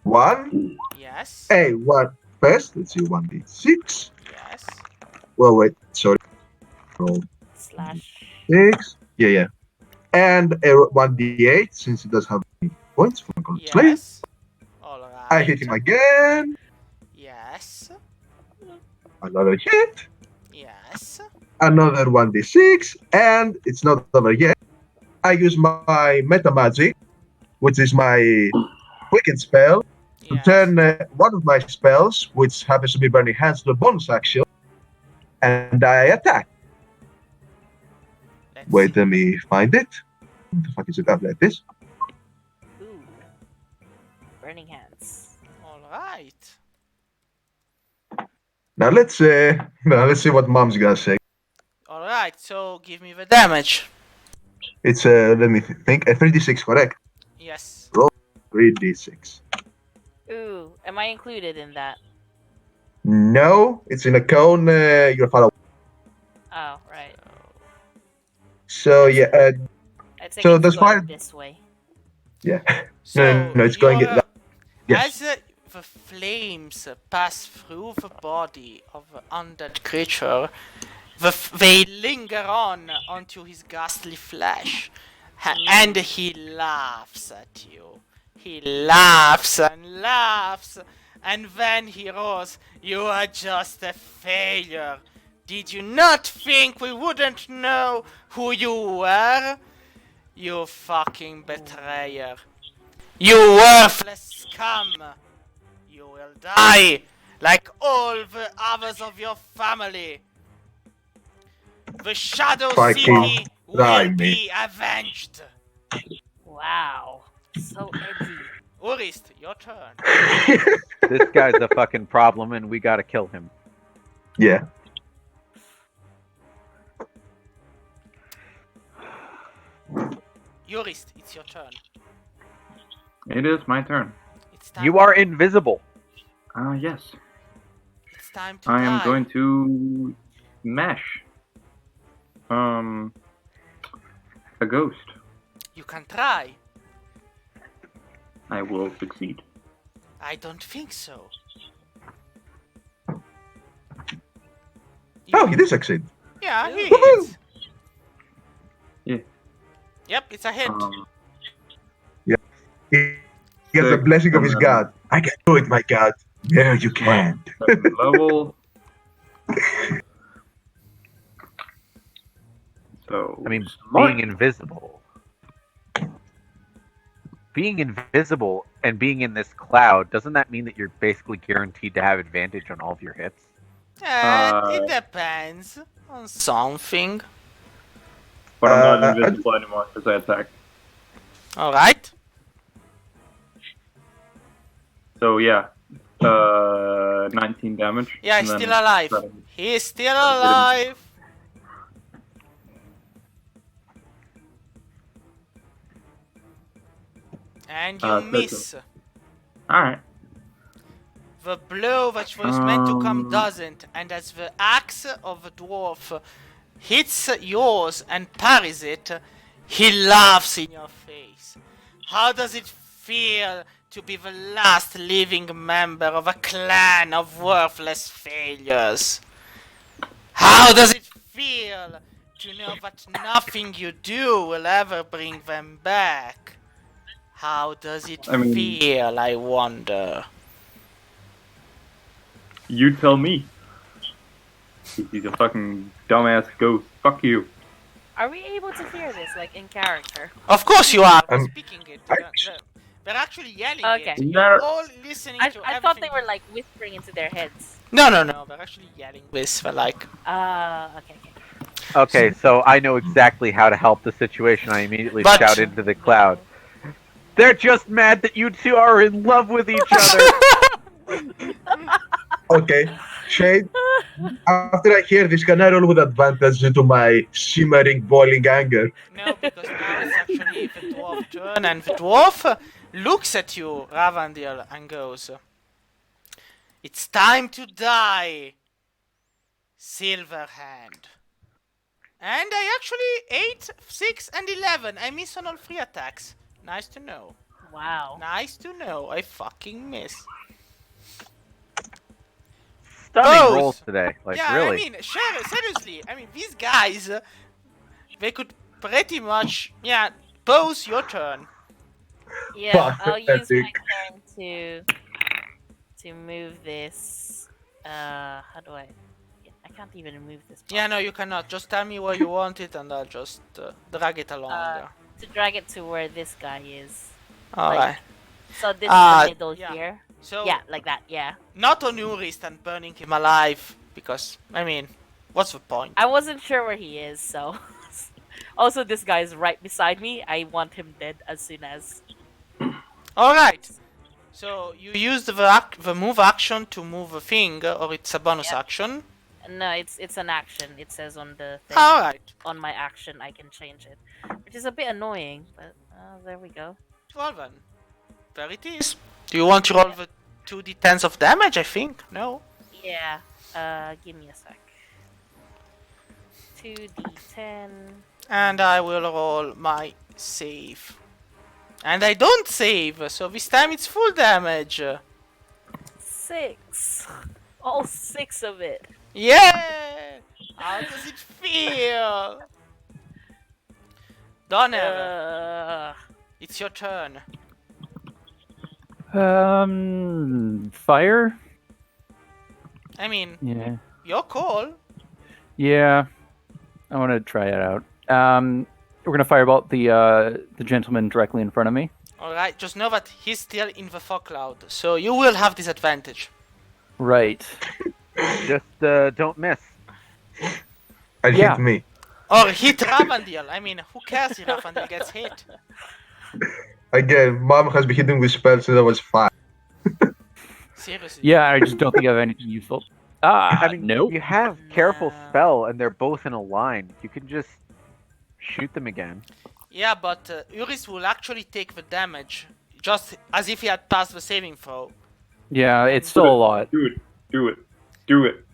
One. Yes. Hey, one. First, let's see, 1d6. Yes. Well, wait, sorry. Roll Slash. 6. Yeah. And a 1d8, since it does have points for my slave. Yes. All right. I hit him again. Yes. Another hit. Yes. Another 1d6. And it's not over yet. I use my meta magic, which is my quicken spell, to Yes. turn one of my spells, which happens to be Burning Hands, to a bonus action, and I attack. Let's Wait, see. let me find it. What the fuck is it up like this? Ooh. Burning hands. All right. Now let's see what Mom's gonna say. All right. So give me the damage. It's let me think, a 3d6, correct? Yes. 3d6. Ooh. Am I included in that? No, it's in a cone. You're far away. Oh, right. So yeah, I think So it's that's going fine. this way. Yeah. So no, it's going. you're, Yes. as the flames pass through the body of the undead creature, they linger on onto his ghastly flesh, and he laughs at you. He laughs and laughs, and then he roars, "You are just a failure. Did you not think we wouldn't know who you were? You fucking betrayer. You worthless scum. You will die like all the others of your family. The Shadow Fucking City try will me. be avenged." Wow. So edgy. Urist, your turn. This guy's a fucking problem, and we gotta kill him. Yeah. Urist, it's your turn. It is my turn. It's time. You are invisible. Yes. It's time to I die. am going to mesh. A ghost. You can try. I will succeed. I don't think so. Oh, he did succeed. Yeah, he Woohoo! hits. Yeah. Yep, it's a hit. He has the Six, blessing of and his then god. I can do it, my god. No, you can't. 7 level. So I mean, smart. being invisible. Being invisible and being in this cloud, doesn't that mean that you're basically guaranteed to have advantage on all of your hits? It depends on something. But I'm not I- invisible anymore because I attacked. Alright. So yeah, 19 damage. Yeah, and he's then still alive. 7. He's still alive. And you miss. Alright. The blow that was meant to come Um, doesn't, and as the axe of the dwarf hits yours and parries it, he laughs in your face. How does it feel to be the last living member of a clan of worthless failures? How does it feel to know that nothing you do will ever bring them back? How does it feel, I wonder? You tell me. He's a fucking dumbass ghost. Fuck you. Are we able to hear this, like, in character? Of course you are. They're I'm- speaking it. They're actually yelling Okay. it. You're all listening to I thought they everything. were, like, whispering into their heads. No. They're actually yelling this. They're like, Okay. Okay, so I know exactly how to help the situation. I immediately But- shout into the cloud. They're just mad that you two are in love with each other. Okay. Shade, after I hear this, can I roll with advantage due to my shimmering, boiling anger? no, because now it's actually the dwarf turn, and the dwarf looks at you, Ravandil, and goes, "It's time to die, Silverhand." And I actually 8, 6, and 11. I miss on all 3 attacks. Nice to know. Wow. Nice to know. I fucking miss. Stunning Both. rolls today. Like, Yeah, really. I mean, seriously. I mean, these guys, they could pretty much, pose your turn. Yeah, I'll use my Pathetic. turn to move this. How do I? I can't even move this. Yeah, no, you cannot. Just tell me where you want it, and I'll just drag it along. To drag it to where this guy is. Alright. So this is the middle yeah. here. So, Yeah, like that. Yeah. not on Urist and burning him alive, because, I mean, what's the point? I wasn't sure where he is, so. Also, this guy's right beside me. I want him dead as soon as. Alright. So, you use the move action to move a thing, or it's a bonus Yep. action? No, it's an action. It says on the thing. Alright. On my action, I can change it, which is a bit annoying, but there we go. Well then. There it is. Do you want to roll the 2d10s of damage, I think? No? Yeah. Give me a sec. 2d10. And I will roll my save. And I don't save, so this time it's full damage. 6. All 6 of it. Yeah! How does it feel? Donner, it's your turn. Fire? I mean, Yeah. your call. Yeah. I want to try it out. We're gonna firebolt the gentleman directly in front of me. Alright, just know that he's still in the fog cloud, so you will have disadvantage. Right. Just don't miss. And Yeah. hit me. Or hit Ravandil. I mean, who cares if Ravandil gets hit? Again, Mom has been hitting with spells since I was 5. Seriously. Yeah, I just don't think I have anything useful. I mean, nope. you have careful No. spell, and they're both in a line. You can just shoot them again. Yeah, but Urist will actually take the damage, just as if he had passed the saving throw. Yeah, it's still a lot. Do it.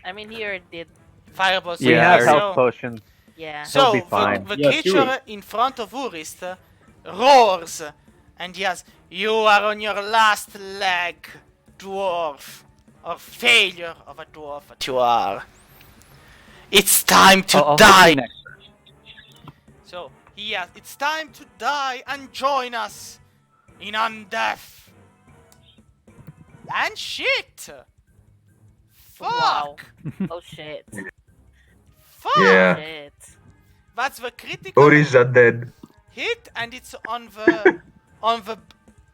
I mean, he already did. Fireball. We Yeah, have I health potions. Yeah. So He'll be fine. the Yeah, do creature in front of Urist roars, and yes, you are on your last leg, dwarf, or failure of a dwarf that you are. It's time to I'll die. hit you next. So yes, it's time to die and join us in undeath. And shit. Fuck. Wow. Oh shit. Fuck. Yeah. Shit. That's the critical Urist are dead. hit, and it's on the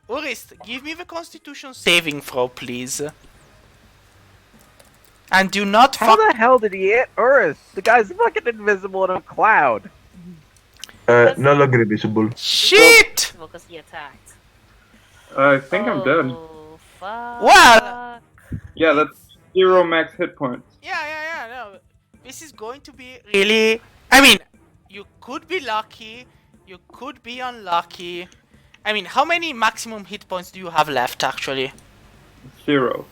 Urist, give me the Constitution saving throw, please. And do not How fuck. the hell did he hit Urist? The guy's fucking invisible in a cloud. No longer invisible. Shit! Because he attacked. I think I'm dead. Oh, fuck. Well- Yeah, that's 0 max hit points. Yeah. No, this is going to be really. I mean, you could be lucky. You could be unlucky. I mean, how many maximum hit points do you have left, actually? 0.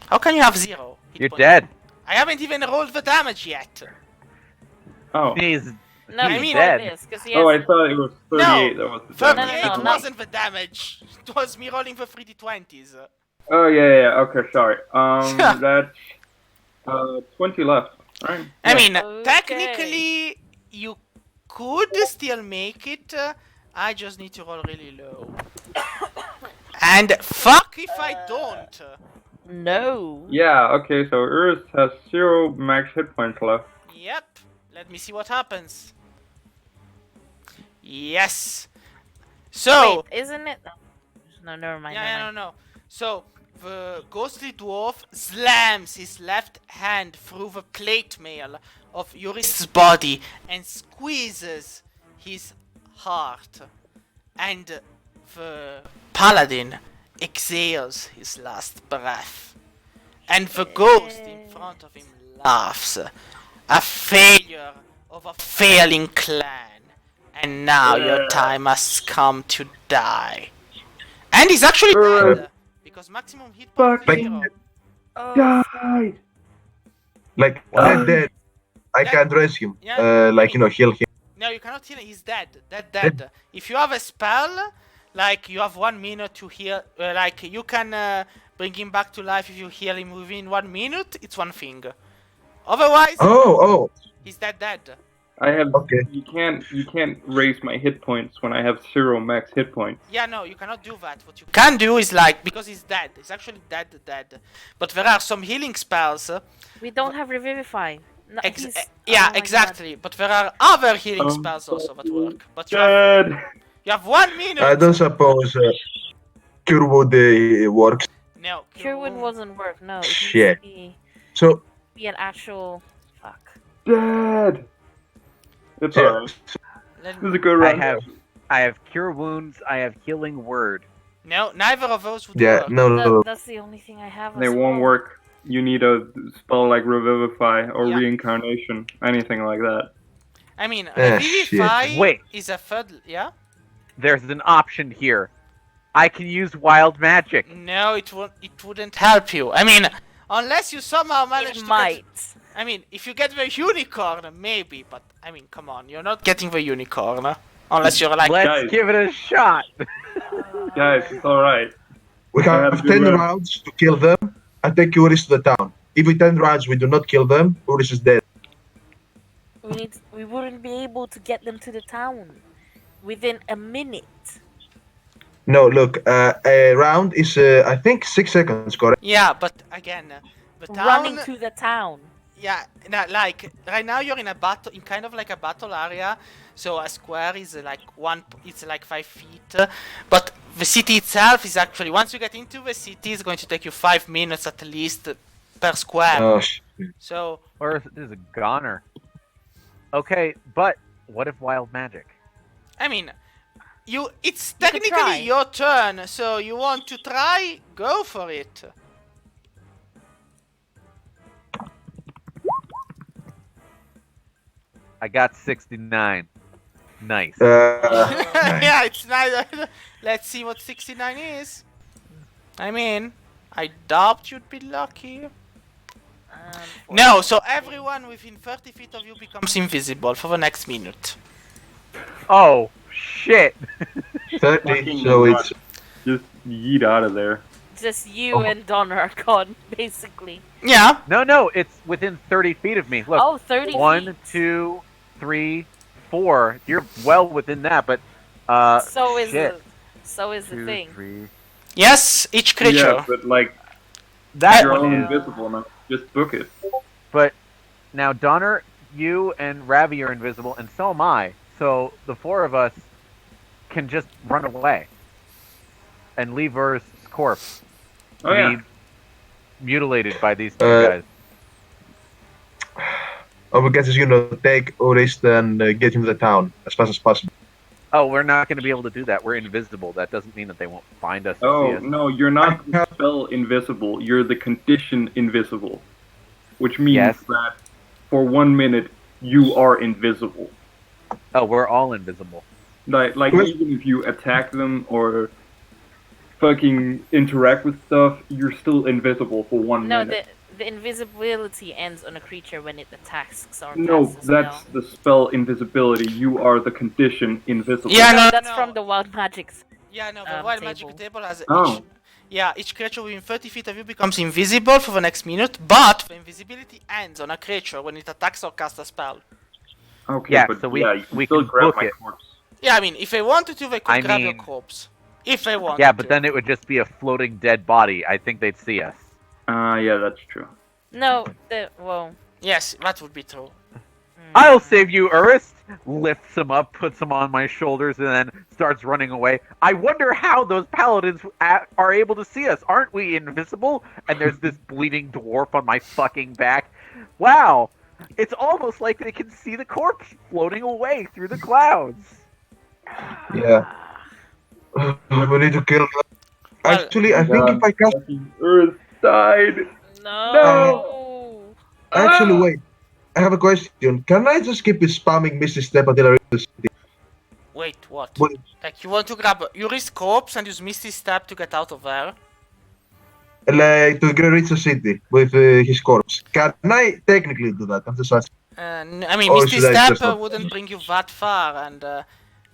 How can you have 0 hit You're points? dead. I haven't even rolled the damage yet. Oh. He's No, I I mean- mean, dead. because he Oh, I has. thought it was 38 that was the damage. 38 No, no, wasn't the damage. It was me rolling the 3d20s. Oh, yeah, okay, sorry. That's 20 left. Alright. I mean, Okay. technically, you could still make it. I just need to roll really low. And fuck if I don't. No. Yeah, okay, so Urist has 0 max hit points left. Yep. Let me see what happens. Yes. So. Wait, isn't it? No, never mind. Yeah, never yeah, mind. no. So, the ghostly dwarf slams his left hand through the plate mail of Urist's body and squeezes his heart. And the paladin exhales his last breath. And the ghost in front of him laughs. A failure of a failing clan. And now your time has come to die. And he's actually dead. Because maximum hit points is Fuck. 0. Oh, Died! Like, Wow. dead. I Yeah. can't raise him. Yeah. Heal him. No, you cannot heal him. He's dead. Dead. If you have a spell, like you have 1 minute to heal, like you can bring him back to life if you heal him within 1 minute. It's one thing. Otherwise, Oh. he's dead. I have. Okay. You can't raise my hit points when I have 0 max hit points. Yeah, no, you cannot do that. What you can do is like, because he's dead. He's actually dead. But there are some healing spells. we don't have Revivify. No, he's- Yeah, oh my exactly. But there are other healing spells also that work. But you have 1 minute. I don't suppose Cure Wood works. No. God. Cure Wound wasn't work. No, it needs Shit. to So, be an actual. Fuck. Dead! It's yeah. alright. Let This is a good run. I have cure wounds. I have healing word. No, neither of those would Yeah, work. no. That's the only thing I have. They as won't well. work. You need a spell like Revivify or Yeah. Reincarnation, anything like that. I mean, shit. Revivify Wait. is a third. Yeah? There's an option here. I can use wild magic. No, it wouldn't help you. I mean, unless you somehow manage It to might. Get, I mean, if you get the unicorn, maybe. But I mean, come on, you're not getting the unicorn. Unless you're like, Let's Guys. give it a shot. Guys, it's alright. We I had a have good 10 run. rounds to kill them and take Urist to the town. If in 10 rounds we do not kill them, Urist is dead. We wouldn't be able to get them to the town within a minute. No, look, a round is, I think, 6 seconds, correct? yeah, but again, the Running town. to the town. Yeah, like right now you're in a battle, in kind of like a battle area. So a square is like it's like 5 feet. But the city itself is actually, once you get into the city, it's going to take you 5 minutes at least per square. Oh, shit. So Or this is a goner. Okay, but what if wild magic? I mean, it's You could technically try. your turn. So you want to try? Go for it. I got 69. Nice. Yeah, it's nice. Let's see what 69 is. I mean, I doubt you'd be lucky. No, so everyone within 30 feet of you becomes invisible for the next minute. Oh, shit. 30, Fucking so run. it's... Just yeet out of there. Just you and Donner are gone, basically. Yeah. No, it's within 30 feet of me. Look, Oh, 30 1, feet. 2, 3, 4. You're well within that, but So is shit. the 2, thing. 3. Yes, each creature. Yeah, but like, That you're all one is. invisible now. Just book it. But now Donner, you and Ravi are invisible, and so am I. So the 4 of us can just run away and leave Urist's corpse Oh to yeah. be mutilated by these 2 Uh, guys. Our guess is, take Urist and get him to the town as fast as possible. Oh, we're not going to be able to do that. We're invisible. That doesn't mean that they won't find us and see Oh us. no, you're not the spell invisible. You're the condition invisible, which means Yes. that for 1 minute you are invisible. Oh, we're all invisible. Like Yes. even if you attack them or fucking interact with stuff, you're still invisible for 1 No, minute. the invisibility ends on a creature when it attacks or No, casts a spell. that's the spell invisibility. You are the condition invisible. Yeah, No, no, that's no. from the wild magics. Yeah, no, the wild table. magic table has Oh. each creature within 30 feet of you becomes invisible for the next minute, but the invisibility ends on a creature when it attacks or casts a spell. Okay, Yeah, but so we- yeah, you can we still can grab book my it. corpse. Yeah, I mean, if they wanted to, they could I grab your mean- corpse. If they wanted Yeah, but to. then it would just be a floating dead body. I think they'd see us. Yeah, that's true. No, well. Yes, that would be true. I'll save you, Urist! Lifts him up, puts him on my shoulders, and then starts running away. I wonder how those paladins are able to see us. Aren't we invisible? And there's this bleeding dwarf on my fucking back. Wow! It's almost like they can see the corpse floating away through the clouds. Yeah. We need to kill them. Well- Actually, I think if I cast... Fucking Earth died. No. Actually, wait. I have a question. Can I just keep spamming Misty Step until I reach the city? Wait, what? What? Like, you want to grab Urist's corpse and use Misty Step to get out of there? Like, to go reach the city with his corpse. Can I technically do that? I'm just asking. I mean, Or Misty should I Step just not? wouldn't bring you that far, and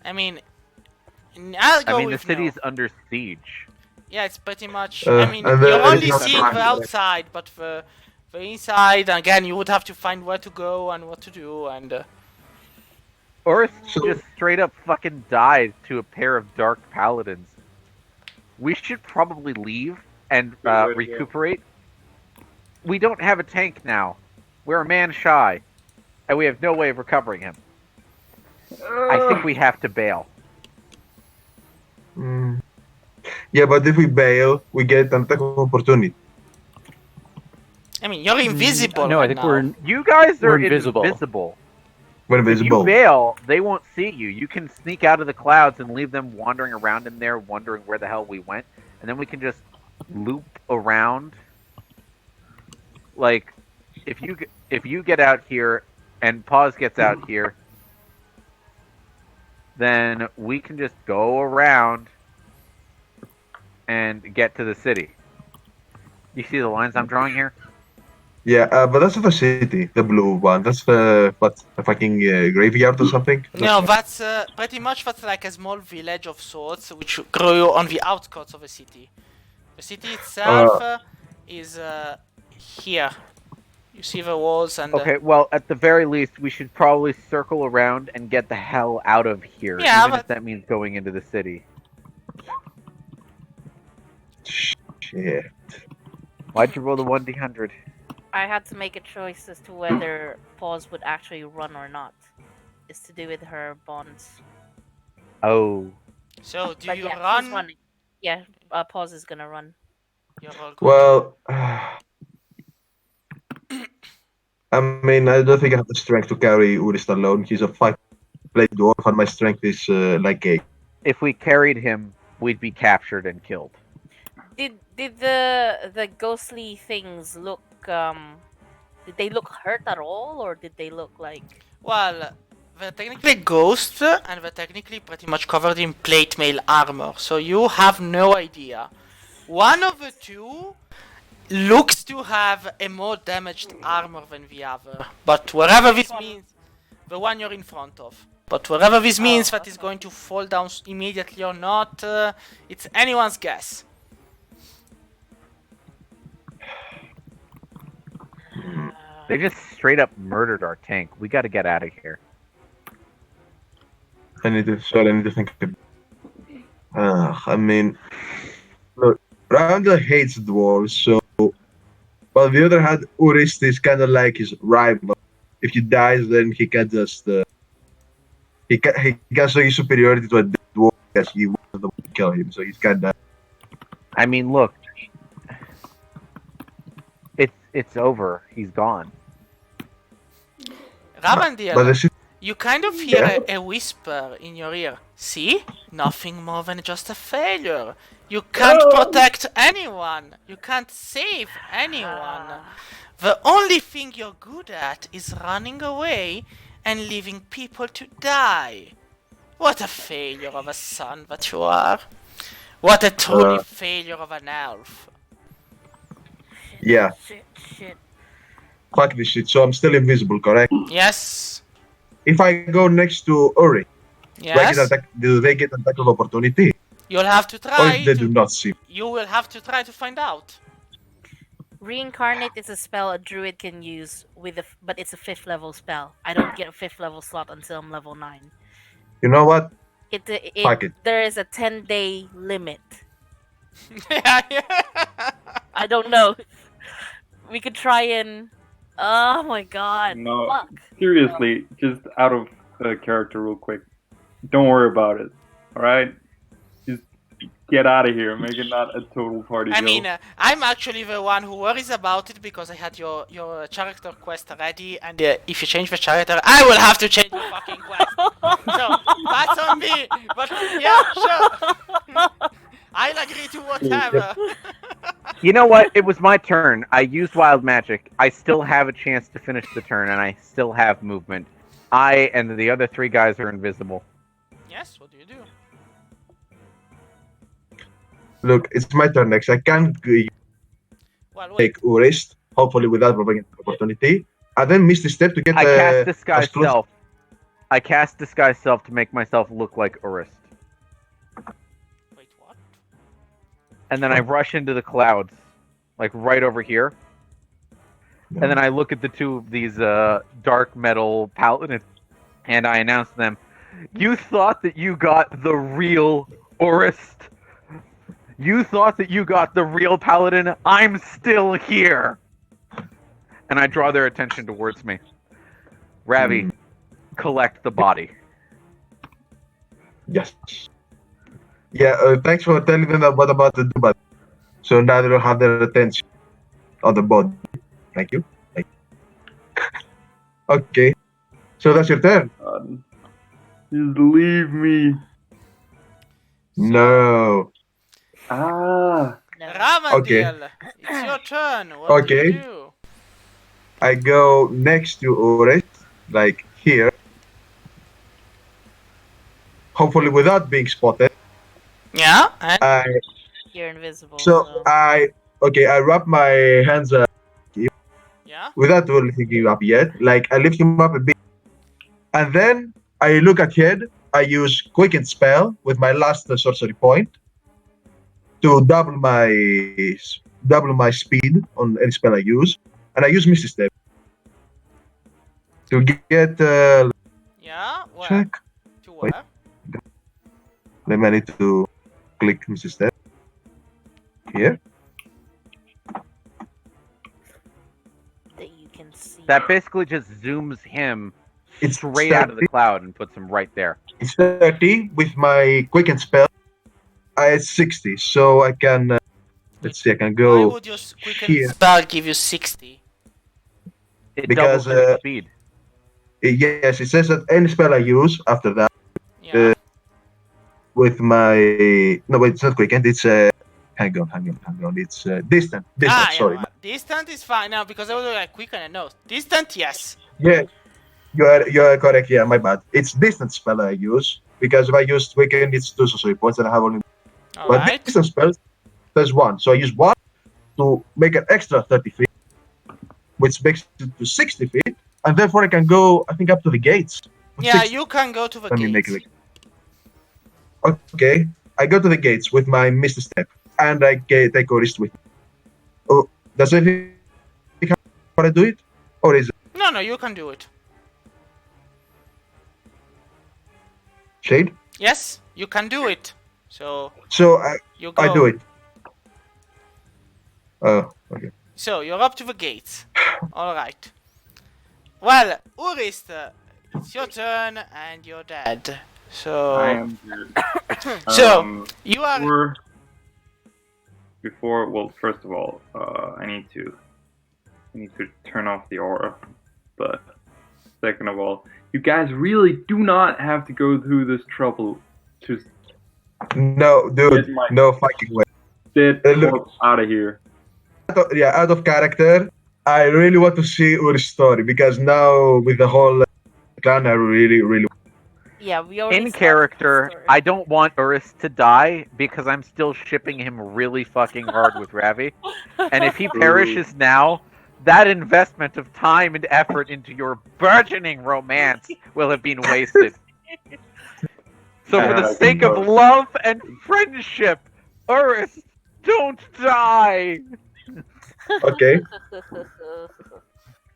I mean, I'll go I mean, the with city's no. under siege. Yeah, it's pretty much. Uh, I mean, and you're then only it's not seeing fun. the outside, but the inside, again, you would have to find where to go and what to do, and Urist So- just straight up fucking died to a pair of dark paladins. We should probably leave and Good way to go. recuperate. We don't have a tank now. We're a man shy, and we have no way of recovering him. I think we have to bail. Mm. Yeah, but if we bail, we get an attack of opportunity. I mean, you're invisible. No, I right think now. we're You guys are We're invisible. invisible. We're If you invisible. bail, they won't see you. You can sneak out of the clouds and leave them wandering around in there, wondering where the hell we went, and then we can just loop around. Like, if you get out here and Pause gets out here, then we can just go around and get to the city. You see the lines I'm drawing here? Yeah, but that's not a city, the blue one. That's what's a fucking graveyard or something? No, that's pretty much that's like a small village of sorts which grew on the outskirts of a city. The city itself is here. You see the walls and... Okay, well, at the very least, we should probably circle around and get the hell out of here, Yeah, even if but- that means going into the city. Shit. Why'd you roll the 1d100? I had to make a choice as to whether Pause would actually run or not. It's to do with her bonds. Oh. So, do But you yeah, run? she's running. Yeah, Pause is gonna run. You're all good. Well, I mean, I don't think I have the strength to carry Urist alone. He's a 5-plate dwarf, and my strength is like 8. If we carried him, we'd be captured and killed. Did the ghostly things look did they look hurt at all, or did they look like... Well, they're technically ghosts, and they're technically pretty much covered in plate mail armor, so you have no idea. One of the two looks to have a more damaged armor than the other, but wherever this means, the one you're in front of. But wherever this means that is going to fall down immediately or not, it's anyone's guess. They just straight up murdered our tank. We gotta get out of here. I need to think. I mean, look, Rounder hates dwarves, so. But on the other hand, Urist is kind of like his rival. If he dies, then he can just. He can show his superiority to a dead dwarf because he wasn't the one to kill him, so he's kind of. I mean, look. It's over. He's gone. Ramandil, But the shit. you kind of hear a whisper in your ear. See? Nothing more than just a failure. You can't protect anyone. You can't save anyone. The only thing you're good at is running away and leaving people to die. What a failure of a son that you are. What a truly failure of an elf. Yeah, Shit. fuck this shit. So I'm still invisible, correct? Yes. If I go next to Uri, Yes. do they get attack of opportunity? You'll have to Or try if they do to... not see? You will have to try to find out. Reincarnate is a spell a druid can use but it's a 5th level spell. I don't get a 5th level slot until I'm level 9. You know what? Fuck it. There is a 10-day limit. Yeah. I don't know. We could try and... Oh my god. No, Fuck. seriously, just out of character real quick. Don't worry about it, alright? Just get out of here, make it not a total party I kill. mean, I'm actually the one who worries about it because I had your character quest ready, and if you change the character, I will have to change the fucking quest. So that's on me. But yeah, sure. I'll agree to whatever. You know what? It was my turn. I used wild magic. I still have a chance to finish the turn, and I still have movement. I and the other 3 guys are invisible. Yes. What do you do? Look, it's my turn next. I can't Well, wait. take Urist, hopefully without provoking opportunity, and then miss the step to get I cast disguise as close- self. I cast disguise self to make myself look like Urist. Wait, what? And then I rush into the clouds, like right over here. And then I look at the 2 of these dark metal paladins, and I announce to them, "You thought that you got the real Urist? You thought that you got the real paladin? I'm still here!" And I draw their attention towards me. Ravi, collect the body. Yes. Yeah, thanks for telling them what about the Dubat. So now they don't have their attention on the body. Thank you. Okay. So that's your turn. Just leave me. No. Ah. No. Ramandil, it's your turn. What Okay. do you do? I go next to Urist, like here. Hopefully without being spotted. Yeah. And You're invisible. So I wrap my hands yeah. Yeah. without lifting him up yet. Like I lift him up a bit, and then I look ahead. I use quicken spell with my last sorcery point to double my speed on any spell I use, and I use Misty Step to get Yeah. Where? check. To Wait. where? Let me need to click Misty Step here. That you can see. That basically just zooms him It's straight out of the 30. cloud and puts him right there. It's 30 with my quicken spell. It's 60, so I can. Let's see, I can Why go would your quicken here spell give you 60? It because doubles his speed. yes, it says that any spell I use after that Yeah. with my no, wait, it's not quicken. It's hang on. It's distant. Yeah. Sorry. Well, distant is fine now because I was like quicken and no. Distant, yes. Yeah, you are correct. Yeah, my bad. It's distant spell I use because if I use quicken, it's 2 sorcery points and I have only. All But right. distant spells there's 1, so I use 1 to make an extra 30 feet, which makes it to 60 feet, and therefore I can go, I think, up to the gates. with Yeah, 60. you can go to the Let me make gates. it. Okay, I go to the gates with my Misty Step, and I take Urist with me. Oh, does anything how I do it? Or is it No, you can do it. Shade? Yes, you can do it. So So you go. I do it. Okay. So you're up to the gates. All right. Well, Urist, it's your turn and you're dead. So I am dead. So you are. Well, first of all, I need to turn off the aura. But second of all, you guys really do not have to go through this trouble to No, dude, get my no fucking way. dead Look. corpse out of here. Out of character, I really want to see Uri's story because now with the whole clan, I really. Yeah, we already In saw character, the story. I don't want Urist to die because I'm still shipping him really fucking hard with Ravi. And if he perishes now, that investment of time and effort into your burgeoning romance will have been wasted. So for the I sake of suppose. love and friendship, Urist, don't die! Okay,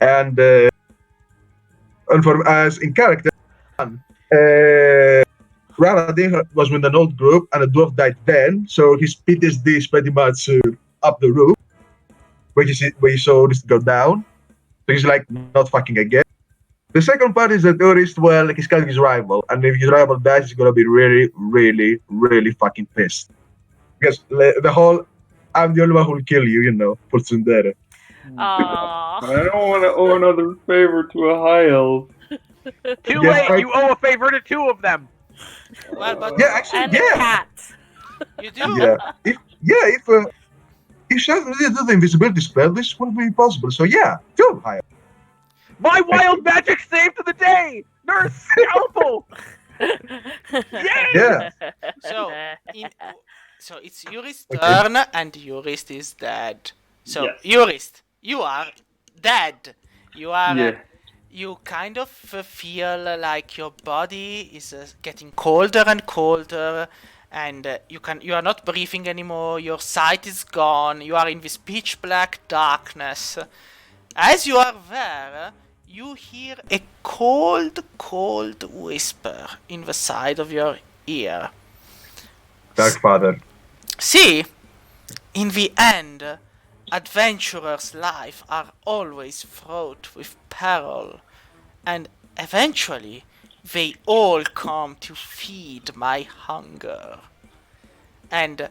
and for as in character, Raladin was with an old group, and a dwarf died then, so his PTSD is pretty much up the roof, where you saw this go down. So he's like, not fucking again. The second part is that Urist, well, he's kind of his rival, and if his rival dies, he's gonna be really fucking pissed. Because the whole, I'm the only one who will kill you, for Tsundere. Aww. I don't want to owe another favor to a high elf. Too Yes, late! You owe a favor to 2 of them! Well, but Yeah, actually, And a yeah. cat. you do. Yeah. If Shadow did the invisibility spell, this wouldn't be possible. So yeah, sure, higher. My wild magic saved the day! Nurse Scalpel! Yeah. So so it's Urist's turn, and Urist is dead. So Yes. Urist, you are dead. You are. Yeah. You kind of feel like your body is getting colder and colder, and you are not breathing anymore. Your sight is gone. You are in this pitch black darkness. As you are there, you hear a cold whisper in the side of your ear. Dark Father. See, in the end, adventurers' life are always fraught with peril, and eventually they all come to feed my hunger. And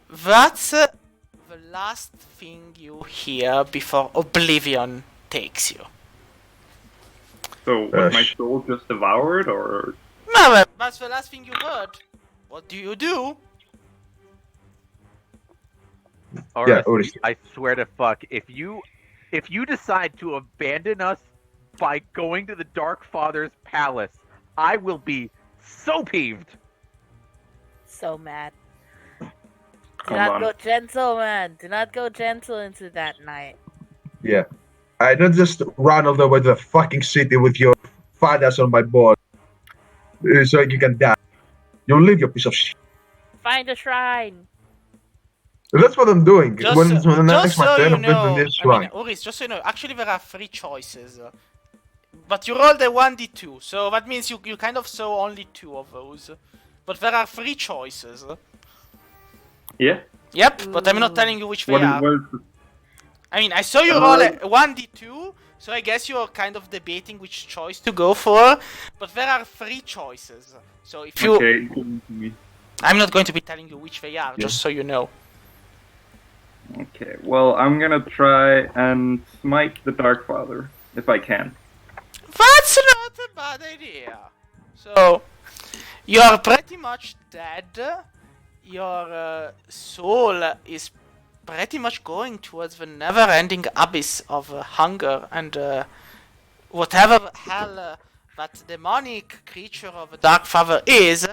that's the last thing you hear before oblivion takes you. So was my Gosh. soul just devoured, or No, that's the last thing you heard. What do you do? Urist, Urist. I swear to fuck, if you decide to abandon us by going to the Dark Father's palace, I will be so peeved. So mad. Do Come not on. go gentle, man. Do not go gentle into that night. Yeah. I don't just run all the way to the fucking city with your fat ass on my board so you can die. You leave, you piece of shit. Find a shrine. That's what I'm doing. Just, When the just next my so turn, you I'm going to know, this I mean, shrine. Urist, just so you know, actually there are 3 choices. But you rolled a 1d2, so that means you kind of saw only 2 of those. But there are 3 choices. Yeah. Yep, but I'm not telling you which they What are. is the... I mean, I saw you roll a 1d2, so I guess you're kind of debating which choice to go for. But there are 3 choices. So if you... Okay, give them to me. I'm not going to be telling you which they are, just so you know. Okay, well, I'm gonna try and smite the Dark Father, if I can. That's not a bad idea. So, you're pretty much dead. Your soul is pretty much going towards the never-ending abyss of hunger and whatever hell that demonic creature of the Dark Father is,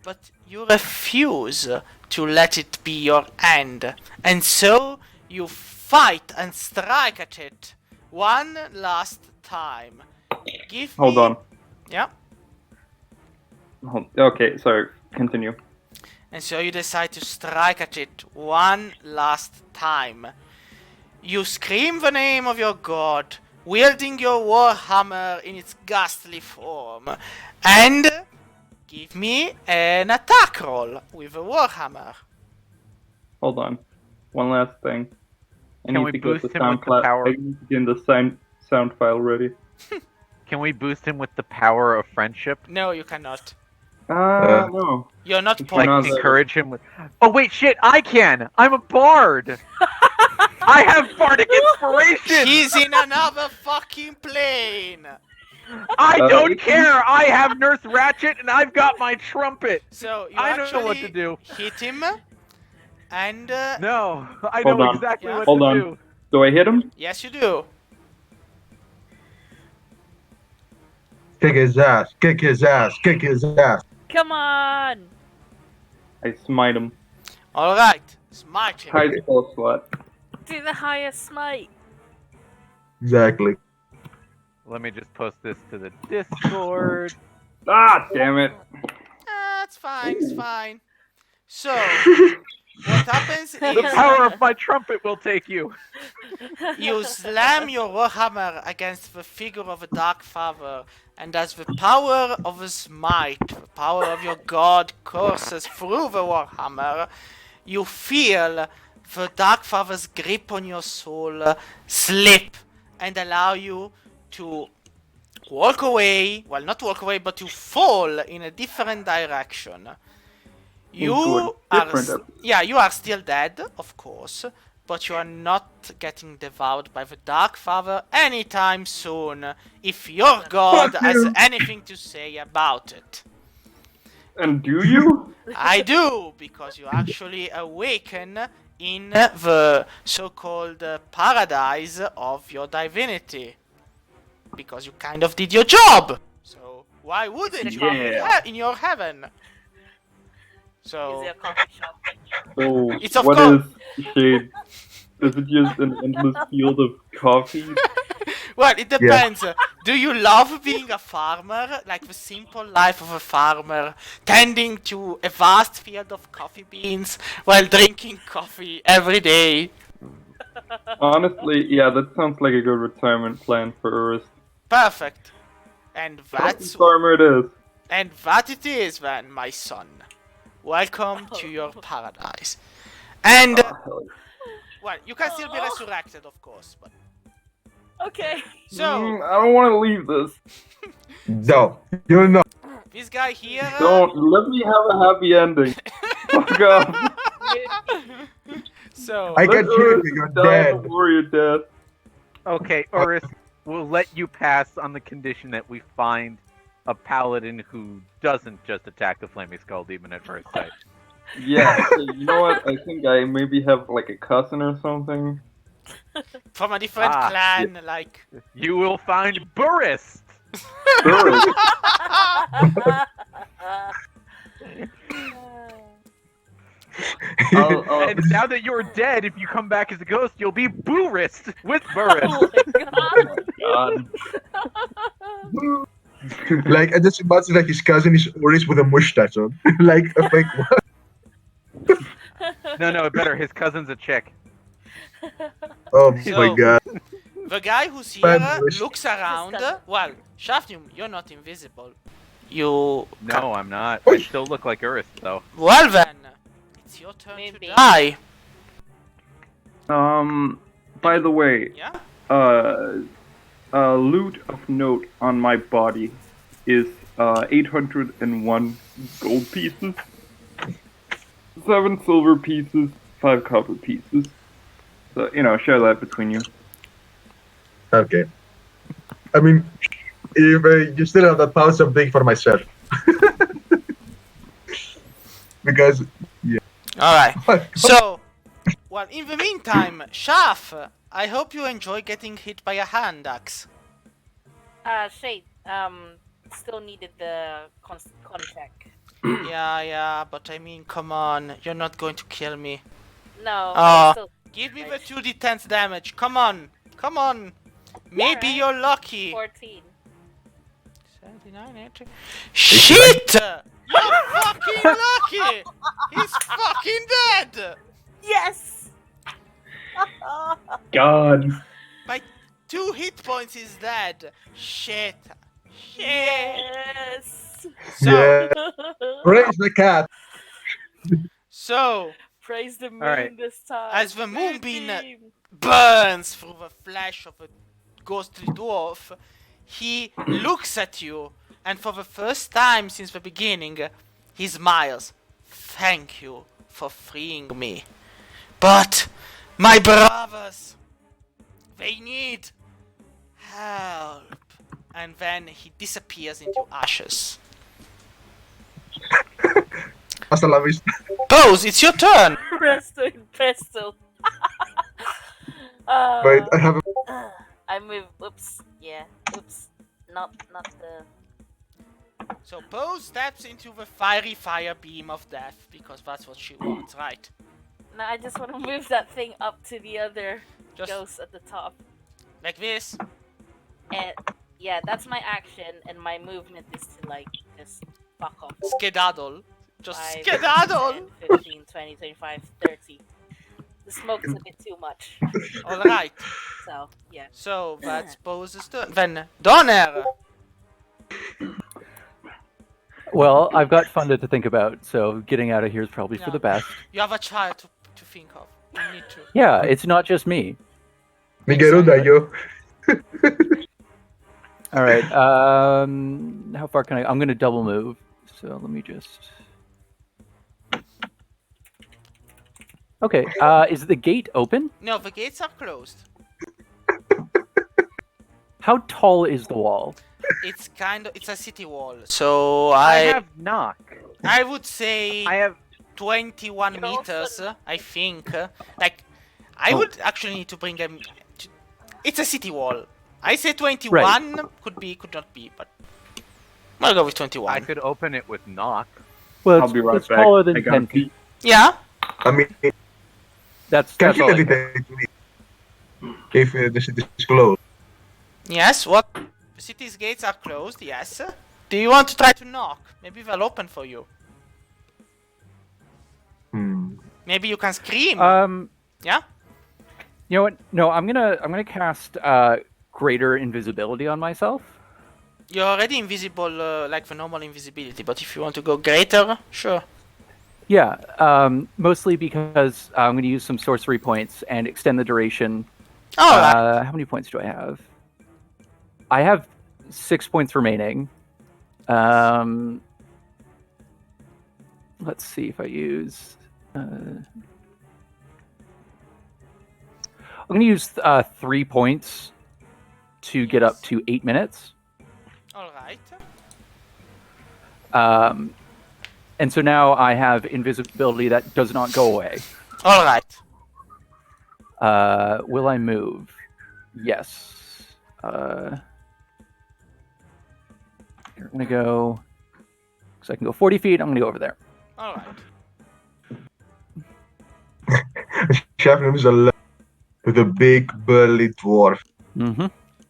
but you refuse to let it be your end. And so, you fight and strike at it one last time. Give Hold me... on. Yeah. Okay, sorry, continue. And so you decide to strike at it one last time. You scream the name of your god, wielding your warhammer in its ghastly form, and give me an attack roll with a warhammer. Hold on. One last thing. I Can need we to get boost the him with sound the power? I need to get the sound file ready. Can we boost him with the power of friendship? No, you cannot. No. You're not Like, Like points. not- encourage him with. Oh wait, shit! I can. I'm a bard. I have bardic inspiration. He's in another fucking plane. I don't it's- care. I have Nurse Ratchet and I've got my trumpet. So you I know actually what to do. hit him, and No, I Hold know on. exactly Yeah. what Hold to on. do. Do I hit him? yes, you do. Kick his ass, kick his ass, kick his ass. Come on. I smite him. All right, smite him. High spell slot. Do the highest smite. Exactly. Let me just post this to the Discord. Ah, damn it. It's fine, it's fine. So, what happens The is power of my trumpet will take you. you slam your warhammer against the figure of a Dark Father, and as the power of a smite, the power of your god courses through the warhammer, you feel the Dark Father's grip on your soul slip and allow you to walk away, well, not walk away, but to fall in a different direction. Into a different You are still dead, of course, but you are not getting devoured by the Dark Father anytime soon, if your god Fuck has you. anything to say about it. And do you? I do, because you actually awaken in the so-called paradise of your divinity. Because you kind of did your job. So why wouldn't you be Yeah. in your heaven? Is So it a coffee shop? So, It's of what course- is shade? Is it just an endless field of coffee? well, it depends. Do you love being a farmer, like the simple life of a farmer, tending to a vast field of coffee beans while drinking coffee every day? Honestly, yeah, that sounds like a good retirement plan for Urist. Perfect. And Coffee that's farmer it is. and that it is, then, my son. Welcome to your paradise. And Ah, hell yeah. well, you can still be resurrected, of course. But Okay. so I don't want to leave this. No, you're not. this guy here. Don't let me have a happy ending. Fuck off. So I Let can hear Urist you, you're die dead. of a warrior death. Okay, Urist, we'll let you pass on the condition that we find a paladin who doesn't just attack the Flaming Skull Demon at first sight. Yeah, so you know what? I think I maybe have like a cousin or something. from a different Ah, clan, like. You will find Burist! Urist. And now that you're dead, if you come back as a ghost, you'll be Urist with Burris. Oh my god. Like, I just imagine like his cousin is Urist with a mustache on, like a fake one. No, better. His cousin's a chick. Oh my So- god. The guy who's here Fabulous. looks around. Disgusting. Well, Shafnium, you're not invisible. You. No, I'm not. I still look like Urist, though. Well then, it's your turn Maybe. to die. By the way, Yeah? loot of note on my body is 801 gold pieces, 7 silver pieces, 5 copper pieces. So, share that between you. Okay. I mean, if you still have that pound something for myself. Because, Alright. So, well, in the meantime, Shaf, I hope you enjoy getting hit by a hand axe. Shade, still needed the con check. Yeah, but I mean, come on, you're not going to kill me. No, Ah. still, Give me the 2d10 damage, come on. Maybe Alright. you're lucky. 14. 79, 80. Shit! You're fucking lucky! He's fucking dead! Yes! God. My 2 hit points is dead. Shit. Yes! So, yeah. Praise the cat. so Praise the moon Alright. this time. As the moonbeam team. burns through the flesh of a ghostly dwarf, he looks at you, and for the first time since the beginning, he smiles. Thank you for freeing me. But my brothers, they need help. And then he disappears into ashes. Hasta la vista. Pose, it's your turn. Presto in pesto. Wait, I have a... I move. Oops. Yeah. Oops. Not the. So Pose steps into the fiery fire beam of death because that's what she wants, right? No, I just want to move that thing up to the other Just ghost at the top. like this. And yeah, that's my action, and my movement is to like just fuck off. Skedaddle. Just 5, skedaddle. 10, 15, 20, 25, 30. The smoke is a bit too much. Alright. So, yeah. So that's Pose's turn. Then Donner. Well, I've got Funda to think about, so getting out of here is probably for No. the best. You have a child to think of. You need to. Yeah, it's not just me. Mi Geruda, yo. All right. How far can I? I'm gonna double move. So let me just. Okay. Is the gate open? No, the gates are closed. How tall is the wall? It's a city wall. So I I have knock. would say I have 21 You meters, also- I think. Like, I Oh. would actually need to bring them. It's a city wall. I say 21. Could be, could not be, but I'll go with 21. I could open it with knock. Well, I'll be right it's back. taller than I got 10 pee. feet. Yeah. I mean, That's can that's you all. I got. levitate me? If the city is closed. Yes. What? The city's gates are closed. Yes. Do you want to try to knock? Maybe they'll open for you. Maybe you can scream. Yeah. You know what? No, I'm gonna cast greater invisibility on myself. You're already invisible, like the normal invisibility. But if you want to go greater, sure. Yeah, mostly because I'm going to use some sorcery points and extend the duration. All right. How many points do I have? I have 6 points remaining. Let's see if I use. I'm going to use 3 points to get up to 8 minutes. All right. And so now I have invisibility that does not go away. All right. Will I move? Yes. We're gonna go. So I can go 40 feet. I'm gonna go over there. All right. Shafnum is alone with a big burly dwarf. Mm-hmm.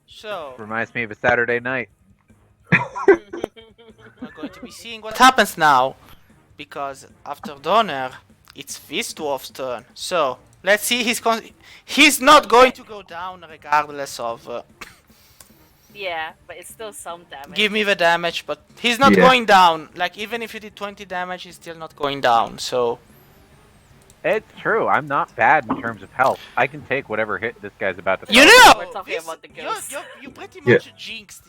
So, Reminds me of a Saturday night. we're going to be seeing what happens now. Because after Donner, it's this dwarf's turn. So, let's see he's not going to go down regardless of... Yeah, but it's still some damage. give me the damage, but he's not going down. Like, even if you did 20 damage, he's still not going down, so... It's true. I'm not bad in terms of health. I can take whatever hit this guy's about to. You throw. know! We're talking about the ghost. You pretty much jinxed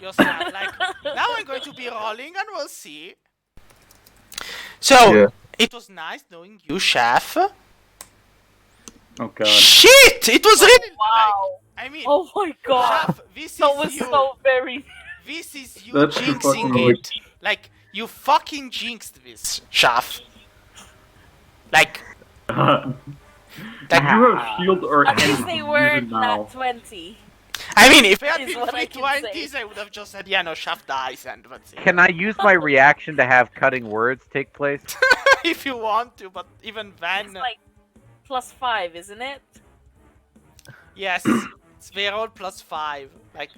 yourself. Like, now I'm going to be rolling and we'll see. So, it was nice knowing you, Chef. Oh god. Shit! It was really... Wow. I mean... Oh my god. Chef, this That is was you. so very... This is you That's too jinxing fucking it. Like, you fucking jinxed this, Chef. Like... Do you have shield or At least anything they to were use it now? not 20. I mean, if it had Is been what I can 320s, say. I would have just said, yeah, no, Shaft dies, and that's it. Can I use my reaction to have cutting words take place? If you want to, but even then... It's like +5, isn't it? Yes, it's they roll +5. Like,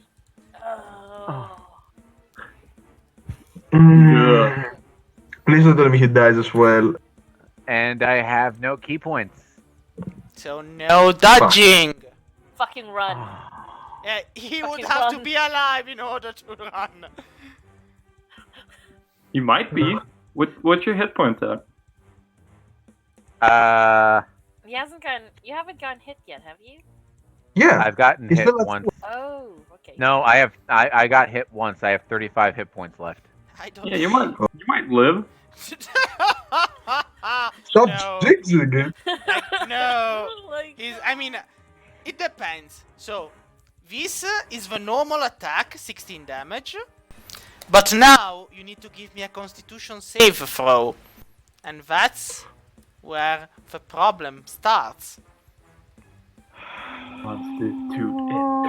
Oh. Yeah. Please don't tell me he dies as well. And I have no key points. so no dodging! Fucking run. Yeah, he would Fucking have to run. be alive in order to run. You might be. What's your hit points at? You haven't gotten hit yet, have you? Yeah. I've gotten He's hit still at once. Oh, okay. No, I got hit once. I have 35 hit points left. I don't Yeah, you might live. Stop No. jinxing it. No. Oh my I mean, it depends. So, this is the normal attack, 16 damage. But now, you need to give me a constitution save throw. And that's where the problem starts.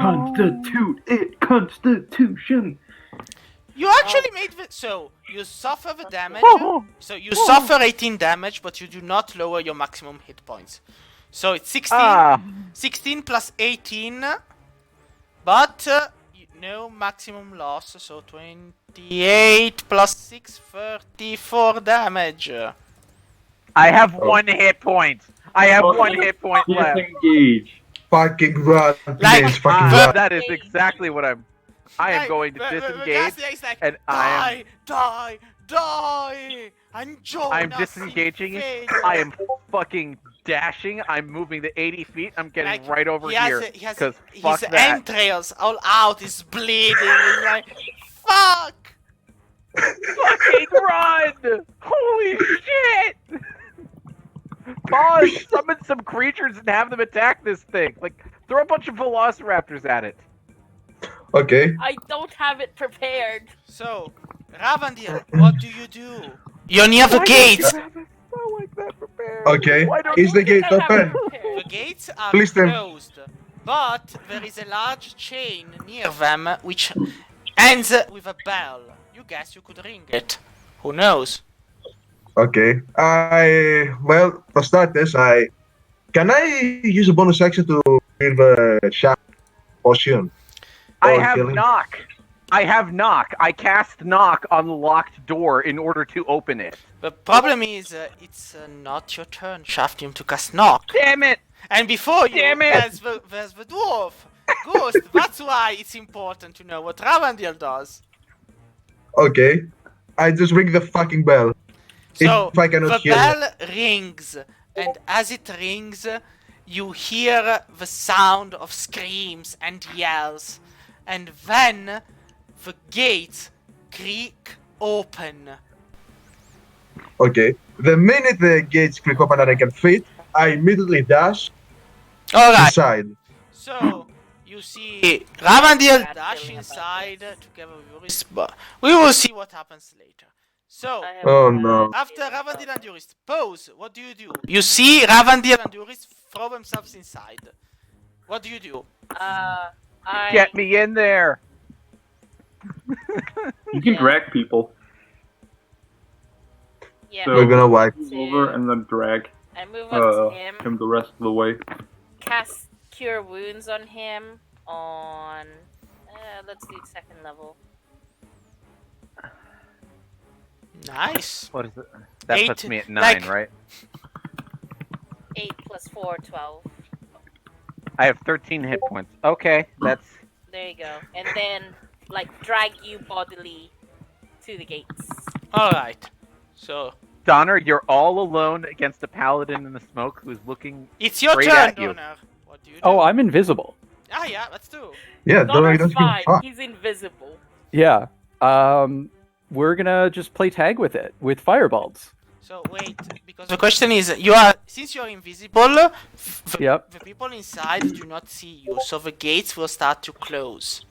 Constitute it. Constitution. You actually made the... So, you suffer the damage. So, you suffer 18 damage, but you do not lower your maximum hit points. So, it's 16 plus 18. But, no maximum loss. So, 28 plus 6, 34 damage. I have 1 hit point. I have 1 hit point left. Disengage. Fucking run, Like, please, fucking run. That is exactly what I am going to The disengage. guy is like, and I die, and join I'm us disengaging. in fate. I am fucking dashing. I'm moving the 80 feet. I'm getting Like, right over he has here. a- he has Because his fuck that. entrails all out, is bleeding. He's like, fuck! Fucking run! Holy shit! Pause, summon some creatures and have them attack this thing. Like, throw a bunch of velociraptors at it. Okay. I don't have it prepared. So, Ravandil, what do? You're near the gates. Okay. Why don't Is the gate I have it open? prepared. The gates are Please tell- closed, but there is a large chain near them which ends with a bell. You guess you could ring it. Who knows? Okay. Well, for starters, can I use a bonus action to give a shaft potion? I Or have killing? knock. I cast knock on the locked door in order to open it. The problem is, it's not your turn, Shaftium, to cast knock. Damn it! And before you, Damn it! there's the dwarf. Ghost, that's why it's important to know what Ravandil does. Okay. I just ring the fucking bell. So, If I cannot the hear bell rings, and as it rings, you hear the sound of screams and yells, and then the gates creak open. Okay. The minute the gates click open and I can fit, I immediately dash Alright, inside. so you see Ravandil Bad dash feeling about inside together with Urist, but we will see what happens later. So, I have Oh bad- no. after Ravandil and Urist pause, what do? You see Ravandil and Urist throw themselves inside. What do? I Get me in there! You can Yeah. drag people. Yeah, So- We're gonna wipe. Move over and then drag. I'm move up to him. the rest of the way. Cast Cure Wounds on him on. Let's do second level. Nice. What is it? That Eight, puts me at 9, like- right? 8 plus 4, 12. I have 13 hit points. Okay, that's There you go. And then, like, drag you bodily to the gates. Alright. So, Donner. You're all alone against a paladin in the smoke who's looking. it's your Straight turn, at you. Donor. What do you do? Oh, I'm invisible. Ah, yeah, let's do. Yeah, Donner's that's fine. good. He's invisible. Yeah. We're gonna just play tag with it with fireballs. So, wait, because the question is, since you're invisible, Yep. the people inside do not see you, so the gates will start to close.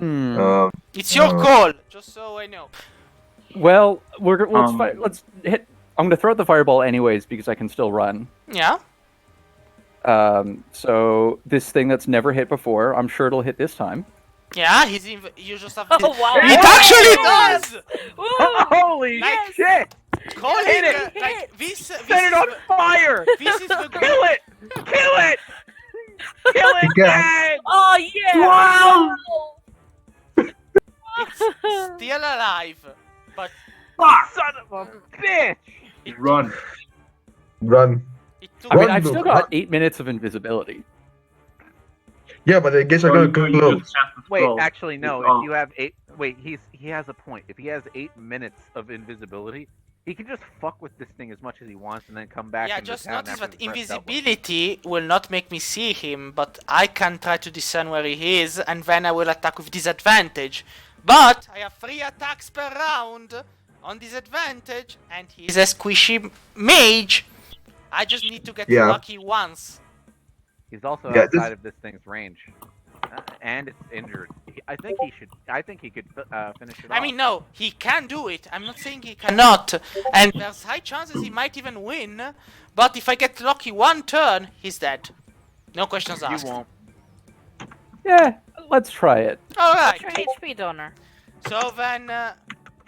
It's your call, just so I know. Well, let's hit. I'm gonna throw out the fireball anyways because I can still run. Yeah? So this thing that's never hit before, I'm sure it'll hit this time. Yeah, you just have. Oh, wow. It actually does! Woo! Holy Like- shit! Call Hit it! it! Like, this Set it on is fire! this is the Kill it! Kill it! Kill it, Yeah. Dad! Oh, yeah! It's still alive, but Son of a bitch! Run. Run. it I took. mean, Run, I've Luke, still run. got 8 minutes of invisibility. Yeah, but the gates are Or gonna you close. just cast the Wait, spell. actually, no. Oh. If you have 8, wait, he has a point. If he has 8 minutes of invisibility, he can just fuck with this thing as much as he wants and then come back. Yeah, into just town notice after that the first outbreak. invisibility will not make me see him, but I can try to discern where he is, and then I will attack with disadvantage. But I have 3 attacks per round on disadvantage, and he's a squishy mage. I just need to get Yeah. lucky once. He's also Yeah, outside this- of this thing's range, and it's injured. I think he could finish it off. I mean, no, he can do it. I'm not saying he cannot. And there's high chances he might even win. But if I get lucky one turn, he's dead. No questions you asked. won't. Yeah, let's try it. Alright. What's your HP, Donor? So then,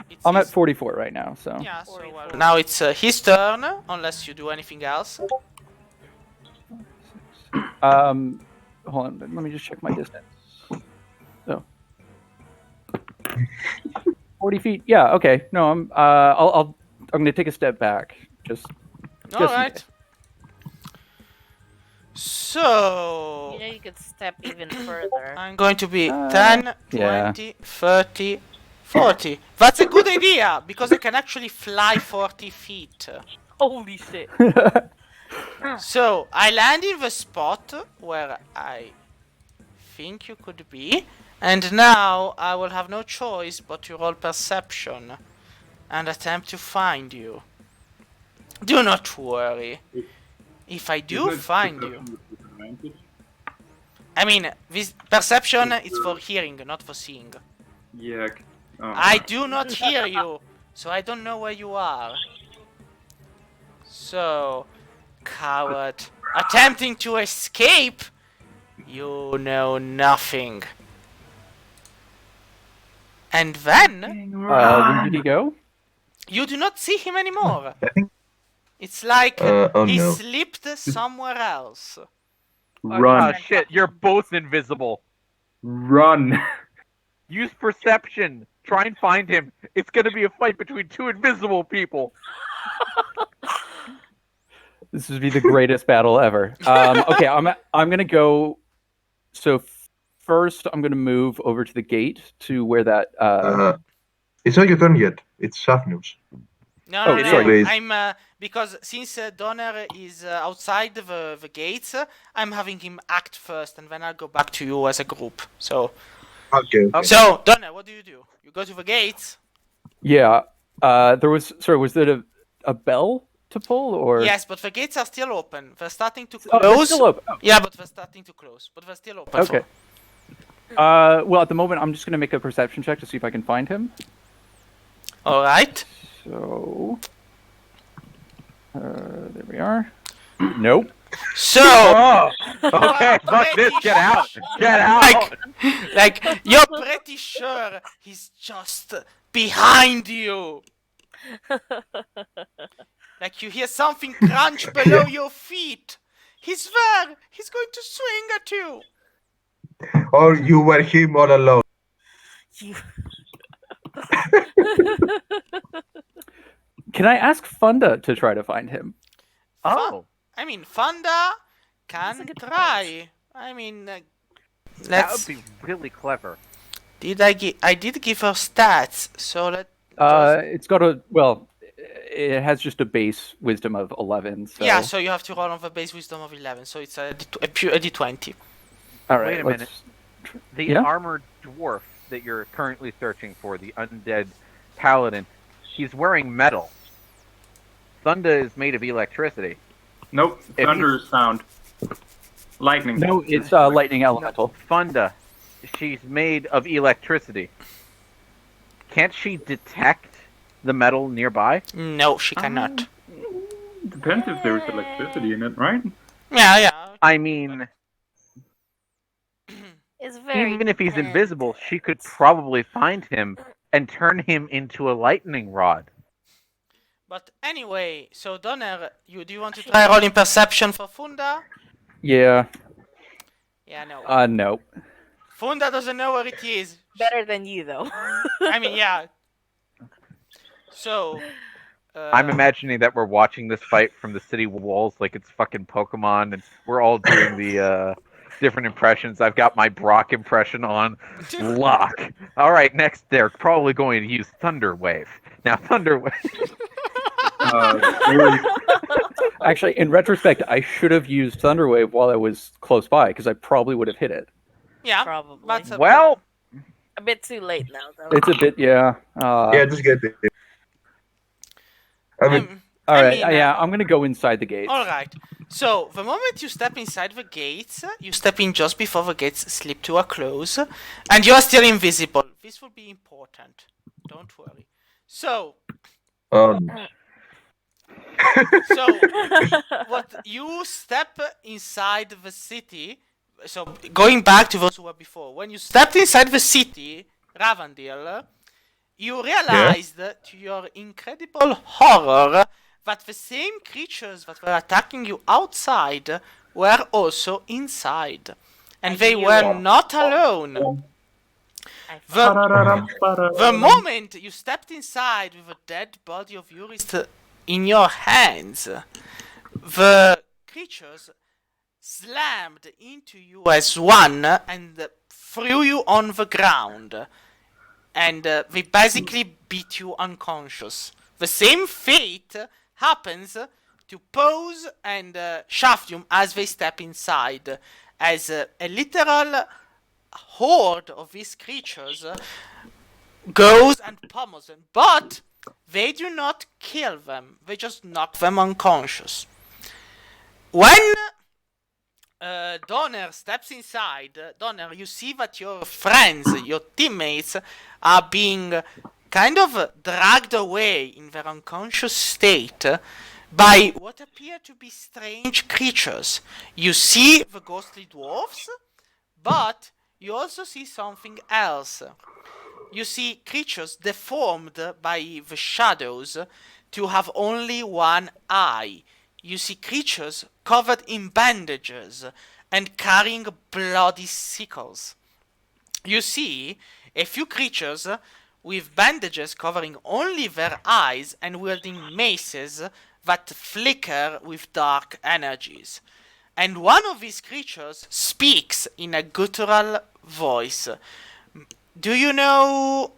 it's I'm at his- 44 right now, so. Yeah, so 44. now it's his turn, unless you do anything else. Hold on, let me just check my distance. So. 40 feet. Yeah, okay. No, I'm gonna take a step back. Just in Alright. case. So, You know you could step even further. I'm going to be Uh, 10, yeah. 20, 30, 40. That's a good idea, because I can actually fly 40 feet. Holy shit. So, I land in the spot where I think you could be, and now I will have no choice but to roll perception and attempt to find you. Do not worry. If I do find you... I mean, this perception is for hearing, not for seeing. Yeah. I do not hear you, so I don't know where you are. So, coward, attempting to escape, you know nothing. And then, where did he go? you do not see him anymore. I think. It's like Oh he no. slipped somewhere else. Run. Oh shit! You're both invisible. Run. Use perception. Try and find him. It's gonna be a fight between 2 invisible people. This would be the greatest battle ever. Okay, I'm gonna go. So first, I'm gonna move over to the gate to where that. It's not your turn yet. It's Safnus. No, Oh, no, no. sorry. I'm because since Donner is outside the gates, I'm having him act first, and then I'll go back to you as a group. So, Okay. so Donner, what do? You go to the gates? Yeah. There was. Sorry, was there a bell to pull or? Yes, but the gates are still open. They're starting to Oh, close. it's still open. Oh, Yeah, but they're starting to close. But they're still open. okay. Well, at the moment, I'm just gonna make a perception check to see if I can find him. All right. So. There we are. Nope. So, Oh. Okay. Fuck this. Get out. Get out. like you're pretty sure he's just behind you. Like you hear something crunch below your feet. He's there. He's going to swing at you. Or you were him all alone. You... Can I ask Funda to try to find him? Oh, I mean, Funda That's a can good try. I mean, that let's. would be really clever. I did give her stats, so let. It's got it has just a base wisdom of 11. So Yeah, so you have to roll on the base wisdom of 11, so it's a d20. all right, Wait a let's. minute. The Yeah? armored dwarf that you're currently searching for, the undead paladin, he's wearing metal. Thunda is made of electricity. Nope. If Thunder is sound. Lightning. No, it's lightning elemental. Funda, she's made of electricity. Can't she detect the metal nearby? No, she cannot. Depends if there's electricity in it, right? Yeah. I mean, It's very even if he's depends. invisible, she could probably find him and turn him into a lightning rod. But anyway, so Donner, do you want to try rolling perception for Funda? Yeah. Yeah, no. No. Funda doesn't know where it is. Better than you, though. I mean, yeah. So. I'm imagining that we're watching this fight from the city walls like it's fucking Pokemon, and we're all doing the different impressions. I've got my Brock impression on lock. All right, next they're probably going to use Thunder Wave. Now, Thunder Wave. Actually, in retrospect, I should have used Thunderwave while I was close by because I probably would have hit it. Yeah. Probably. That's Well, A bit too late now, though. It's a bit, yeah. Yeah, just get it. I mean, All I right, mean, yeah, I'm gonna go inside the gates. Alright. So, the moment you step inside the gates, you step in just before the gates slip to a close, and you are still invisible. This will be important. Don't worry. So, what you step inside the city. So, going back to those who were before, when you stepped inside the city, Ravandil, you realized to your incredible horror that the same creatures that were attacking you outside were also inside. And they were not alone. The moment you stepped inside with the dead body of Urist in your hands, the creatures slammed into you as one and threw you on the ground. And they basically beat you unconscious. The same fate happens to Pose and Shaftium as they step inside, as a literal horde of these creatures goes and pummels them. But they do not kill them, they just knock them unconscious. When Donner steps inside, Donner, you see that your friends, your teammates, are being kind of dragged away in their unconscious state by what appear to be strange creatures. You see the ghostly dwarfs, but you also see something else. You see creatures deformed by the shadows to have only one eye. You see creatures covered in bandages and carrying bloody sickles. You see a few creatures with bandages covering only their eyes and wielding maces that flicker with dark energies. And one of these creatures speaks in a guttural voice. Do you know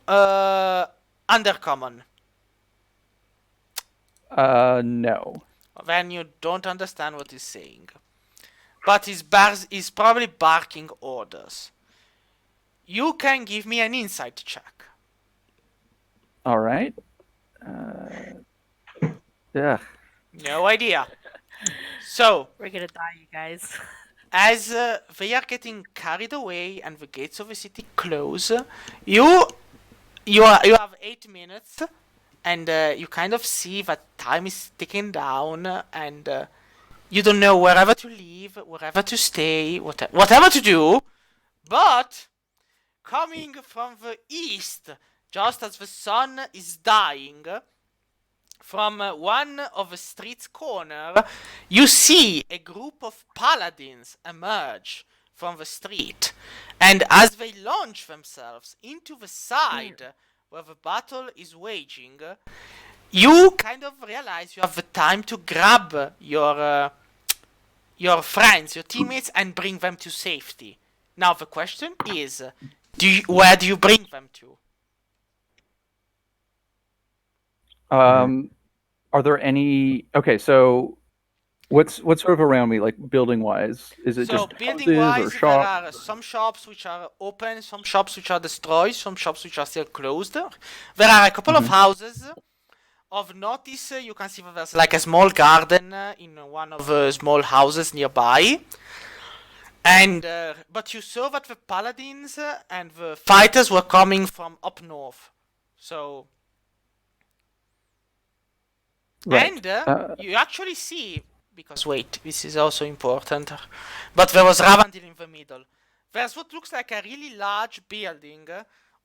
Undercommon? No. Then you don't understand what he's saying. But he's probably barking orders. You can give me an insight check. All right. Ugh. No idea. So, We're gonna die, you guys. as they are getting carried away and the gates of the city close, you have 8 minutes, and you kind of see that time is ticking down, and you don't know wherever to leave, wherever to stay, whatever to do. But coming from the east, just as the sun is dying, from one of the street's corner, you see a group of paladins emerge from the street, and as they launch themselves into the side where the battle is waging, you kind of realize you have the time to grab your friends, your teammates, and bring them to safety. Now the question is, where do you bring them to? Are there any? Okay, so what's sort of around me, like building wise? Is it just building houses wise, or there shops? are some shops which are open, some shops which are destroyed, some shops which are still closed. There are a couple of houses. Of notice, you can see that there's like a small garden in one of the small houses nearby. And but you saw that the paladins and the fighters were coming from up north. So Right. and you actually see, because wait, this is also important. But there was Ravandil in the middle. There's what looks like a really large building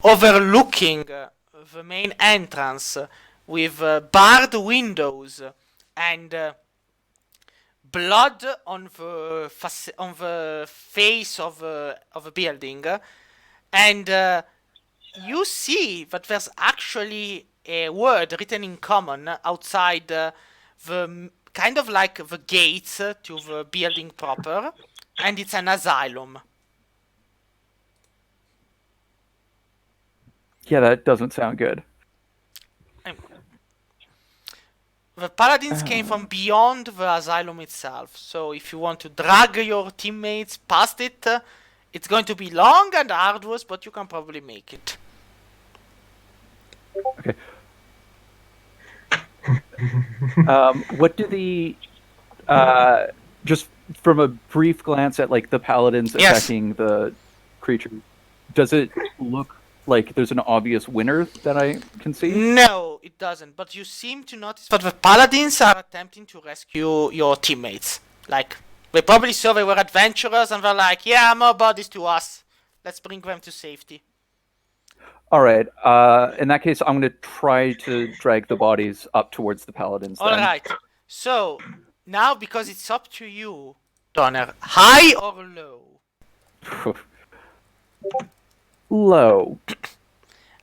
overlooking the main entrance with barred windows and blood on the face of a building, and you see that there's actually a word written in common outside the kind of like the gates to the building proper, and it's an asylum. Yeah, that doesn't sound good. The paladins came from beyond the asylum itself, so if you want to drag your teammates past it, it's going to be long and arduous, but you can probably make it. Okay. What do the just from a brief glance at like the paladins Yes. attacking the creature, does it look like there's an obvious winner that I can see? No, it doesn't, but you seem to notice that the paladins are attempting to rescue your teammates. Like, they probably saw they were adventurers and they're like, yeah, more bodies to us. Let's bring them to safety. All right. In that case, I'm going to try to drag the bodies up towards the paladins. All then. right. So, now because it's up to you, Donner, high or low? Low.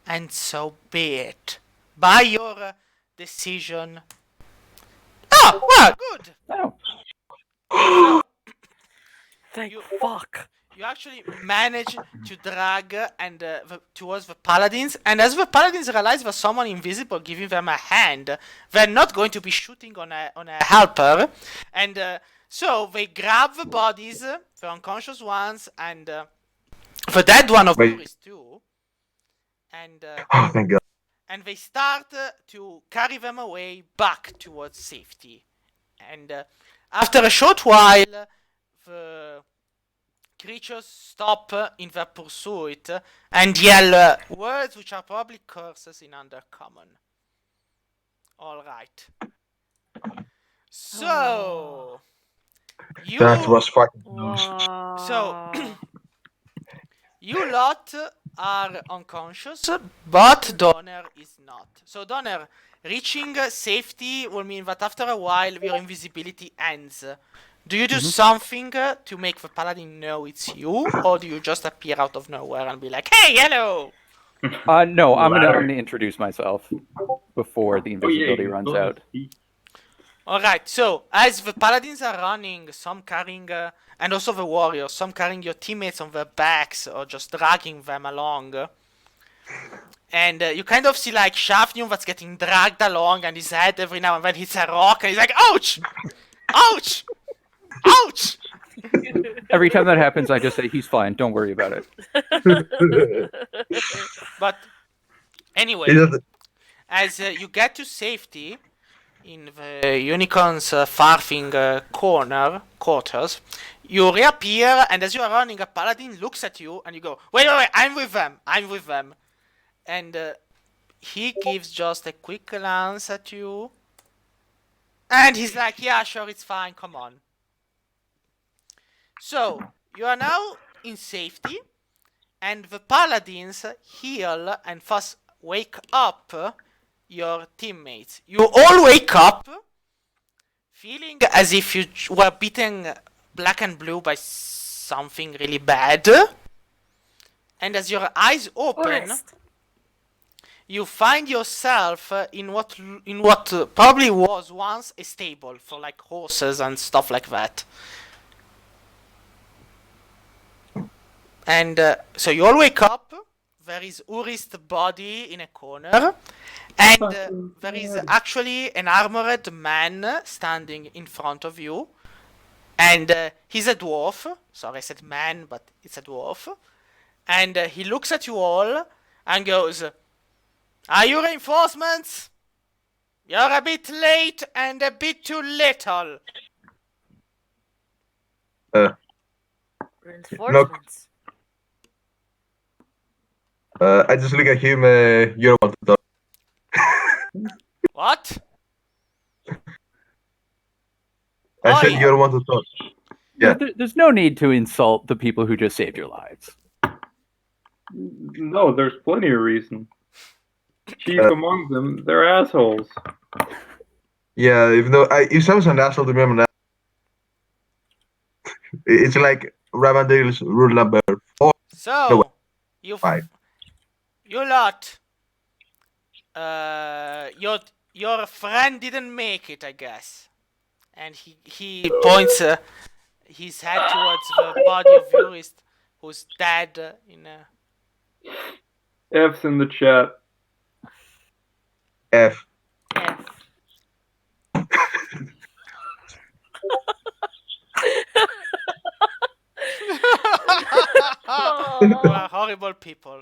And so be it. By your decision. Oh, well, good. Oh. Thank You- fuck. You actually manage to drag and towards the paladins, and as the paladins realize there's someone invisible giving them a hand, they're not going to be shooting on a helper, and so they grab the bodies, the unconscious ones, and the dead one of Wait. Urist too, and Oh, thank God. and they start to carry them away back towards safety. And after a short while, the creatures stop in their pursuit and yell words which are probably curses in Undercommon. Alright. So, you... That was fucking close. So, you lot are unconscious, but Donner is not. So Donner, reaching safety will mean that after a while your invisibility ends. Do you do something to make the paladin know it's you, or do you just appear out of nowhere and be like, "Hey, hello"? No, I'm Ladder. gonna introduce myself before the invisibility runs out. Alright, so as the paladins are running, some carrying, and also the warriors, some carrying your teammates on their backs or just dragging them along. And you kind of see like Shafnium that's getting dragged along, and his head every now and then hits a rock, and he's like, "Ouch! Ouch! Ouch!" Every time that happens, I just say he's fine. Don't worry about it. But anyway, He doesn't- as you get to safety in the unicorn's farthing quarters, you reappear, and as you are running, a paladin looks at you, and you go, wait, I'm with them. And he gives just a quick glance at you, and he's like, yeah, sure, it's fine, come on. So, you are now in safety, and the paladins heal and thus wake up your teammates. You all wake up feeling as if you were beaten black and blue by something really bad. And as your eyes open, Urist. you find yourself in what probably was once a stable for like horses and stuff like that. And so you all wake up. There is Urist's body in a corner, and there is actually an armored man standing in front of you. And he's a dwarf. Sorry, I said man, but it's a dwarf. And he looks at you all and goes, "Are you reinforcements? You're a bit late and a bit too little." Reinforcements. I just look at him. You don't want to talk. What? I said yeah. you don't want to talk. Yeah. There's no need to insult the people who just saved your lives. No, there's plenty of reason. Chief among them, they're assholes. Yeah, if someone's an asshole to me, I'm an asshole. It's like Ravandale's rule number 4. So, you 5. You lot, your friend didn't make it, I guess. And he points his head towards the body of Urist, who's dead in a... F's in the chat. F. F. You are horrible people.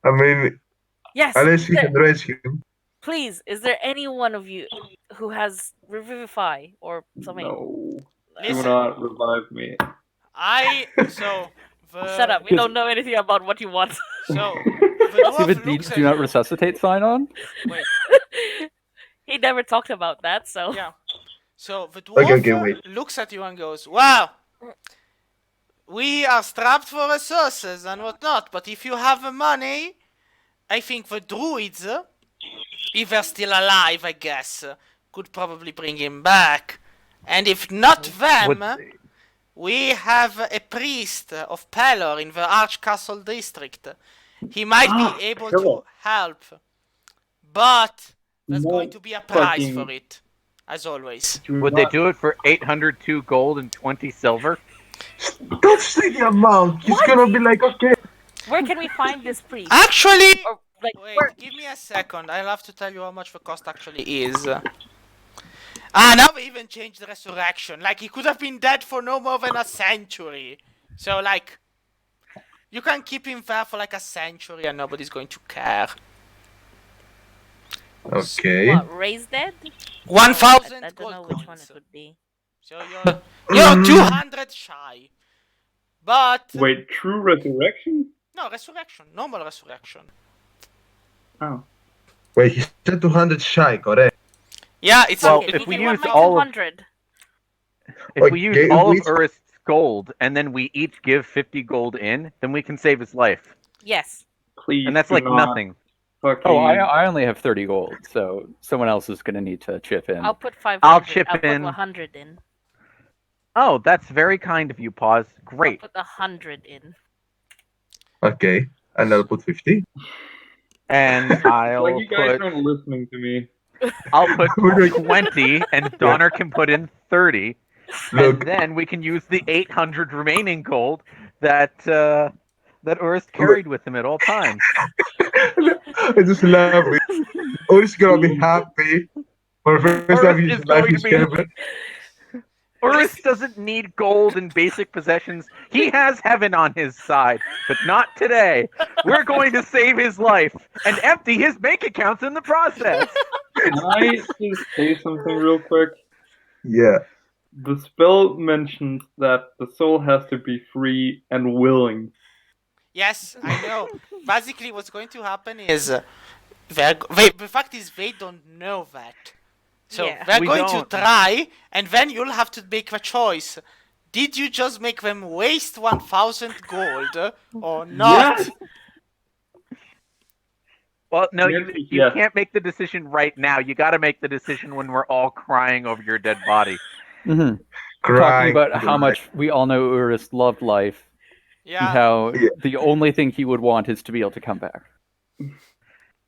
I mean, Yes. unless he there- can raise him. Please, is there any one of you who has Revivify or something? No. Do Listen, not revive me. Shut up. We don't know anything about what you want. So, the See dwarf the looks at do not you. resuscitate sign on? Wait, He never talked about that, so. yeah. So the dwarf Okay, wait. looks at you and goes, "Wow, we are strapped for resources and whatnot, but if you have the money, I think the druids, if they're still alive, I guess, could probably bring him back. And if not them, we have a priest of Pelor in the Archcastle district. He might be able to help, but there's going to be a price for it, as always." Would they do it for 802 gold and 20 silver? Don't say the amount. He's gonna be like, okay. Where can we find this priest? Actually, Or, like, wait, where? give me a second. I'll have to tell you how much the cost actually is. Now they even changed the resurrection. Like, he could have been dead for no more than a century. So, like, you can keep him there for like a century and nobody's going to care. Okay. What, Raised Dead? 1,000 I don't gold know which one coins. it would be. So you're 200 shy. But Wait, true resurrection? no, resurrection, normal resurrection. Oh. Wait, he said 200 shy, correct? Yeah, it's Well, Okay, if you we can want use my all of- 200. If we use Okay, all of we- Urist's gold and then we each give 50 gold in, then we can save his life. Yes. Please. And that's do like not nothing. Fucking... Oh, I only have 30 gold, so someone else is going to need to chip in. I'll put 500. I'll chip I'll in. put 100 in. Oh, that's very kind of you, Pause. I'll Great. put 100 in. Okay. And I'll put 50. And I'll like you guys put aren't listening to me. I'll put We're doing- 20 and Donner can put in 30. Look, And then we can use the 800 remaining gold that Urist carried with him at all times. I just love it. Ori's gonna be happy for the first time in Urist his is life going he's to be- ever. Urist doesn't need gold and basic possessions. He has heaven on his side, but not today. We're going to save his life and empty his bank accounts in the process. Can I just say something real quick? Yeah. The spell mentions that the soul has to be free and willing. Yes, I know. Basically, what's going to happen is the fact is they don't know that. So Yeah. they're We going don't. to try, and then you'll have to make a choice. Did you just make them waste 1,000 gold or not? Yes. Well, no, The you answer is you yes. can't make the decision right now. You got to make the decision when we're all crying over your dead body. Talking Crying. about how much we all know Urist loved life, and Yeah. how Yeah. the only thing he would want is to be able to come back.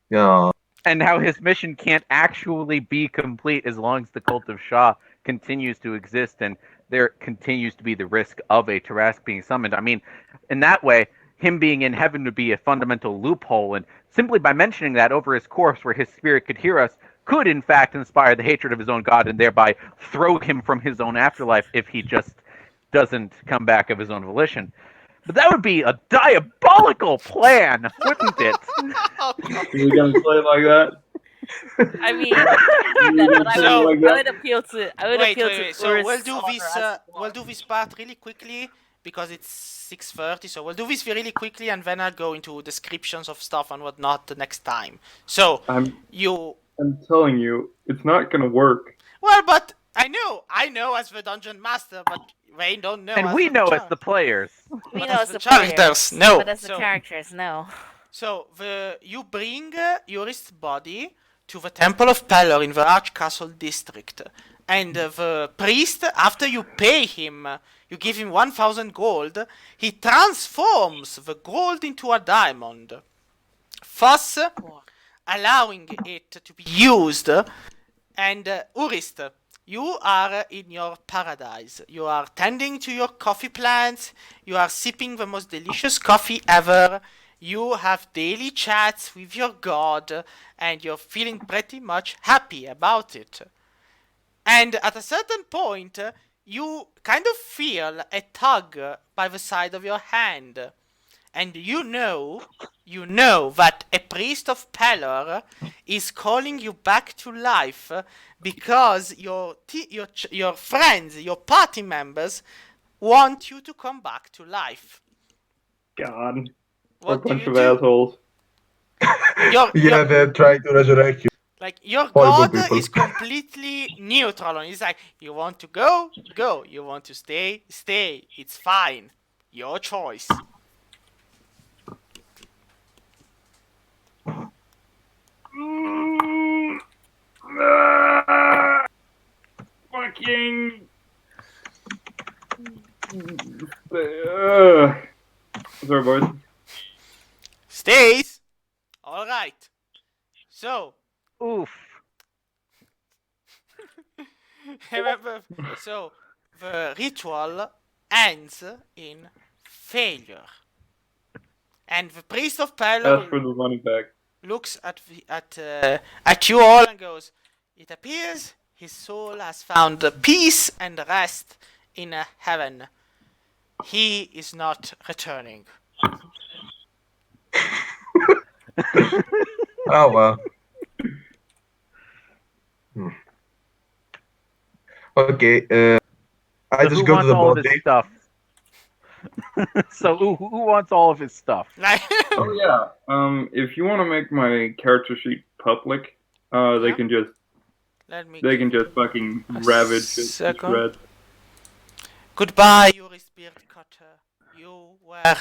Yeah. And how his mission can't actually be complete as long as the cult of Shah continues to exist and there continues to be the risk of a Tarask being summoned. I mean, in that way, him being in heaven would be a fundamental loophole, and simply by mentioning that over his corpse where his spirit could hear us could in fact inspire the hatred of his own god and thereby throw him from his own afterlife if he just doesn't come back of his own volition. But that would be a diabolical plan, wouldn't it? You're gonna play it like that? I mean, You're but gonna play it like I that? would appeal to Wait. So we'll Urist's do honor this. as We'll do this part really quickly because it's 6:30. So we'll do this really quickly, and then I'll go into descriptions of stuff and whatnot the next time. So I'm you. telling you, it's not gonna work. Well, but I know as the dungeon master, but they don't know. And as we the know char- as the players. We But know as as the the characters, players, no. but as the So- characters, no. So you bring Urist's body to the Temple of Pelor in the Archcastle district, and the priest, after you pay him, you give him 1,000 gold. He transforms the gold into a diamond, thus allowing it to be used. And Urist, you are in your paradise. You are tending to your coffee plants. You are sipping the most delicious coffee ever. You have daily chats with your god, and you're feeling pretty much happy about it. And at a certain point, you kind of feel a tug by the side of your hand. And you know that a priest of Pelor is calling you back to life because your friends, your party members, want you to come back to life. God, What a do bunch you of do? assholes. Yeah, they're trying to resurrect you. Like, your Horrible god people. is completely neutral. And he's like, you want to go? Go. You want to stay? Stay. It's fine. Your choice. Fucking. Sorry, boys. Stays? Alright. So, Oof. remember, so the ritual ends in failure. And the priest of Ask Pelor for the money back. looks at you all and goes, it appears his soul has found peace and rest in heaven. He is not returning. Oh well. Okay. I So just who go to wants the all of his body. stuff? So who wants all of his stuff? Like, Oh yeah. If you want to make my character sheet public, they Yeah. can just let me fucking a ravage it to second. shreds. Goodbye, Urist Beardcutter. You were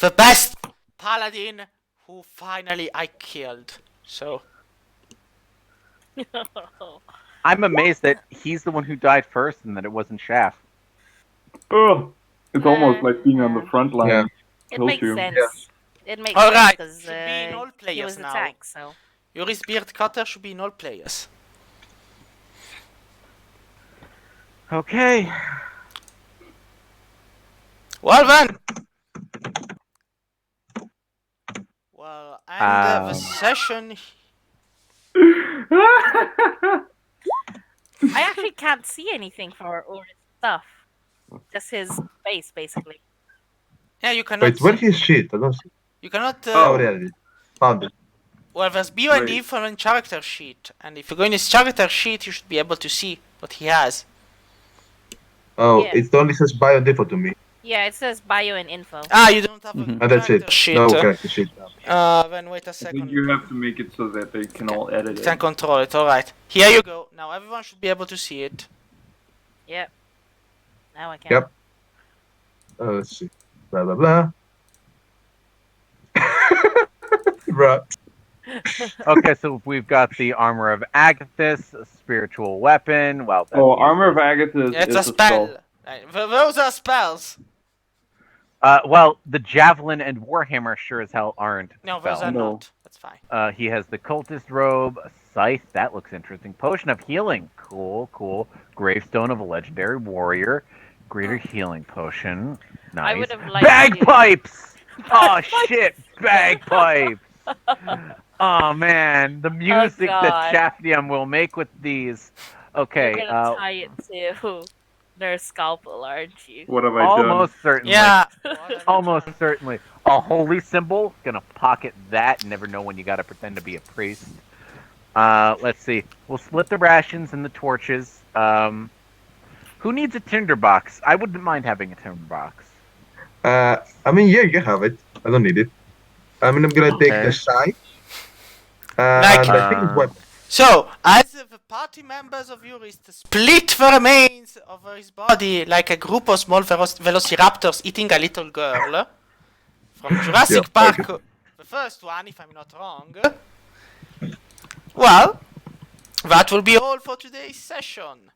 the best paladin who finally I killed. So, I'm amazed that he's the one who died first and that it wasn't Shaft. Oh, it's almost like being on the front line. Yeah. It Kills makes you. sense. Yeah. It makes All sense right, because should be in all he players was the now. tank, so. Urist Beardcutter should be in all players. Okay. Well then. Well, and the Um. session. I actually can't see anything for Urist's stuff. Just his face, basically. Yeah, you cannot. Wait, where's his shit? I don't see. You cannot. Oh, there it is. Found it. Well, there's bio and Wait. info and character sheet, and if you go in his character sheet, you should be able to see what he has. Oh, Yeah. it only says bio default to me. Yeah, it says bio and info. Ah, you don't have a Mhm. And that's character it. sheet. No character sheet. Then wait a I think second. you have to make it so that they can all edit You can it. control it. All right. Here you go. Now everyone should be able to see it. Yep. Now I can. Yep. Let's see. Blah blah blah. Right. Okay, so we've got the armor of Agathis, a spiritual weapon. Well, that's Armor of useless. Agathis It's is a spell. spell. Those are spells. Well, the javelin and warhammer sure as hell aren't No, those spells. are No. not. That's fine. He has the cultist robe, a scythe. That looks interesting. Potion of healing. Cool. Gravestone of a legendary warrior. Greater healing potion. Nice. I would have liked Bagpipes. Oh shit, bagpipes. Oh man, the music that God. Shafnium will make with these. Okay. You're gonna tie it to their scalpel, aren't you? What have I Almost certainly. Yeah. Almost certainly. A holy symbol. Gonna pocket that. Never know when you gotta pretend to be a priest. Let's see. We'll split the rations and the torches. Who needs a tinderbox? I wouldn't mind having a tinderbox. I mean, yeah, you can have it. I don't need it. I mean, I'm gonna take Okay. the side. And Like- I think it's what. So, as the party members of Urist split the remains of his body like a group of small velociraptors eating a little girl from Jurassic Yeah, Park, okay. the first one, if I'm not wrong. Well, that will be all for today's session.